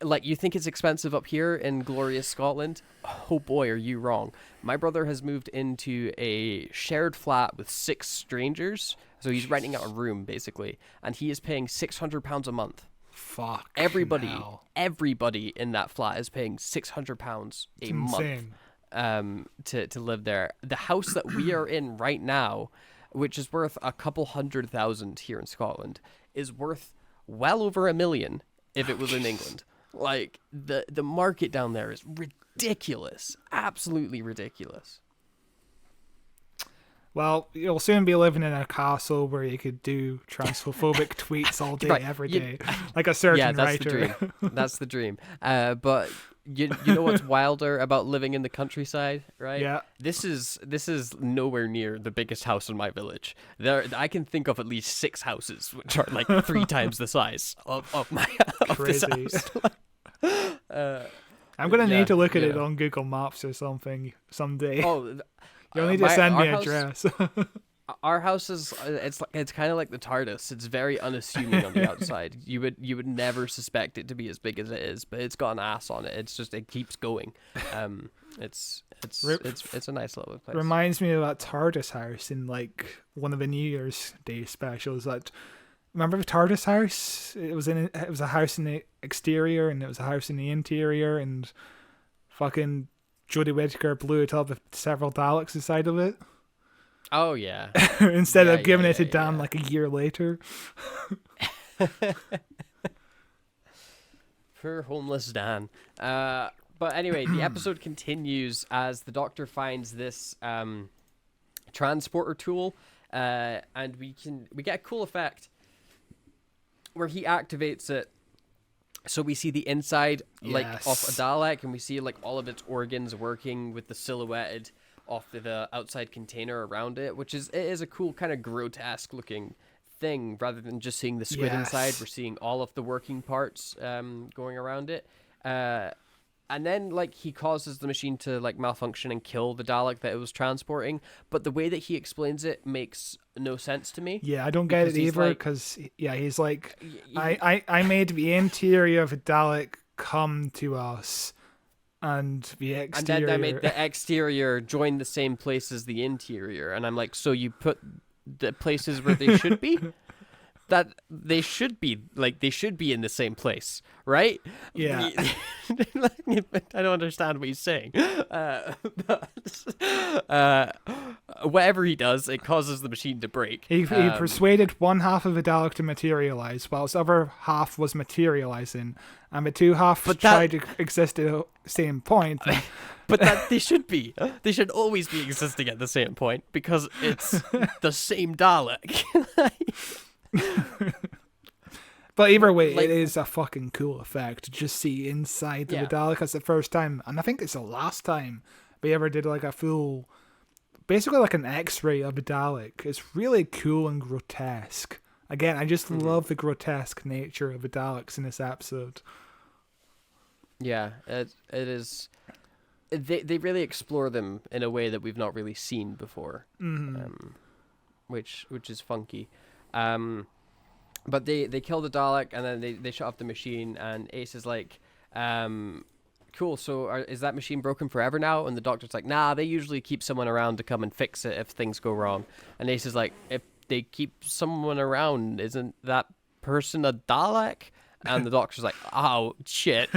Like you think it's expensive up here in glorious Scotland? Oh boy, are you wrong. My brother has moved into a shared flat with 6 strangers, so he's renting out a room basically, and he is paying £600 a month. Fuck. Everybody in that flat is paying £600 a month to live there. The house that we are in right now, which is worth a couple $100,000 here in Scotland, is worth well over $1 million if it was in England. Like the market down there is ridiculous, absolutely ridiculous. Well, you'll soon be living in a castle where you could do transphobic tweets all day, every day, like a certain writer. That's the dream. But you know what's wilder about living in the countryside, right? Yeah. This is nowhere near the biggest house in my village. I can think of at least 6 houses which are like 3 times the size of this house. I'm gonna need to look at it on Google Maps or something someday. Oh. You'll need to send me an address. Our house is it's kind of like the TARDIS. It's very unassuming on the outside. You would never suspect it to be as big as it is, but it's got an ass on it. It's just it keeps going. It's a nice little place. Reminds me of that TARDIS house in like one of the New Year's Day specials. Remember the TARDIS house? It was a house in the exterior and it was a house in the interior, and fucking Jodie Whittaker blew it up with several Daleks inside of it. Oh, yeah. Instead of giving it to Dan like a year later. Poor homeless Dan. But anyway, the episode continues as the Doctor finds this transporter tool, and we get a cool effect where he activates it. So we see the inside like of a Dalek, and we see like all of its organs working with the silhouetted off the outside container around it, which is a cool kind of grotesque looking thing. Rather than just seeing the squid inside, we're seeing all of the working parts going around it. And then like he causes the machine to like malfunction and kill the Dalek that it was transporting. But the way that he explains it makes no sense to me. Yeah, I don't get it either, because he's like, I made the interior of a Dalek come to us, and the exterior. And then I made the exterior join the same place as the interior, and I'm like, so you put the places where they should be? that they should be in the same place, right? Yeah. I don't understand what he's saying. Whatever he does, it causes the machine to break. He persuaded one half of the Dalek to materialize, whilst the other half was materializing, and the two halves tried to exist at the same point. But that they should always be existing at the same point because it's the same Dalek. But either way, it is a fucking cool effect to just see inside of the Dalek. It's the first time, and I think it's the last time we ever did like a full, basically like an X-ray of a Dalek. It's really cool and grotesque. Again, I just love the grotesque nature of the Daleks in this episode. Yeah, it is. They really explore them in a way that we've not really seen before, which is funky. But they kill the Dalek and then they shut off the machine, and Ace is like, cool, so is that machine broken forever now? And the Doctor's like, nah, they usually keep someone around to come and fix it if things go wrong. And Ace is like, if they keep someone around, isn't that person a Dalek? And the Doctor's like, oh, shit.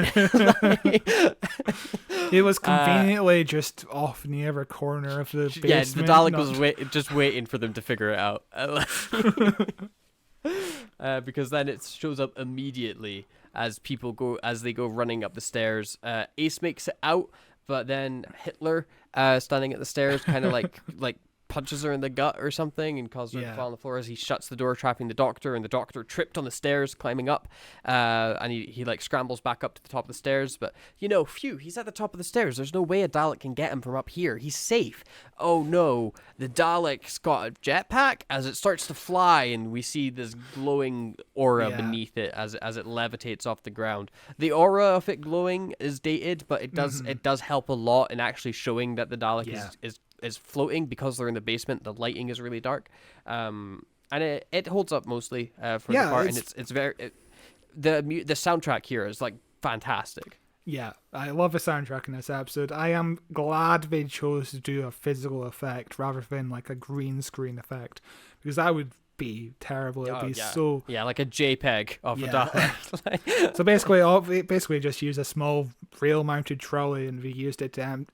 It was conveniently just off in the other corner of the basement. Yeah, the Dalek was just waiting for them to figure it out. Because then it shows up immediately as they go running up the stairs. Ace makes it out, but then Hitler, standing at the stairs, kind of like punches her in the gut or something and causes her to fall on the floor as he shuts the door, trapping the Doctor. And the Doctor tripped on the stairs climbing up, and he like scrambles back up to the top of the stairs, but phew, he's at the top of the stairs, there's no way a Dalek can get him from up here, he's safe. Oh no, the Dalek's got a jetpack as it starts to fly, and we see this glowing aura beneath it as it levitates off the ground. The aura of it glowing is dated, but it does help a lot in actually showing that the Dalek is floating because they're in the basement. The lighting is really dark, and it holds up mostly for the part, and it's very the soundtrack here is like fantastic. Yeah, I love the soundtrack in this episode. I am glad they chose to do a physical effect rather than like a green screen effect, because that would be terrible. It'd be so like a JPEG of a Dalek. So basically just use a small rail mounted trolley, and we used it to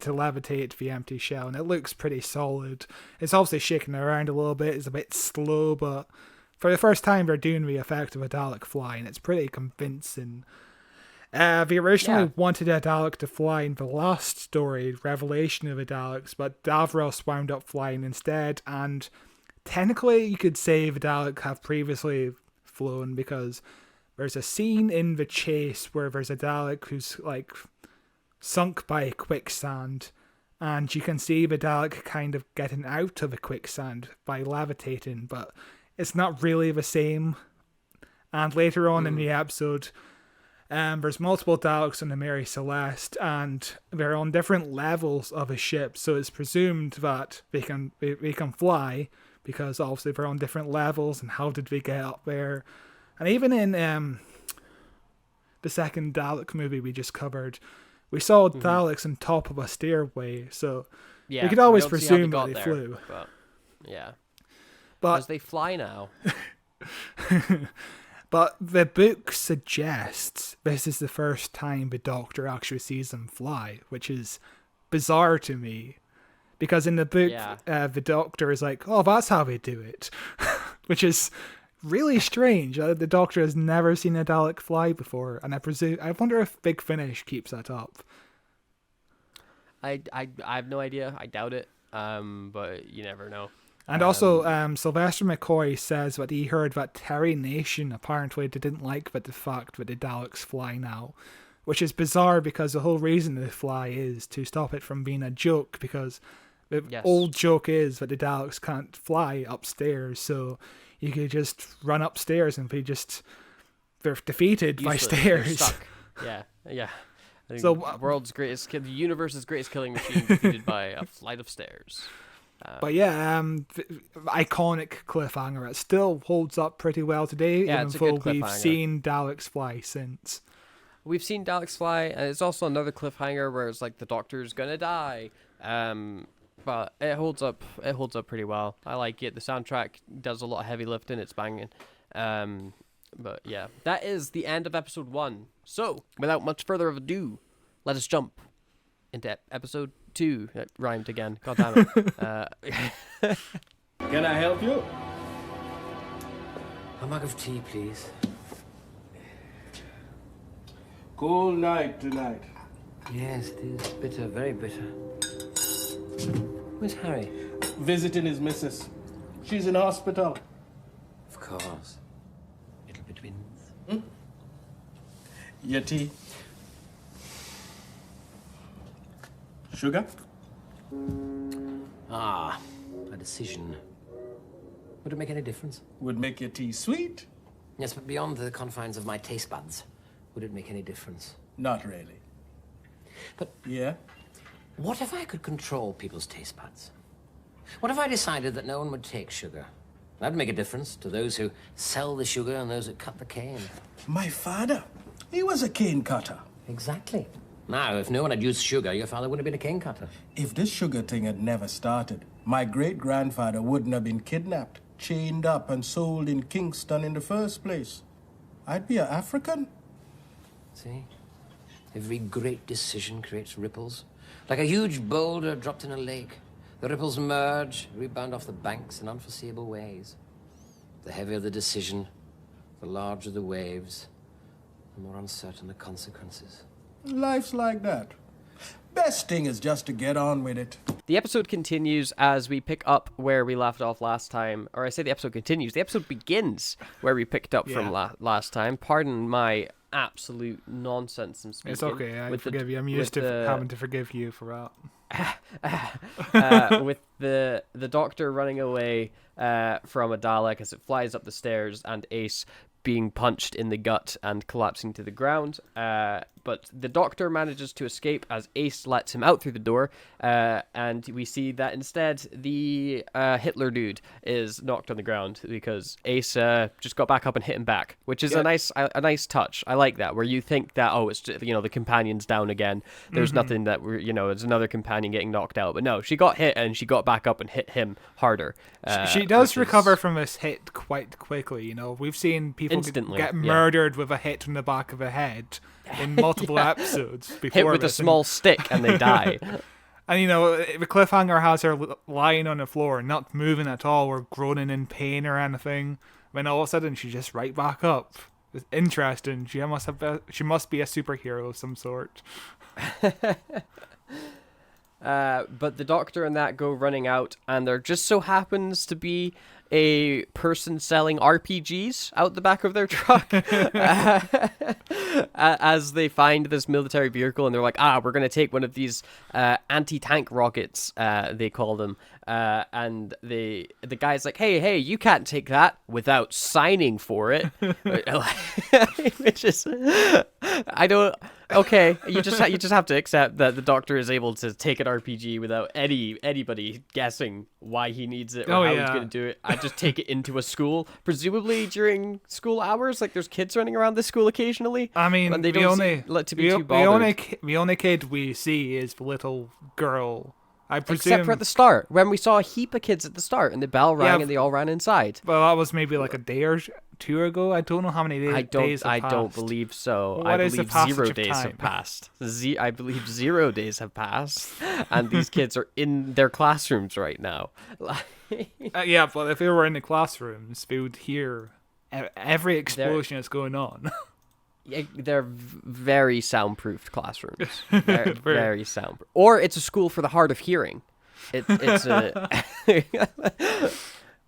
levitate the empty shell, and it looks pretty solid. It's obviously shaking around a little bit, it's a bit slow, but for the first time they're doing the effect of a Dalek flying. It's pretty convincing. They originally wanted a Dalek to fly in the last story, Revelation of the Daleks, but Davros wound up flying instead, and technically you could say the Dalek have previously flown, because there's a scene in The Chase where there's a Dalek who's like sunk by a quicksand, and you can see the Dalek kind of getting out of the quicksand by levitating, but it's not really the same. And later on in the episode, there's multiple Daleks on the Mary Celeste, and they're on different levels of a ship, so it's presumed that they can fly, because obviously they're on different levels, and how did we get up there? And even in the second Dalek movie we just covered, we saw Daleks on top of a stairway, so we could always presume that they flew. But because they fly now. But the book suggests this is the first time the Doctor actually sees them fly, which is bizarre to me. Because in the book, the Doctor is like, oh, that's how they do it. Which is really strange. The Doctor has never seen a Dalek fly before, and I wonder if Big Finish keeps that up. I have no idea. I doubt it. But you never know. And also, Sylvester McCoy says that he heard that Terry Nation apparently didn't like the fact that the Daleks fly now, which is bizarre because the whole reason they fly is to stop it from being a joke, because the old joke is that the Daleks can't fly upstairs, so you could just run upstairs and they're defeated by stairs. They're stuck. Yeah. I think the universe's greatest killing machine defeated by a flight of stairs. But iconic cliffhanger. It still holds up pretty well today, even though we've seen Daleks fly since. We've seen Daleks fly, and it's also another cliffhanger where it's like the Doctor's gonna die. But it holds up pretty well. I like it. The soundtrack does a lot of heavy lifting. It's banging. But yeah, that is the end of episode 1. So, without much further ado, let us jump into episode 2. It rhymed again. God damn it. Can I help you? A mug of tea, please. Cold night tonight. Yes, it is. Bitter, very bitter. Where's Harry? Visiting his missus. She's in hospital. Of course. Little bit twins. Your tea. Sugar? Ah, a decision. Would it make any difference? Would make your tea sweet? Yes, but beyond the confines of my taste buds, would it make any difference? Not really. But Yeah? what if I could control people's taste buds? What if I decided that no one would take sugar? That'd make a difference to those who sell the sugar and those who cut the cane. My father, he was a cane cutter. Exactly. Now, if no one had used sugar, your father would have been a cane cutter. If this sugar thing had never started, my great-grandfather wouldn't have been kidnapped, chained up, and sold in Kingston in the first place. I'd be an African. See? Every great decision creates ripples. Like a huge boulder dropped in a lake. The ripples merge, rebound off the banks in unforeseeable ways. The heavier the decision, the larger the waves, the more uncertain the consequences. Life's like that. Best thing is just to get on with it. The episode continues as we pick up where we left off last time. Or I say the episode continues. The episode begins where we picked up from last time. Pardon my absolute nonsense and speaking. It's okay. I forgive you. I'm used to having to forgive you for that. With the Doctor running away from a Dalek as it flies up the stairs, and Ace being punched in the gut and collapsing to the ground. But the Doctor manages to escape as Ace lets him out through the door. And we see that instead the Hitler dude is knocked on the ground because Ace just got back up and hit him back, which is a nice touch. I like that, where you think that, oh, it's just, the companion's down again. There's nothing that it's another companion getting knocked out. But no, she got hit and she got back up and hit him harder. She does recover from this hit quite quickly. We've seen people get murdered with a hit in the back of the head in multiple episodes before. Hit with a small stick and they die. And the cliffhanger has her lying on the floor, not moving at all, or groaning in pain or anything. When all of a sudden she's just right back up. It's interesting. She must be a superhero of some sort. But the Doctor and that go running out, and there just so happens to be a person selling RPGs out the back of their truck as they find this military vehicle, and they're like, we're going to take one of these anti-tank rockets, they call them, and the guy's like, hey, you can't take that without signing for it. Which is, okay, you just have to accept that the Doctor is able to take an RPG without anybody guessing why he needs it or how he's going to do it. I just take it into a school, presumably during school hours. Like, there's kids running around the school occasionally. I mean, and they don't seem to be too bothered. The only kid we see is the little girl. I presume. Except for at the start, when we saw a heap of kids at the start, and the bell rang and they all ran inside. Well, that was maybe like a day or two ago. I don't know how many days have passed. I don't believe so. What I is the believe passage 0 of days time? have passed. I believe 0 days have passed, and these kids are in their classrooms right now. Yeah, but if they were in the classrooms, they would hear every explosion that's going on. They're very soundproofed classrooms. Very soundproof. Or it's a school for the hard of hearing. It's a...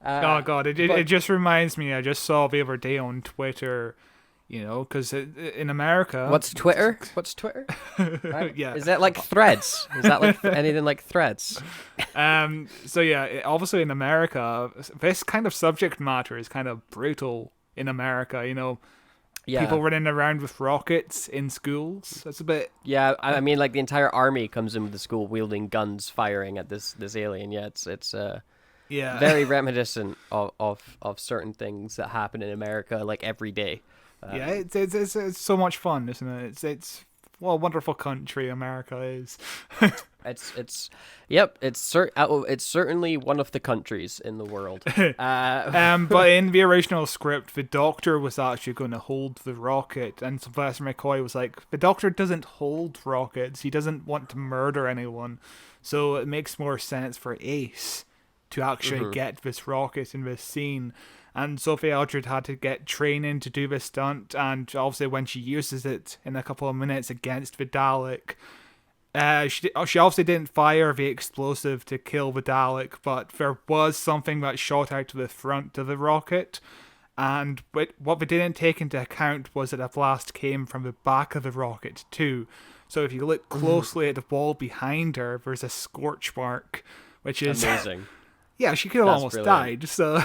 Oh god, it just reminds me. I just saw the other day on Twitter, because in America, What's Twitter? Right? Yeah, is that like Threads? Is that like anything like Threads? So yeah, obviously in America, this kind of subject matter is kind of brutal in America. Yeah. People running around with rockets in schools. That's a bit. Yeah, I mean, like the entire army comes in with the school wielding guns, firing at this alien. Yeah, it's very reminiscent of certain things that happen in America like every day. Yeah, it's so much fun, isn't it? It's what a wonderful country America is. It's certainly one of the countries in the world. But in the original script, the Doctor was actually going to hold the rocket, and Sylvester McCoy was like, the Doctor doesn't hold rockets. He doesn't want to murder anyone, so it makes more sense for Ace to actually get this rocket in this scene. And Sophie Aldred had to get training to do this stunt, and obviously when she uses it in a couple of minutes against the Dalek, she obviously didn't fire the explosive to kill the Dalek, but there was something that shot out to the front of the rocket, and what they didn't take into account was that the blast came from the back of the rocket too. So if you look closely at the wall behind her, there's a scorch mark, which is amazing. Yeah, she could have almost died. So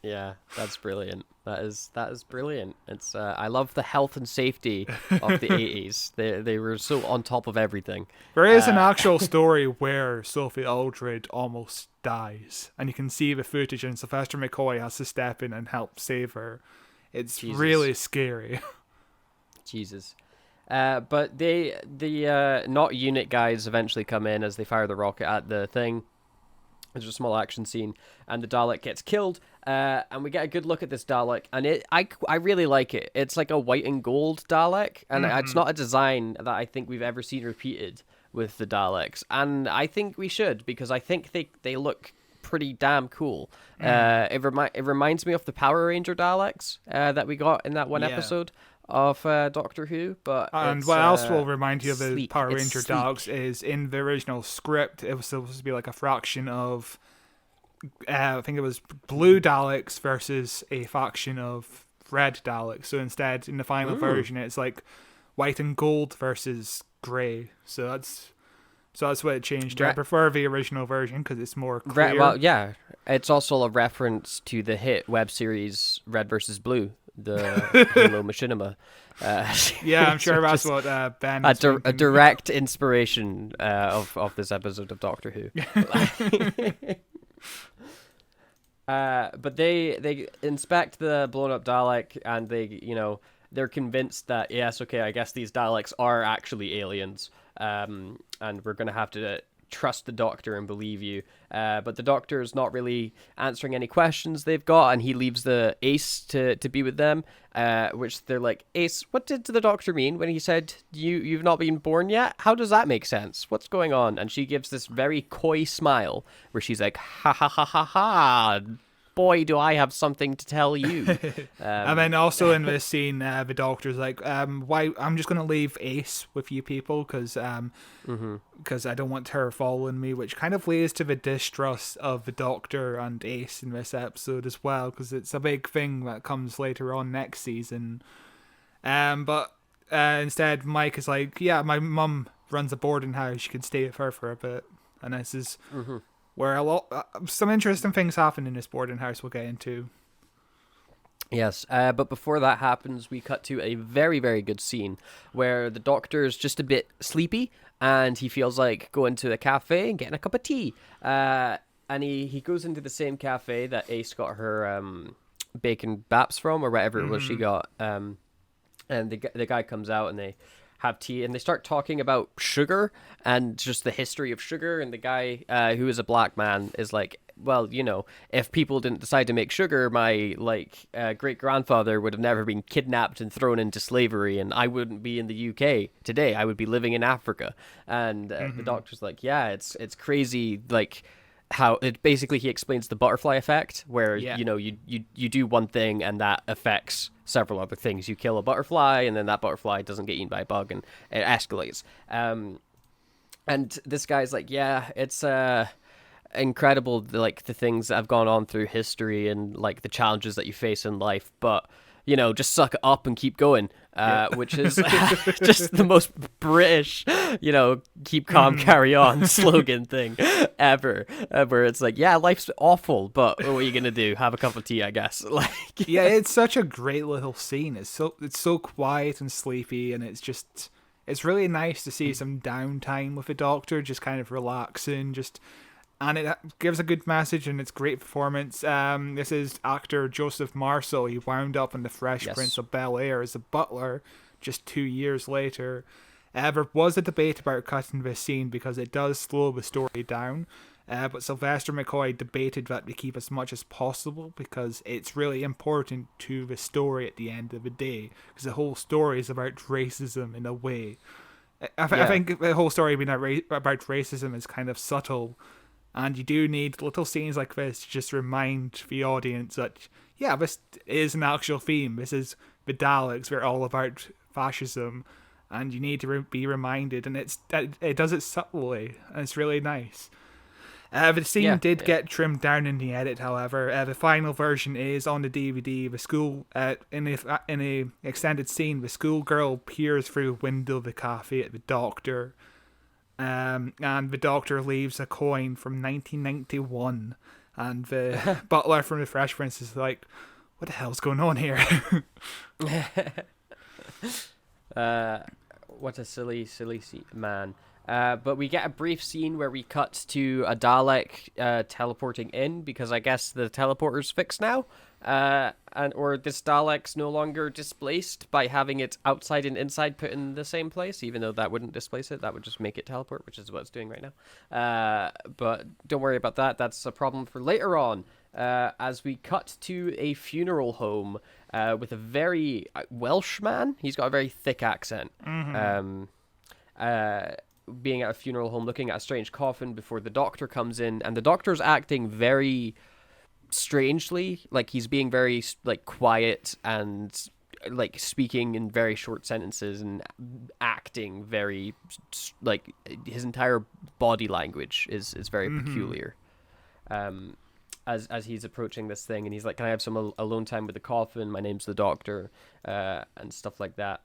yeah, that's brilliant. That is brilliant. It's I love the health and safety of the 80s. They were so on top of everything. There is an actual story where Sophie Aldred almost dies, and you can see the footage, and Sylvester McCoy has to step in and help save her. It's really scary. Jesus. But the not unit guys eventually come in as they fire the rocket at the thing. There's a small action scene, and the Dalek gets killed, and we get a good look at this Dalek, and I really like it. It's like a white and gold Dalek, and it's not a design that I think we've ever seen repeated with the Daleks, and I think we should, because I think they look pretty damn cool. It reminds me of the Power Ranger Daleks that we got in that one episode of Doctor Who, but and what else will remind you of the Power Ranger Daleks is in the original script it was supposed to be like a fraction of I think it was blue Daleks versus a faction of red Daleks. So instead, in the final version, it's like white and gold versus grey. So that's what it changed. I prefer the original version because it's more clear. Well, yeah, it's also a reference to the hit web series Red versus Blue, the Halo Machinima. Yeah, I'm sure that's what Ben. A direct inspiration of this episode of Doctor Who. But they inspect the blown up Dalek, and they're convinced that yes, okay, I guess these Daleks are actually aliens, and we're gonna have to trust the Doctor and believe you. But the Doctor is not really answering any questions they've got, and he leaves the Ace to be with them. Which they're like, Ace, what did the Doctor mean when he said you've not been born yet? How does that make sense? What's going on? And she gives this very coy smile where she's like, ha ha ha ha ha. Boy, do I have something to tell you. And then also in this scene, the Doctor's like, why? I'm just going to leave Ace with you people because I don't want her following me, which kind of leads to the distrust of the Doctor and Ace in this episode as well, because it's a big thing that comes later on next season. But instead, Mike is like, yeah, my mum runs a boarding house. You can stay with her for a bit. And this is... where some interesting things happen in this boarding house we'll get into. Yes, but before that happens, we cut to a very, very good scene where the Doctor is just a bit sleepy, and he feels like going to a cafe and getting a cup of tea. And he goes into the same cafe that Ace got her bacon baps from, or whatever it was she got. And the guy comes out, and they have tea, and they start talking about sugar and just the history of sugar, and the guy who is a black man is like, well, if people didn't decide to make sugar, my great-grandfather would have never been kidnapped and thrown into slavery, and I wouldn't be in the UK today. I would be living in Africa. And the Doctor's like, yeah, it's crazy, like how it basically, he explains the butterfly effect, where you do one thing and that affects several other things. You kill a butterfly, and then that butterfly doesn't get eaten by a bug, and it escalates. And this guy's like, yeah, it's incredible, like the things that have gone on through history and like the challenges that you face in life, but just suck it up and keep going, which is just the most British, keep calm, carry on slogan thing ever, where it's like, yeah, life's awful, but what are you going to do? Have a cup of tea, I guess. Yeah, it's such a great little scene. It's so quiet and sleepy, and it's really nice to see some downtime with the Doctor, just kind of relaxing, and it gives a good message, and it's great performance. This is actor Joseph Marceau. He wound up in The Fresh Prince of Bel-Air as a butler just 2 years later. There was a debate about cutting this scene because it does slow the story down. But Sylvester McCoy debated that we keep as much as possible because it's really important to the story at the end of the day. Because the whole story is about racism in a way. I think the whole story being about racism is kind of subtle. And you do need little scenes like this to just remind the audience that, yeah, this is an actual theme. This is the Daleks. We're all about fascism. And you need to be reminded. And it does it subtly. And it's really nice. The scene did get trimmed down in the edit, however. The final version is on the DVD. The school, in a extended scene, the schoolgirl peers through the window of the cafe at the doctor. And the doctor leaves a coin from 1991. And the butler from the Fresh Prince is like, what the hell's going on here? What a silly man. But we get a brief scene where we cut to a Dalek teleporting in because I guess the teleporter's fixed now, or this Dalek's no longer displaced by having it outside and inside put in the same place. Even though that wouldn't displace it, that would just make it teleport, which is what it's doing right now. But don't worry about that. That's a problem for later on. As we cut to a funeral home with a very Welsh man. He's got a very thick accent. Being at a funeral home, looking at a strange coffin before the doctor comes in, and the doctor's acting very strangely, like he's being very like quiet and like speaking in very short sentences and acting very like his entire body language is very peculiar. As he's approaching this thing, and he's like, "Can I have some alone time with the coffin? My name's the doctor," and stuff like that.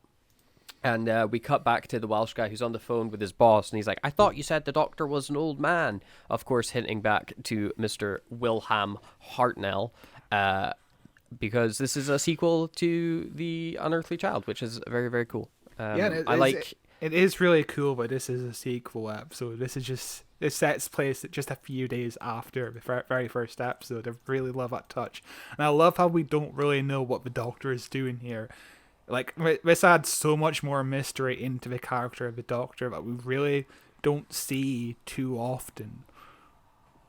And we cut back to the Welsh guy who's on the phone with his boss, and he's like, "I thought you said the doctor was an old man." Of course, hinting back to Mr. Wilhelm Hartnell, because this is a sequel to The Unearthly Child, which is very, very cool. It is really cool, but this is a sequel episode. This sets place just a few days after the very first episode. I really love that touch. And I love how we don't really know what the Doctor is doing here. Like, this adds so much more mystery into the character of the Doctor that we really don't see too often.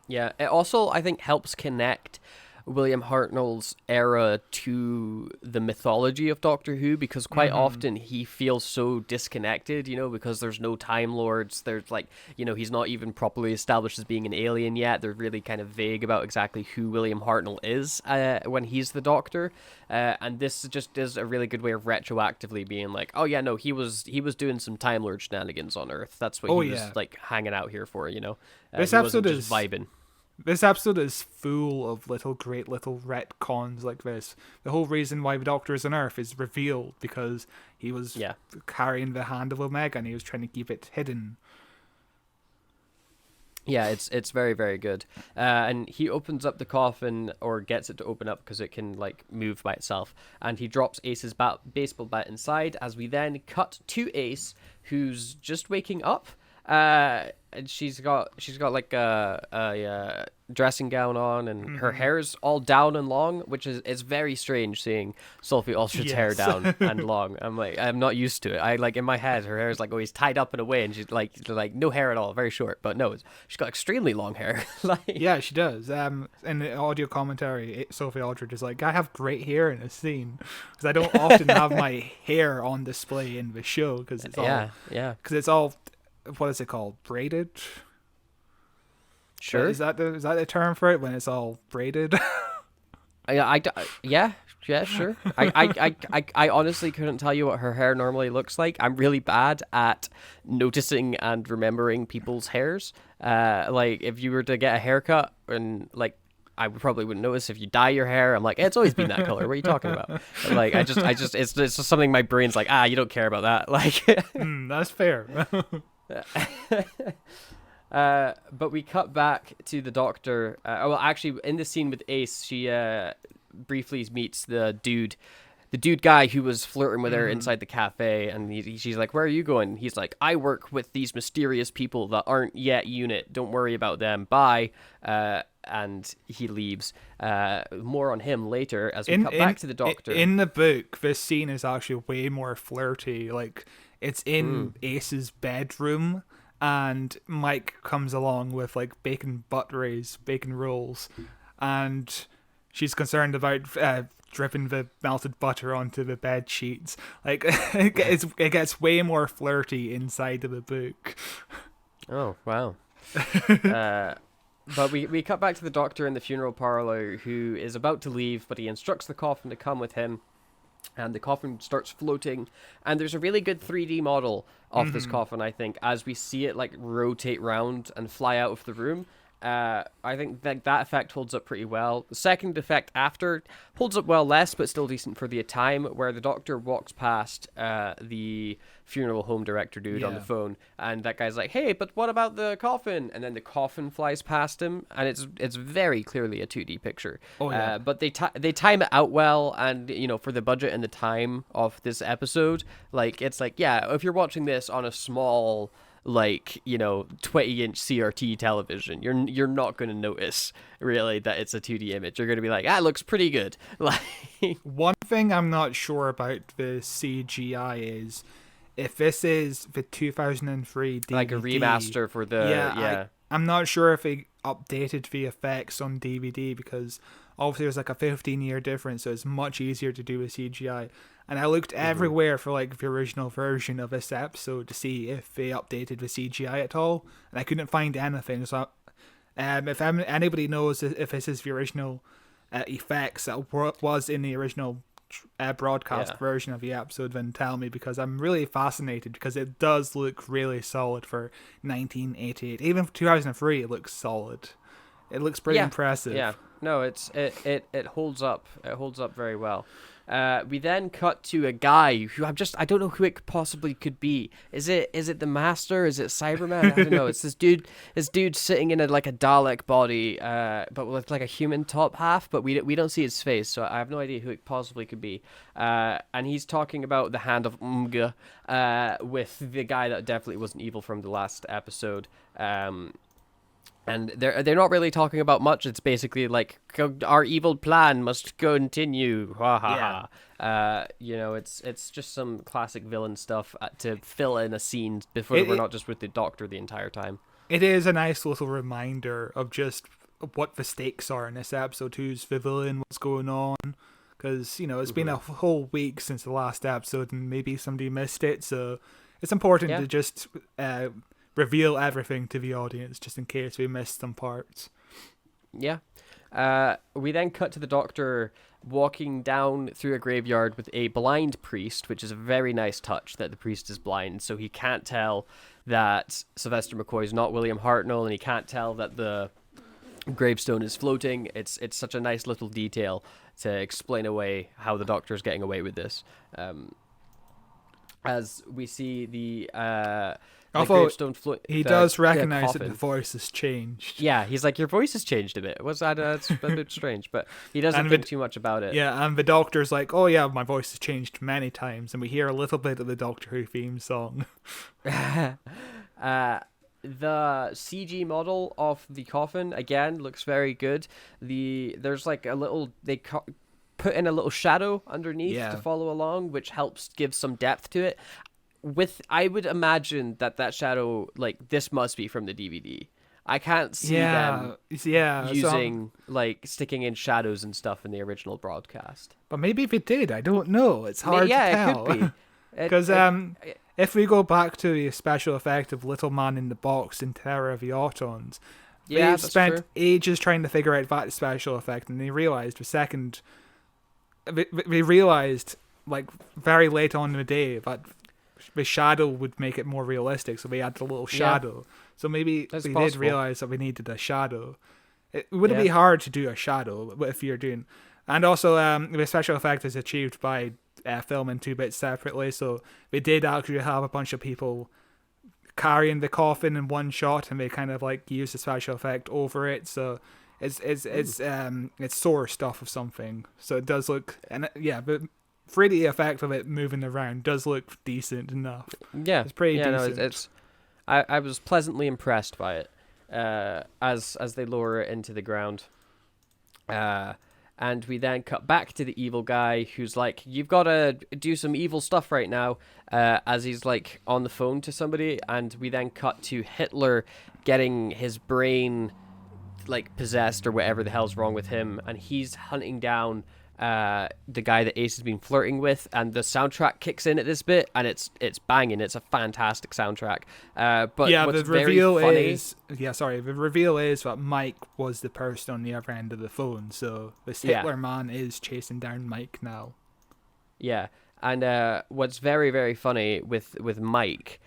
Yeah, it also, I think, helps connect William Hartnell's era to the mythology of Doctor Who, because quite often he feels so disconnected, because there's no Time Lords. There's like, he's not even properly established as being an alien yet. They're really kind of vague about exactly who William Hartnell is when he's the Doctor. And this just is a really good way of retroactively being like, oh yeah, no, he was doing some Time Lord shenanigans on Earth. That's what he was like hanging out here for, This he episode wasn't is just vibing. This episode is full of great little retcons like this. The whole reason why the Doctor is on Earth is revealed because he was carrying the hand of Omega and he was trying to keep it hidden. Yeah, it's very, very good. And he opens up the coffin, or gets it to open up because it can like move by itself. And he drops Ace's baseball bat inside, as we then cut to Ace, who's just waking up. And she's got like a dressing gown on, and her hair's all down and long, which is very strange seeing Sophie Aldred's hair down and long. I'm not used to it. I like in my head her hair is like always tied up in a way, and she's like no hair at all, very short. But no, she's got extremely long hair. Yeah, she does. In the audio commentary, Sophie Aldred is like, I have great hair in this scene because I don't often have my hair on display in the show because it's all what is it called? Braided? Sure. Is that the term for it when it's all braided? Yeah, sure. I honestly couldn't tell you what her hair normally looks like. I'm really bad at noticing and remembering people's hairs. Like if you were to get a haircut and like I probably wouldn't notice. If you dye your hair, I'm like, it's always been that color. What are you talking about? And like, I just, it's just something my brain's like, you don't care about that. Like, that's fair. But we cut back to the Doctor. Well, actually, in the scene with Ace, she briefly meets the dude guy who was flirting with her inside the cafe, and she's like, "Where are you going?" He's like, "I work with these mysterious people that aren't yet unit. Don't worry about them. Bye." And he leaves. More on him later as we cut back to the Doctor. In the book, this scene is actually way more flirty. Like, It's in Ace's bedroom, and Mike comes along with like bacon rolls, and she's concerned about dripping the melted butter onto the bed sheets. Like it gets way more flirty inside of the book. Oh, wow. But we cut back to the doctor in the funeral parlor, who is about to leave, but he instructs the coffin to come with him. And the coffin starts floating, and there's a really good 3D model of this coffin, I think, as we see it like rotate round and fly out of the room. I think that effect holds up pretty well. The second effect after holds up well less, but still decent for the time, where the doctor walks past the funeral home director dude on the phone, and that guy's like, "Hey, but what about the coffin?" And then the coffin flies past him, and it's very clearly a 2D picture. Oh yeah. But they time it out well, and you know, for the budget and the time of this episode, like it's like, yeah, if you're watching this on a small, like, you know, 20-inch CRT television, you're not going to notice really that it's a 2D image. You're going to be like, it looks pretty good. Like, one thing I'm not sure about the CGI is if this is the 2003 DVD, like a remaster for the I'm not sure if they updated the effects on DVD, because obviously there's like a 15-year difference, so it's much easier to do with CGI. And I looked everywhere for like the original version of this episode to see if they updated the CGI at all, and I couldn't find anything. So, if anybody knows if this is the original effects that was in the original broadcast version of the episode, then tell me, because I'm really fascinated, because it does look really solid for 1988. Even for 2003, it looks solid. It looks pretty impressive. Yeah, no, it holds up. It holds up very well. We then cut to a guy who I don't know who it possibly could be. Is it the Master? Is it Cyberman? I don't know. It's this dude sitting in a Dalek body, but with like a human top half, but we don't see his face, so I have no idea who it possibly could be. And he's talking about the hand of Mga, with the guy that definitely wasn't evil from the last episode. And they're not really talking about much. It's basically like, our evil plan must continue. Ha ha ha. You know, it's just some classic villain stuff to fill in a scene before we're not just with the Doctor the entire time. It is a nice little reminder of just what the stakes are in this episode. Who's the villain? What's going on? Because, you know, it's been a whole week since the last episode, and maybe somebody missed it. So it's important to just reveal everything to the audience, just in case we missed some parts. Yeah. We then cut to the Doctor walking down through a graveyard with a blind priest, which is a very nice touch that the priest is blind, so he can't tell that Sylvester McCoy is not William Hartnell, and he can't tell that the gravestone is floating. It's such a nice little detail to explain away how the Doctor is getting away with this. As we see the gravestone he does recognize that the voice has changed. Yeah, he's like, your voice has changed a bit. That's a bit strange, but he doesn't think too much about it. Yeah, and the Doctor's like, oh yeah, my voice has changed many times, and we hear a little bit of the Doctor Who theme song. The CG model of the coffin again looks very good. There's like a little put in a little shadow underneath to follow along, which helps give some depth to it. I would imagine that shadow, like, this must be from the DVD. I can't see them using sticking in shadows and stuff in the original broadcast. But maybe if it did, I don't know. It's hard to tell. It could be. Because if we go back to the special effect of Little Man in the Box in Terror of the Autons, they spent ages trying to figure out that special effect, and they realized like very late on in the day that the shadow would make it more realistic, so they added a little shadow. So maybe we did realize that we needed a shadow. It wouldn't be hard to do a shadow if you're doing. And also, the special effect is achieved by filming 2 bits separately. So they did actually have a bunch of people carrying the coffin in one shot, and they kind of like use the special effect over it. So it's sourced off of something. So it does look, and the 3D effect of it moving around does look decent enough. Yeah, it's pretty decent. No, I was pleasantly impressed by it as they lower it into the ground. And we then cut back to the evil guy who's like, you've got to do some evil stuff right now, as he's like on the phone to somebody. And we then cut to Hitler getting his brain like possessed or whatever the hell's wrong with him. And he's hunting down the guy that Ace has been flirting with, and the soundtrack kicks in at this bit, and it's banging. It's a fantastic soundtrack. But yeah, what's the reveal very funny, is the reveal is that Mike was the person on the other end of the phone. So this Hitler man is chasing down Mike now. Yeah, and what's very, very funny with Mike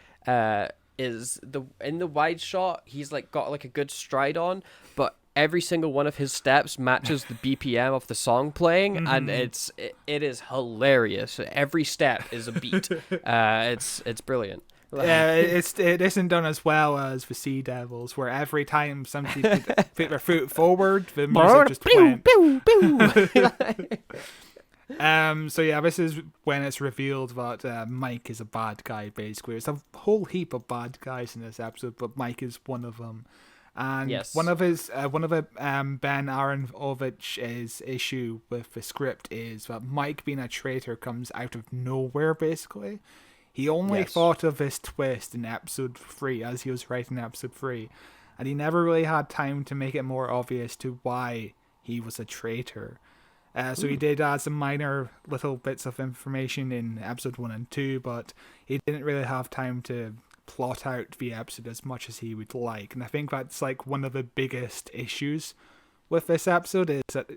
is in the wide shot, he's like got like a good stride on, but every single one of his steps matches the BPM of the song playing, and it is hilarious. Every step is a beat. It's brilliant. It isn't done as well as the Sea Devils, where every time somebody put their foot forward, the music just went. So yeah, this is when it's revealed that Mike is a bad guy. Basically, there's a whole heap of bad guys in this episode, but Mike is one of them. And one of Ben Aronovich's issue with the script is that Mike being a traitor comes out of nowhere. Basically, he only thought of this twist in episode 3 as he was writing episode 3, and he never really had time to make it more obvious to why he was a traitor. So he did add some minor little bits of information in episode 1 and 2, but he didn't really have time to plot out the episode as much as he would like. And I think that's like one of the biggest issues with this episode, is that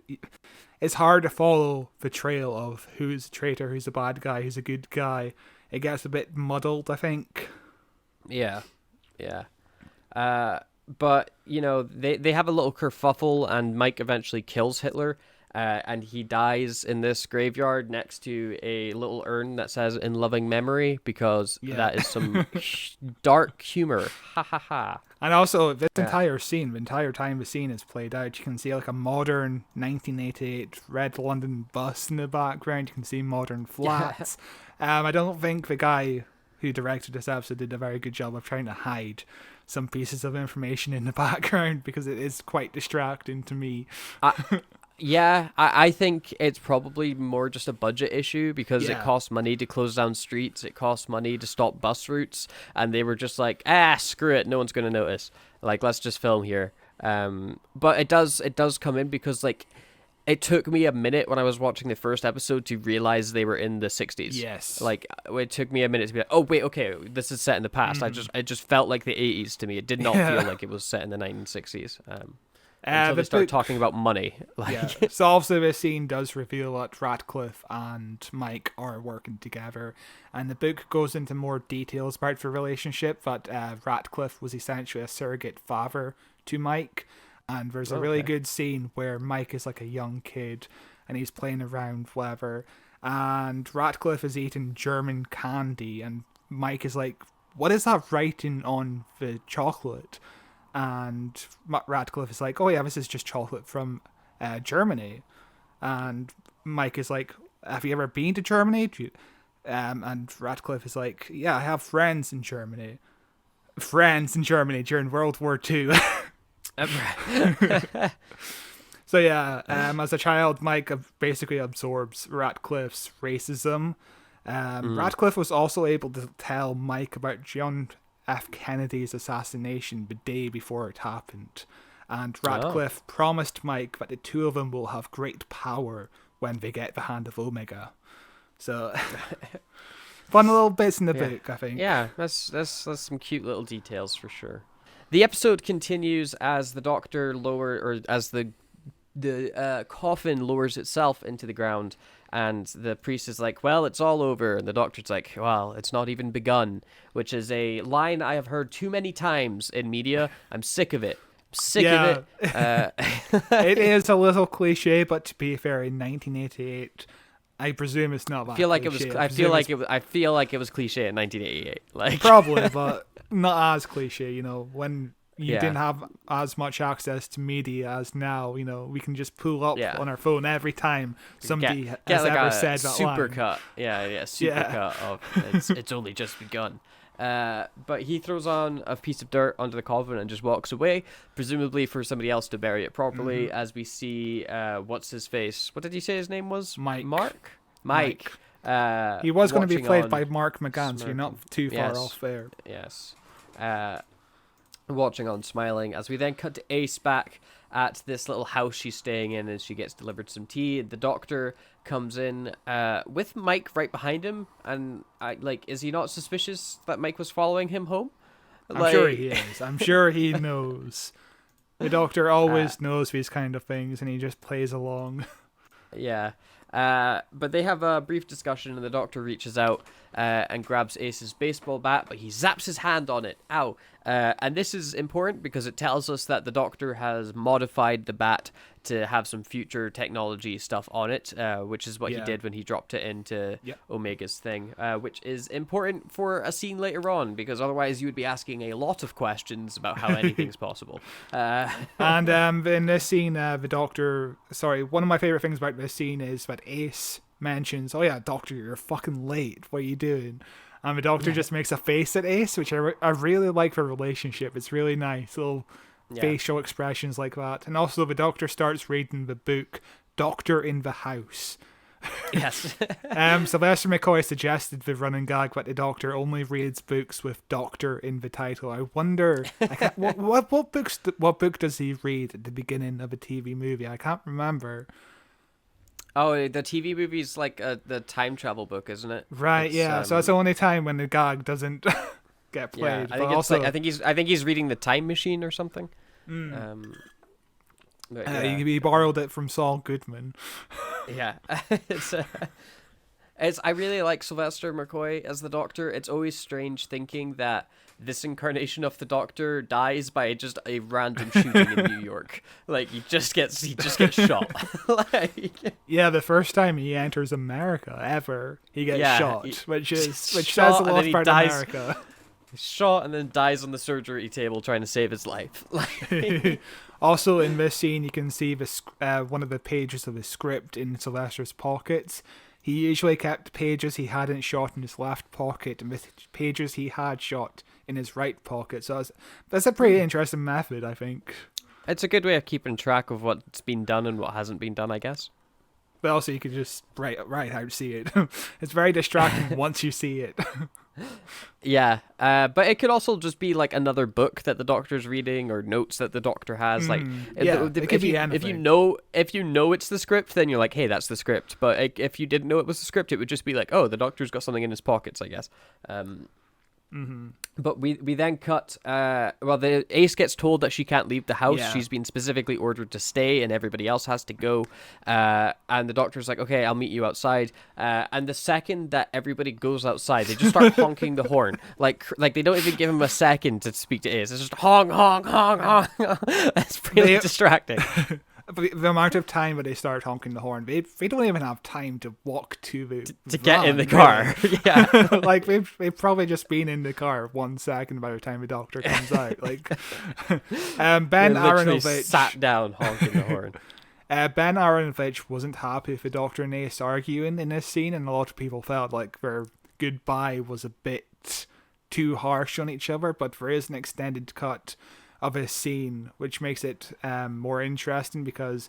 it's hard to follow the trail of who's a traitor, who's a bad guy, who's a good guy. It gets a bit muddled, I think. Yeah. But you know, they have a little kerfuffle, and Mike eventually kills Hitler. And he dies in this graveyard next to a little urn that says "in loving memory," because that is some dark humor. Ha ha ha. And also, this entire scene, the entire time the scene is played out, you can see like a modern 1988 red London bus in the background. You can see modern flats. I don't think the guy who directed this episode did a very good job of trying to hide some pieces of information in the background, because it is quite distracting to me. Yeah, I think it's probably more just a budget issue, because it costs money to close down streets, it costs money to stop bus routes, and they were just like, screw it, no one's going to notice. Like, let's just film here. But it does come in, because like it took me a minute when I was watching the first episode to realize they were in the 60s. Yes. Like, it took me a minute to be like, oh wait, okay, this is set in the past. It just felt like the 80s to me. It did not feel like it was set in the 1960s. Until they start talking about money. So obviously this scene does reveal that Ratcliffe and Mike are working together, and the book goes into more details about the relationship, that Ratcliffe was essentially a surrogate father to Mike, and there's a really good scene where Mike is like a young kid and he's playing around whatever, and Ratcliffe is eating German candy, and Mike is like, what is that writing on the chocolate? And Ratcliffe is like, oh yeah, this is just chocolate from Germany. And Mike is like, have you ever been to Germany? And Ratcliffe is like, yeah, I have friends in Germany. Friends in Germany during World War II. So yeah, as a child, Mike basically absorbs Ratcliffe's racism. Ratcliffe was also able to tell Mike about John F. Kennedy's assassination the day before it happened, and Ratcliffe promised Mike that the two of them will have great power when they get the hand of Omega. So fun little bits in the book, I think. Yeah, that's some cute little details for sure. The episode continues as the doctor as the coffin lowers itself into the ground, and the priest is like, well, it's all over, and the doctor's like, well, it's not even begun, which is a line I have heard too many times in media. I'm sick of it. Of it. It is a little cliche, but to be fair, in 1988, I presume it's not that I feel like cliche. I feel like it was cliche in 1988. Like probably, but not as cliche. You know, when you Yeah. didn't have as much access to media as now. We can just pull up Yeah. on our phone every time somebody Get has like ever a said that line. supercut. Yeah, supercut of it's only just begun. But he throws on a piece of dirt onto the coffin and just walks away, presumably for somebody else to bury it properly. As we see, what's his face? What did he say his name was? Mike. Mike. He was going to be watching played on, by Mark McGann, so you're not too far Yes. off there. Yes. Watching on, smiling. As we then cut to Ace back at this little house she's staying in, and she gets delivered some tea. The doctor comes in with Mike right behind him, and is he not suspicious that Mike was following him home? I'm sure he is. I'm sure he knows. The doctor always knows these kind of things, and he just plays along. Yeah. But they have a brief discussion, and the doctor reaches out and grabs Ace's baseball bat, but he zaps his hand on it. Ow. And this is important because it tells us that the doctor has modified the bat to have some future technology stuff on it, which is what he did when he dropped it into Omega's thing, which is important for a scene later on, because otherwise you would be asking a lot of questions about how anything's possible. And in this scene, the doctor... Sorry, one of my favorite things about this scene is that Ace mentions, "Oh yeah, doctor, you're fucking late. What are you doing?" And the doctor just makes a face at Ace, which I really like the relationship. It's really nice. Little facial expressions like that. And also the doctor starts reading the book Doctor in the House. Yes. Sylvester McCoy suggested the running gag that the doctor only reads books with Doctor in the title. I wonder, what book does he read at the beginning of a TV movie? I can't remember. Oh, the TV movie's like the time travel book, isn't it? Right, yeah. So that's the only time when the gag doesn't get played. Yeah, I think but also, I think he's reading the Time Machine or something. He borrowed it from Saul Goodman. Yeah, I really like Sylvester McCoy as the Doctor. It's always strange thinking that this incarnation of the Doctor dies by just a random shooting in New York. Like he just gets shot. Yeah, the first time he enters America ever, he gets shot, which says a lot about America. He's shot and then dies on the surgery table trying to save his life. Also, in this scene, you can see one of the pages of the script in Sylvester's pockets. He usually kept pages he hadn't shot in his left pocket and with pages he had shot in his right pocket. So that's a pretty interesting method, I think. It's a good way of keeping track of what's been done and what hasn't been done, I guess. But also you could just write how to see it. It's very distracting once you see it. Yeah, but it could also just be like another book that the Doctor's reading or notes that the Doctor has. Like, it could be anything. If you know it's the script, then you're like, hey, that's the script. But if you didn't know it was the script, it would just be like, oh, the Doctor's got something in his pockets, I guess. But we then cut. The Ace gets told that she can't leave the house. Yeah. She's been specifically ordered to stay, and everybody else has to go. And the Doctor's like, "Okay, I'll meet you outside." And the second that everybody goes outside, they just start honking the horn. Like they don't even give him a second to speak to Ace. It's just honk, honk, honk, honk. That's really distracting. The amount of time that they start honking the horn, they don't even have time to walk to the To van, get in the car. Really. Yeah. Like they've probably just been in the car 1 second by the time the Doctor comes out. Like Ben Aronovich sat down honking the horn. Ben Aronovich wasn't happy with the Doctor and Ace arguing in this scene, and a lot of people felt like their goodbye was a bit too harsh on each other. But there is an extended cut of a scene which makes it more interesting, because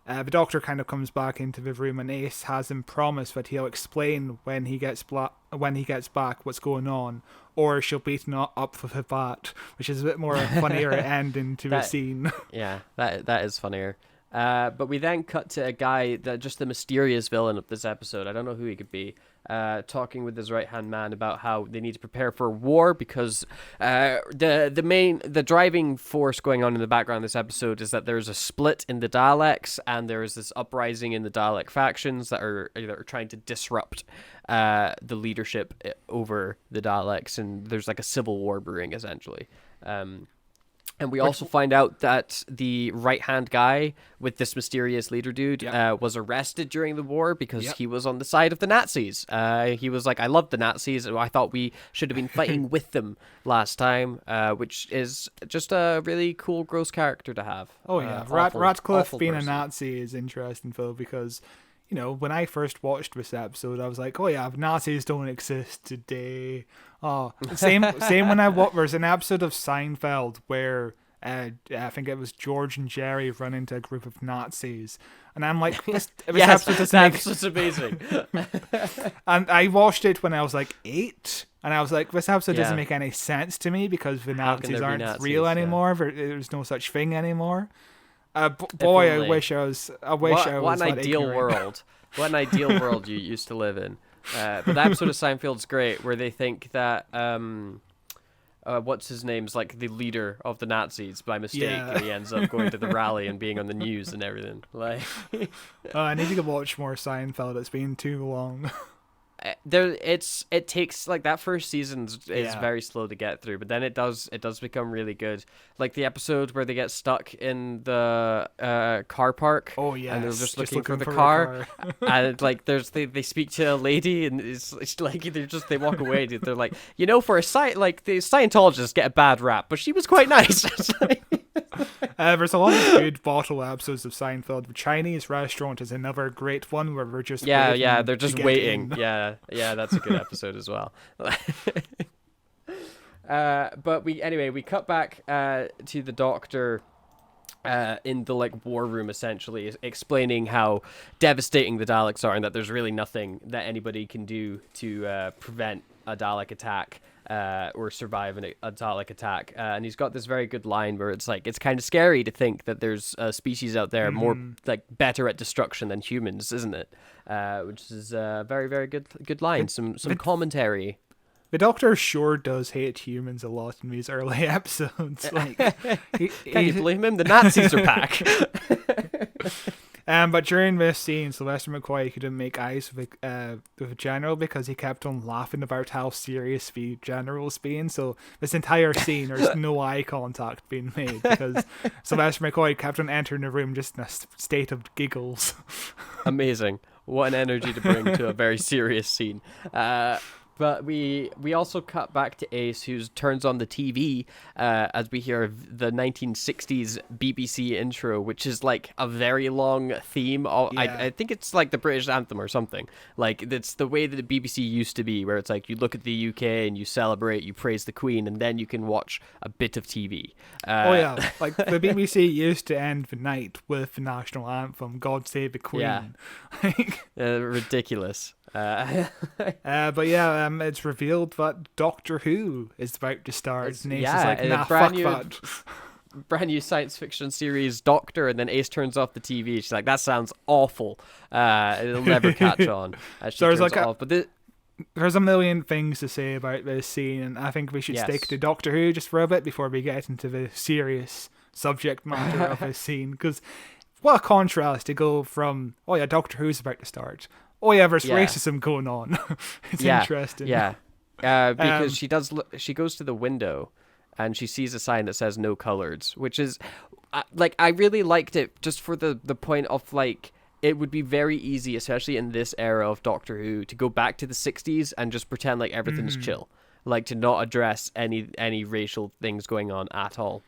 the Doctor kind of comes back into the room and Ace has him promise that he'll explain when he gets back what's going on, or she'll beat him up with a bat, which is a bit more funnier ending to the scene. Yeah, that is funnier. But we then cut to a guy just the mysterious villain of this episode. I don't know who he could be. Talking with his right-hand man about how they need to prepare for war, because the driving force going on in the background of this episode is that there's a split in the Daleks, and there is this uprising in the Dalek factions that are trying to disrupt the leadership over the Daleks, and there's like a civil war brewing essentially. And we also find out that the right-hand guy with this mysterious leader dude was arrested during the war because he was on the side of the Nazis. He was like, I love the Nazis. I thought we should have been fighting with them last time, which is just a really cool, gross character to have. Oh, yeah. Ratcliffe being a Nazi is interesting, Phil, because, you know, when I first watched this episode, I was like, oh, yeah, Nazis don't exist today. Oh, same when there's an episode of Seinfeld where I think it was George and Jerry run into a group of Nazis, and I'm like, this episode doesn't make... episode's amazing. And I watched it when I was like 8, and I was like, this episode doesn't make any sense to me because the Nazis aren't real anymore. There's no such thing anymore. Boy, I wish I was. What an ideal world! What an ideal world you used to live in. But the episode of Seinfeld's great, where they think that what's his name's like the leader of the Nazis by mistake, and he ends up going to the rally and being on the news and everything. Like, I need to go watch more Seinfeld. It's been too long. It takes like that first season is very slow to get through, but then it does become really good. Like the episode where they get stuck in the car park. Oh yeah, and they're just looking for the car. And like they speak to a lady, and it's like they walk away. They're like, you know, for the Scientologists get a bad rap, but she was quite nice. There's a lot of good bottle episodes of Seinfeld. The Chinese restaurant is another great one where we're just they're just waiting. Yeah, that's a good episode as well. But we cut back to the Doctor in the like war room, essentially explaining how devastating the Daleks are and that there's really nothing that anybody can do to prevent a Dalek attack. Or survive a Dalek attack, and he's got this very good line where it's like, it's kind of scary to think that there's a species out there more like better at destruction than humans, isn't it? Which is a very, very good line. Some commentary. The Doctor sure does hate humans a lot in these early episodes. Like, can you blame him? The Nazis are back. But during this scene, Sylvester McCoy couldn't make eyes with the General because he kept on laughing about how serious the General's being. So this entire scene, there's no eye contact being made because Sylvester McCoy kept on entering the room just in a state of giggles. Amazing. What an energy to bring to a very serious scene. But we also cut back to Ace, who turns on the TV as we hear the 1960s BBC intro, which is like a very long theme. I think it's like the British anthem or something. Like, it's the way that the BBC used to be, where it's like you look at the UK and you celebrate, you praise the Queen, and then you can watch a bit of TV. Like the BBC used to end the night with the national anthem, God Save the Queen. Yeah. Ridiculous. But it's revealed that Doctor Who is about to start. And Ace is like, nah, fuck that. Brand new science fiction series, Doctor, and then Ace turns off the TV. She's like, that sounds awful. It'll never catch on. There's a million things to say about this scene, and I think we should stick to Doctor Who just for a bit before we get into the serious subject matter of this scene. Because what a contrast to go from, oh yeah, Doctor Who's about to start. Oh yeah, there's racism going on. It's interesting. Yeah, because she goes to the window and she sees a sign that says "No coloreds," which is like, I really liked it just for the point of like, it would be very easy, especially in this era of Doctor Who, to go back to the 60s and just pretend like everything's chill, like to not address any racial things going on at all.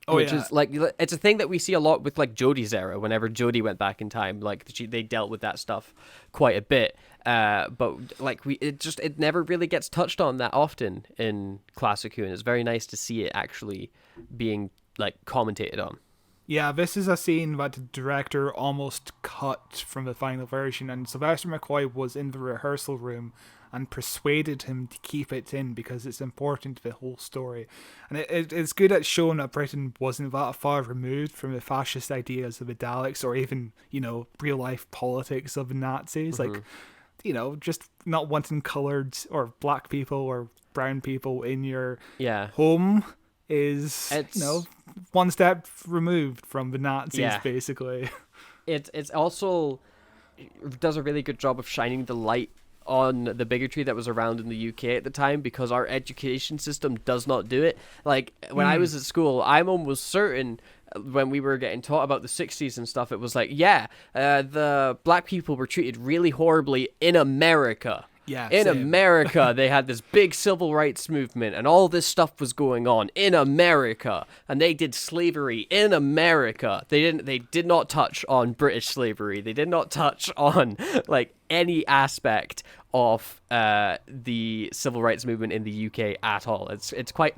Which is like, it's a thing that we see a lot with like Jodie's era. Whenever Jodie went back in time, like they dealt with that stuff quite a bit. But like it never really gets touched on that often in classic Who, and it's very nice to see it actually being like commentated on. Yeah, this is a scene that the director almost cut from the final version, and Sylvester McCoy was in the rehearsal room and persuaded him to keep it in because it's important to the whole story. And it's good at showing that Britain wasn't that far removed from the fascist ideas of the Daleks or even, real life politics of the Nazis. Mm-hmm. Like, just not wanting coloured or black people or brown people in your home is, one step removed from the Nazis, basically. It's also does a really good job of shining the light on the bigotry that was around in the UK at the time, because our education system does not do it. Like, when I was at school, I'm almost certain when we were getting taught about the 60s and stuff, it was like, the black people were treated really horribly in America. Yeah, in same. America, they had this big civil rights movement, and all this stuff was going on in America, and they did slavery in America. They did not touch on British slavery. They did not touch on like any aspect of the civil rights movement in the UK at all. It's quite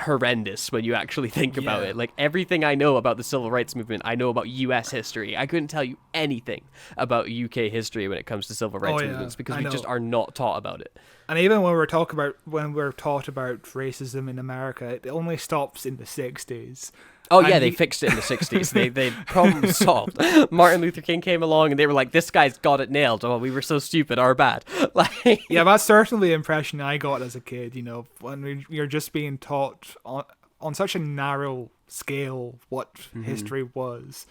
horrendous when you actually think about it. Like, everything I know about the civil rights movement, I know about US history. I couldn't tell you anything about UK history when it comes to civil rights movements, because we just are not taught about it. And even when we're taught about racism in America, it only stops in the 60s. Oh yeah, they fixed it in the 60s. They problem solved. Martin Luther King came along and they were like, "This guy's got it nailed." Oh, we were so stupid. Our bad. Like, yeah, that's certainly the impression I got as a kid. You know, when you're just being taught on such a narrow scale what history was.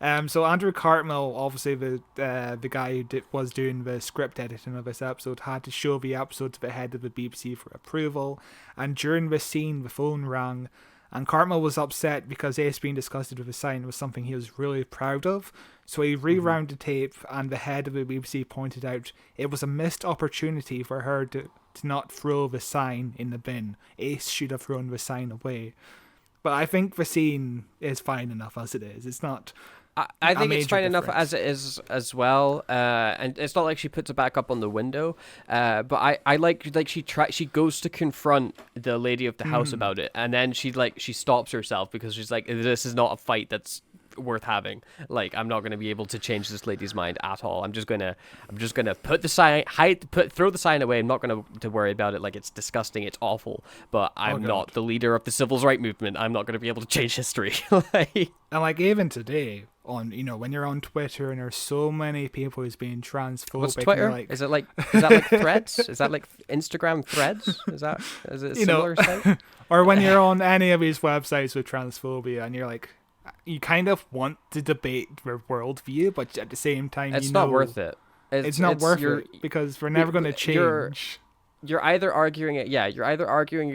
So Andrew Cartmel, obviously the guy who was doing the script editing of this episode, had to show the episode to the head of the BBC for approval. And during the scene, the phone rang. And Cartmel was upset because Ace being disgusted with a sign was something he was really proud of. So he rewound the tape, and the head of the BBC pointed out it was a missed opportunity for her to not throw the sign in the bin. Ace should have thrown the sign away. But I think the scene is fine enough as it is. It's not... I think it's fine enough difference. as it is as well, and it's not like she puts it back up on the window. But I like she goes to confront the lady of the house about it, and then she stops herself because she's like, this is not a fight that's worth having. Like, I'm not going to be able to change this lady's mind at all. I'm just gonna put the sign, throw the sign away. I'm not going to worry about it. Like, it's disgusting, it's awful, but I'm not the leader of the civil rights movement. I'm not going to be able to change history. And like, even today, on, you know, when you're on Twitter and there's so many people who's being transphobic. What's Twitter? Like, is that like Threads? Is that like Instagram Threads? Is it a similar site? Or when you're on any of these websites with transphobia and you're like, you kind of want to debate their worldview, but at the same time, it's not worth it. It's not worth it because we're never going to change. You're either arguing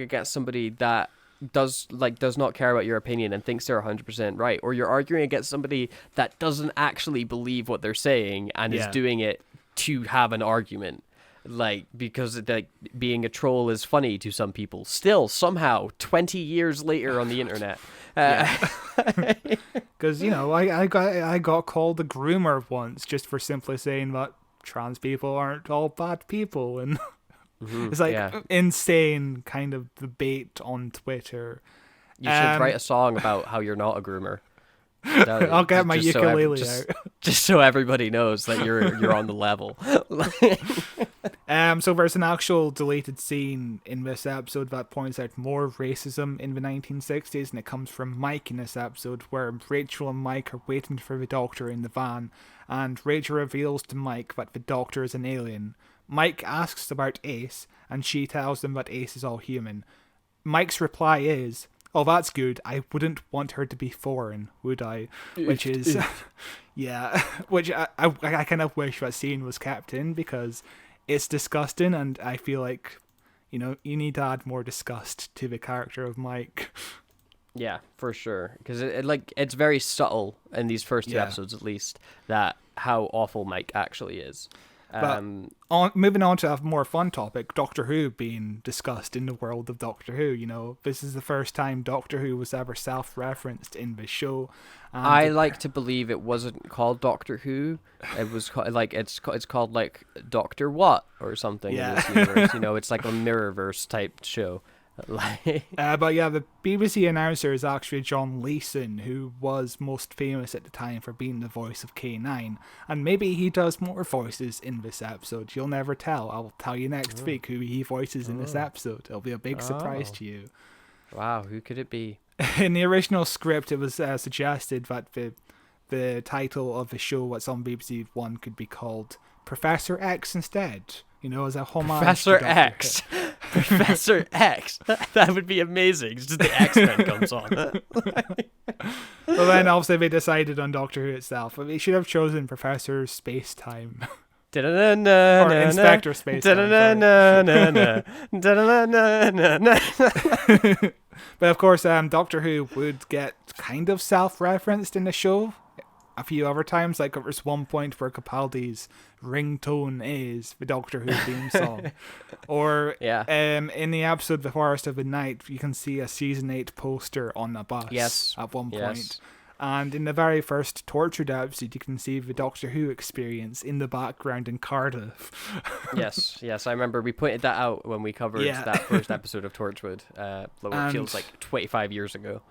against somebody that does not care about your opinion and thinks they're 100% right, or you're arguing against somebody that doesn't actually believe what they're saying and is doing it to have an argument, like, because being a troll is funny to some people still somehow 20 years later on the internet. Because you know, I got called a groomer once just for simply saying that trans people aren't all bad people, and it's like insane kind of debate on Twitter. You should write a song about how you're not a groomer. I'll get my ukulele out. Just so everybody knows that you're on the level. So there's an actual deleted scene in this episode that points out more racism in the 1960s, and it comes from Mike in this episode, where Rachel and Mike are waiting for the doctor in the van, and Rachel reveals to Mike that the doctor is an alien. Mike asks about Ace, and she tells him that Ace is all human. Mike's reply is, "Oh, that's good. I wouldn't want her to be foreign, would I?" Which is, which I kind of wish that scene was kept in because it's disgusting, and I feel like, you know, you need to add more disgust to the character of Mike. Yeah, for sure, because it's very subtle in these first two episodes, at least, that how awful Mike actually is. But moving on to a more fun topic, Doctor Who being discussed in the world of Doctor Who. You know, this is the first time Doctor Who was ever self-referenced in the show. I like to believe it wasn't called Doctor Who. It was it's called like Doctor What or something in this universe. You know, it's like a Mirrorverse type show. But yeah, the BBC announcer is actually John Leeson, who was most famous at the time for being the voice of K9, and maybe he does more voices in this episode. You'll never tell. I'll tell you next week who he voices in this episode. It'll be a big surprise to you. Wow, who could it be? In the original script, it was suggested that the title of the show that's on BBC One could be called Professor X instead. You know, as a homage. Professor X. Professor X. That would be amazing. It's just the X-Men comes on. But then obviously they decided on Doctor Who itself. They should have chosen Professor Space-Time. Or Inspector Space. But of course, Doctor Who would get kind of self-referenced in the show a few other times. Like there's one point where Capaldi's ringtone is the Doctor Who theme song. Or in the episode The Forest of the Night, you can see a season 8 poster on a bus at one point. And in the very first Tortured episode, you can see the Doctor Who experience in the background in Cardiff. yes, I remember we pointed that out when we covered that first episode of Torchwood. It feels like 25 years ago.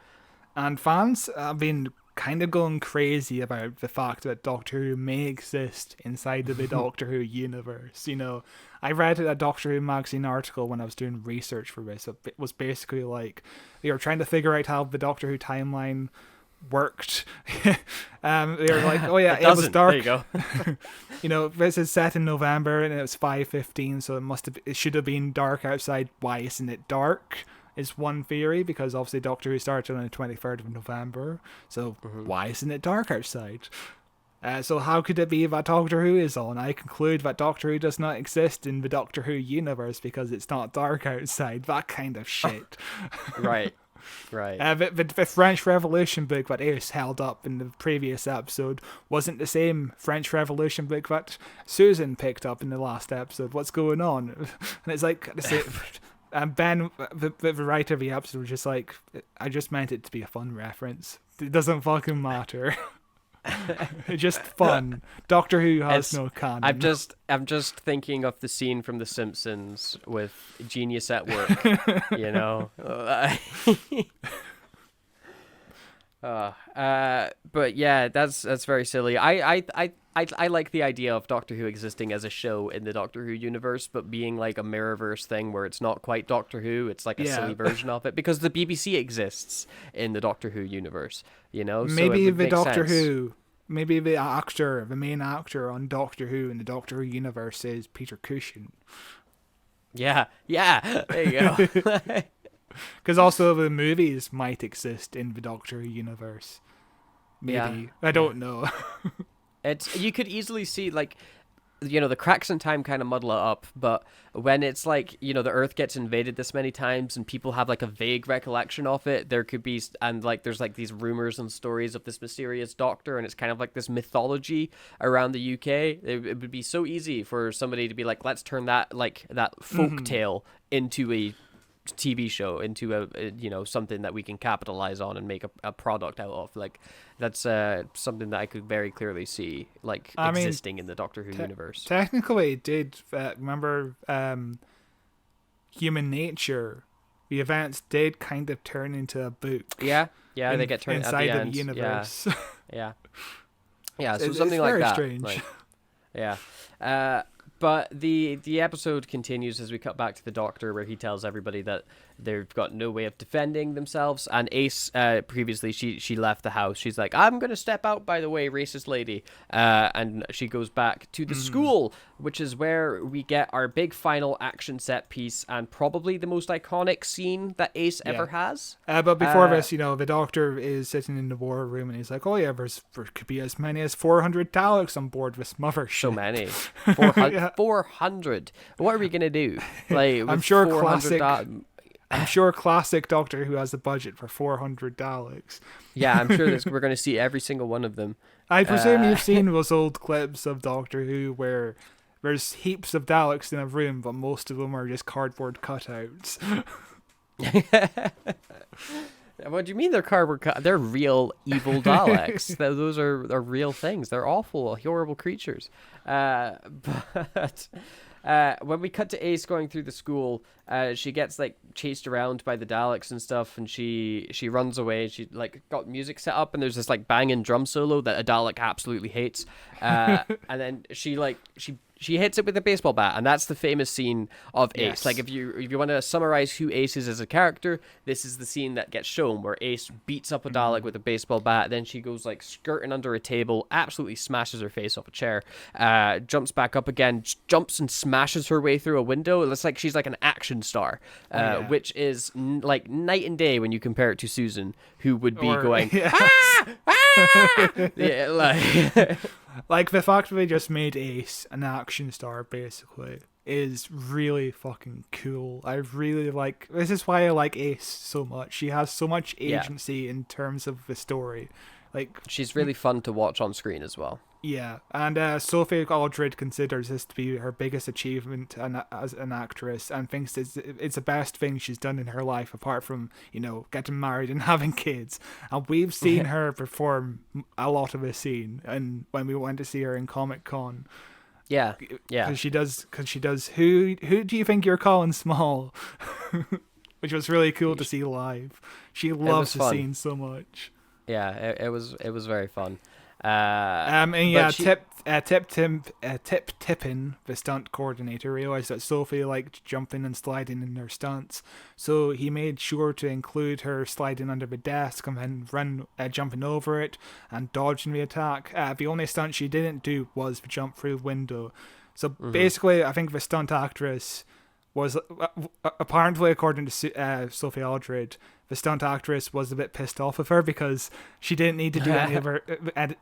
And fans have been kind of going crazy about the fact that Doctor Who may exist inside of the Doctor Who universe. You know, I read a Doctor Who magazine article when I was doing research for this. It was basically like they were trying to figure out how the Doctor Who timeline worked. They were like, oh yeah, it was dark. There you go. You know, this is set in November and it was 5:15, so it should have been dark outside. Why isn't it dark? Is one theory, because obviously Doctor Who started on the 23rd of November, so why isn't it dark outside? So how could it be that Doctor Who is on? I conclude that Doctor Who does not exist in the Doctor Who universe because it's not dark outside. That kind of shit. Right. The French Revolution book that Ace held up in the previous episode wasn't the same French Revolution book that Susan picked up in the last episode. What's going on? And it's like, and Ben, the writer of the episode, was just like, I just meant it to be a fun reference. It doesn't fucking matter. It's just fun. Doctor Who has no canon. I'm just thinking of the scene from The Simpsons with Genius at Work. You know. But yeah, that's very silly. I like the idea of Doctor Who existing as a show in the Doctor Who universe, but being like a Mirrorverse thing where it's not quite Doctor Who, it's like a silly version of it, because the BBC exists in the Doctor Who universe, you know? Maybe so the Doctor Who, maybe the main actor on Doctor Who in the Doctor Who universe is Peter Cushing. Yeah, there you go. Because also the movies might exist in the Doctor Who universe. Maybe. I don't know. You could easily see, like, you know, the cracks in time kind of muddle it up, but when it's like, you know, the Earth gets invaded this many times and people have like a vague recollection of it, there could be, and like there's like these rumors and stories of this mysterious doctor, and it's kind of like this mythology around the UK. It would be so easy for somebody to be like, let's turn that folk tale into a TV show, into a you know, something that we can capitalize on and make a product out of. Like, that's something that I could very clearly see, like, existing in the Doctor Who universe. Technically, it did remember Human Nature. The events did kind of turn into a book. Yeah, they get turned inside at the of end. the universe. Yeah. So something like that. Strange. Like, yeah. But the episode continues as we cut back to the Doctor, where he tells everybody that they've got no way of defending themselves. And Ace, previously, she left the house. She's like, I'm going to step out, by the way, racist lady. And she goes back to the school, which is where we get our big final action set piece and probably the most iconic scene that Ace ever has. But before this, you know, the Doctor is sitting in the war room and he's like, oh yeah, there could be as many as 400 Daleks on board this mothership. So many. 400. What are we going to do? Like, I'm sure classic Doctor Who has a budget for 400 Daleks. Yeah, I'm sure we're going to see every single one of them. I presume you've seen those old clips of Doctor Who where there's heaps of Daleks in a room, but most of them are just cardboard cutouts. What do you mean they're cardboard cut? They're real evil Daleks. Those are real things. They're awful, horrible creatures. But when we cut to Ace going through the school, she gets like chased around by the Daleks and stuff, and she runs away. She like got music set up, and there's this like banging drum solo that a Dalek absolutely hates. And then she hits it with a baseball bat, and that's the famous scene of Ace. Yes. Like, if you want to summarize who Ace is as a character, this is the scene that gets shown, where Ace beats up a Dalek with a baseball bat, then she goes like skirting under a table, absolutely smashes her face off a chair, jumps back up again, jumps and smashes her way through a window. It looks like she's like an action star, which is like night and day when you compare it to Susan, who would be going, ah! Yeah, like Like, the fact that they just made Ace an action star, basically, is really fucking cool. I really like... This is why I like Ace so much. She has so much agency in terms of the story. Like, she's really fun to watch on screen as well. yeah, and Sophie Aldred considers this to be her biggest achievement as an actress, and thinks it's the best thing she's done in her life, apart from, you know, getting married and having kids. And we've seen her perform a lot of the scene, and when we went to see her in Comic-Con. Yeah. Because she does. Who do you think you're calling small? Which was really cool to see live. She loves the scene so much. Yeah, it was very fun. And yeah, Tip Tippin, the stunt coordinator, realized that Sophie liked jumping and sliding in her stunts, so he made sure to include her sliding under the desk and then jumping over it and dodging the attack. The only stunt she didn't do was the jump through the window. So basically, I think the stunt actress was apparently, according to Sophie Aldred, the stunt actress was a bit pissed off with her because she didn't need to do any of her.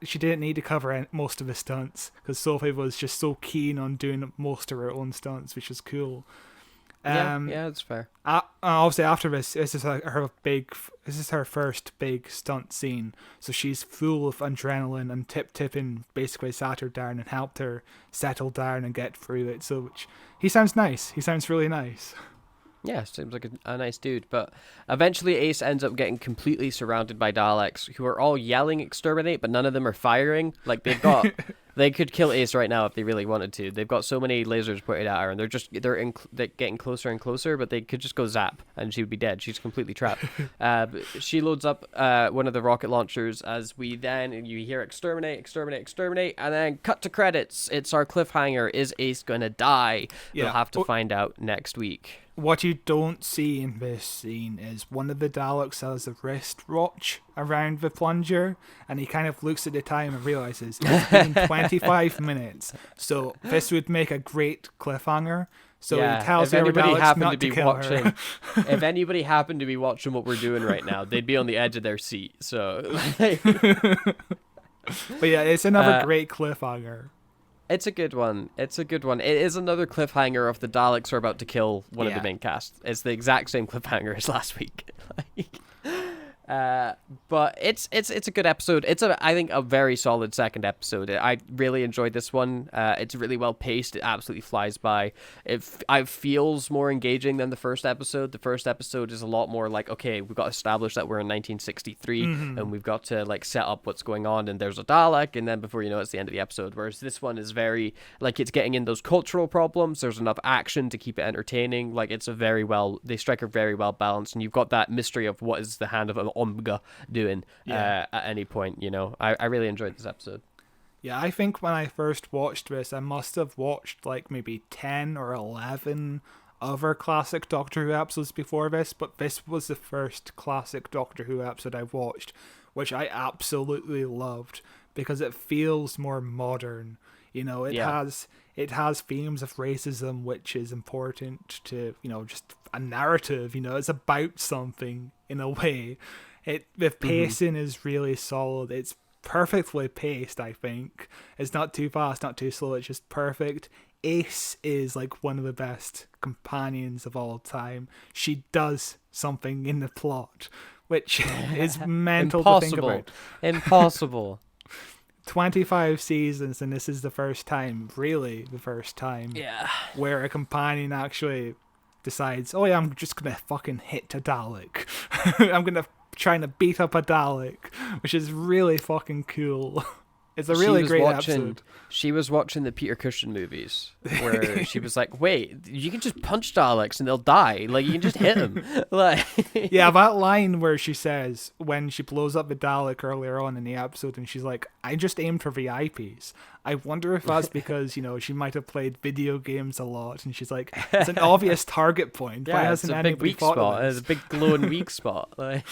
She didn't need to cover most of the stunts because Sophie was just so keen on doing most of her own stunts, which is cool. Yeah, that's fair. Obviously, after this is her first big stunt scene, so she's full of adrenaline, and Tippin basically sat her down and helped her settle down and get through it. So he sounds nice. He sounds really nice. Yeah, seems like a nice dude. But eventually Ace ends up getting completely surrounded by Daleks, who are all yelling exterminate, but none of them are firing. Like, they could kill Ace right now if they really wanted to. They've got so many lasers pointed at her, and they're getting closer and closer, but they could just go zap, and she would be dead. She's completely trapped. She loads up one of the rocket launchers as you hear exterminate, and then cut to credits. It's our cliffhanger. Is Ace gonna die? Yeah. We'll have to find out next week. What you don't see in this scene is one of the Daleks has a wristwatch around the plunger, and he kind of looks at the time and realizes it's been 25 minutes. So this would make a great cliffhanger. So he tells the other Daleks not to kill her. If anybody happened to be watching what we're doing right now, they'd be on the edge of their seat. So, but yeah, it's another great cliffhanger. It's a good one. It is another cliffhanger of the Daleks are about to kill one of the main cast. It's the exact same cliffhanger as last week. But it's a good episode. I think a very solid second episode. I really enjoyed this one. It's really well paced. It absolutely flies by. It feels more engaging than the first episode. The first episode is a lot more like, okay, we've got to establish that we're in 1963 and we've got to like set up what's going on, and there's a Dalek, and then before you know it's the end of the episode. Whereas this one is very like it's getting in those cultural problems. There's enough action to keep it entertaining. Like they strike a very well balanced, and you've got that mystery of what is the hand of an Omega doing at any point. You know, I really enjoyed this episode. Yeah, I think when I first watched this, I must have watched like maybe 10 or 11 other classic Doctor Who episodes before this, but this was the first classic Doctor Who episode I watched, which I absolutely loved because it feels more modern. You know, it has themes of racism, which is important to, you know, just a narrative. You know, it's about something in a way. The pacing is really solid. It's perfectly paced, I think. It's not too fast, not too slow. It's just perfect. Ace is like one of the best companions of all time. She does something in the plot, which is mental to think about. Impossible. 25 seasons, and this is the first time, where a companion actually decides, oh yeah, I'm just gonna fucking hit a Dalek. I'm gonna trying to beat up a Dalek, which is really fucking cool. It's a really great episode. She was watching the Peter Cushing movies where she was like, wait, you can just punch Daleks and they'll die. Like, you can just hit them. Like, yeah, that line where she says, when she blows up the Dalek earlier on in the episode, and she's like, I just aimed for VIPs. I wonder if that's because, you know, she might have played video games a lot, and she's like, it's an obvious target point. Yeah, why hasn't it's a big weak spot. It's a big glowing weak spot. Like.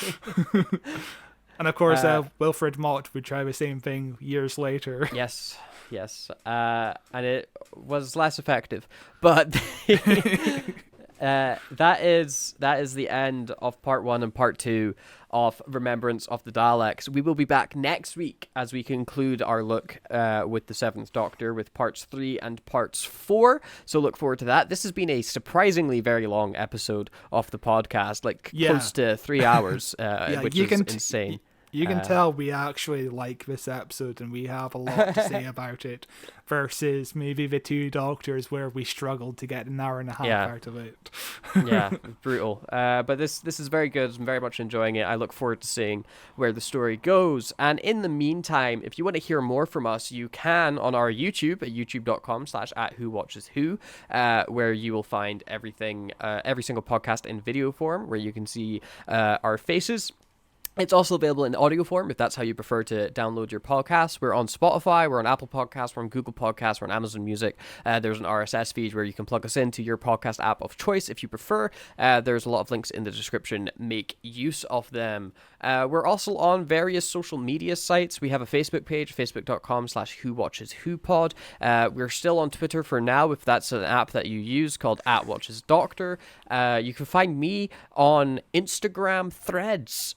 And of course, Wilfred Mott would try the same thing years later. Yes. And it was less effective. But that is the end of part 1 and part 2 of Remembrance of the Daleks. We will be back next week as we conclude our look with the Seventh Doctor with parts 3 and parts 4. So look forward to that. This has been a surprisingly very long episode of the podcast, close to 3 hours, which is insane. You can tell we actually like this episode and we have a lot to say about it, versus maybe the Two Doctors where we struggled to get an hour and a half out of it. Yeah, brutal. But this is very good. I'm very much enjoying it. I look forward to seeing where the story goes. And in the meantime, if you want to hear more from us, you can on our YouTube at youtube.com/@whowatcheswho, where you will find everything, every single podcast in video form, where you can see our faces. It's also available in audio form if that's how you prefer to download your podcasts. We're on Spotify, we're on Apple Podcasts, we're on Google Podcasts, we're on Amazon Music. There's an RSS feed where you can plug us into your podcast app of choice if you prefer. There's a lot of links in the description. Make use of them. We're also on various social media sites. We have a Facebook page, facebook.com/whowatcheswhopod. We're still on Twitter for now, if that's an app that you use, called @WatchesDoctor. You can find me on Instagram Threads.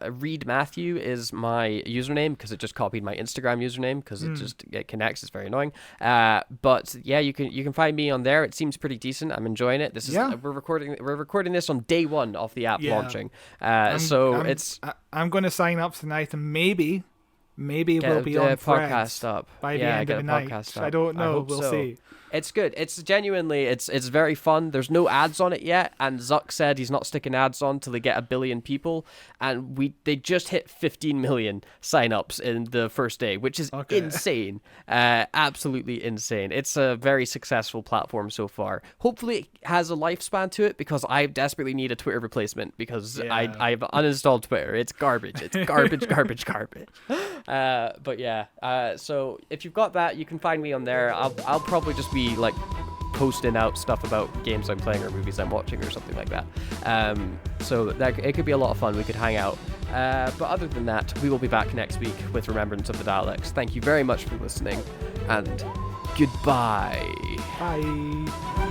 Read Mathew is my username because it just copied my Instagram username because it connects. It's very annoying. But yeah, you can find me on there. It seems pretty decent. I'm enjoying it. We're recording this on day 1 of the app launching. I'm going to sign up tonight and maybe we'll be on podcast up by the end of the night. I don't know. We'll see. It's good. It's genuinely, it's very fun. There's no ads on it yet, and Zuck said he's not sticking ads on till they get 1 billion people, and they just hit 15 million signups in the first day, which is insane. Absolutely insane. It's a very successful platform so far. Hopefully it has a lifespan to it, because I desperately need a Twitter replacement, because I've uninstalled Twitter. It's garbage. It's garbage. But yeah, so if you've got that, you can find me on there. I'll probably just be posting out stuff about games I'm playing or movies I'm watching or something like that. So that it could be a lot of fun. We could hang out. But other than that, we will be back next week with Remembrance of the Daleks. Thank you very much for listening, and goodbye. Bye.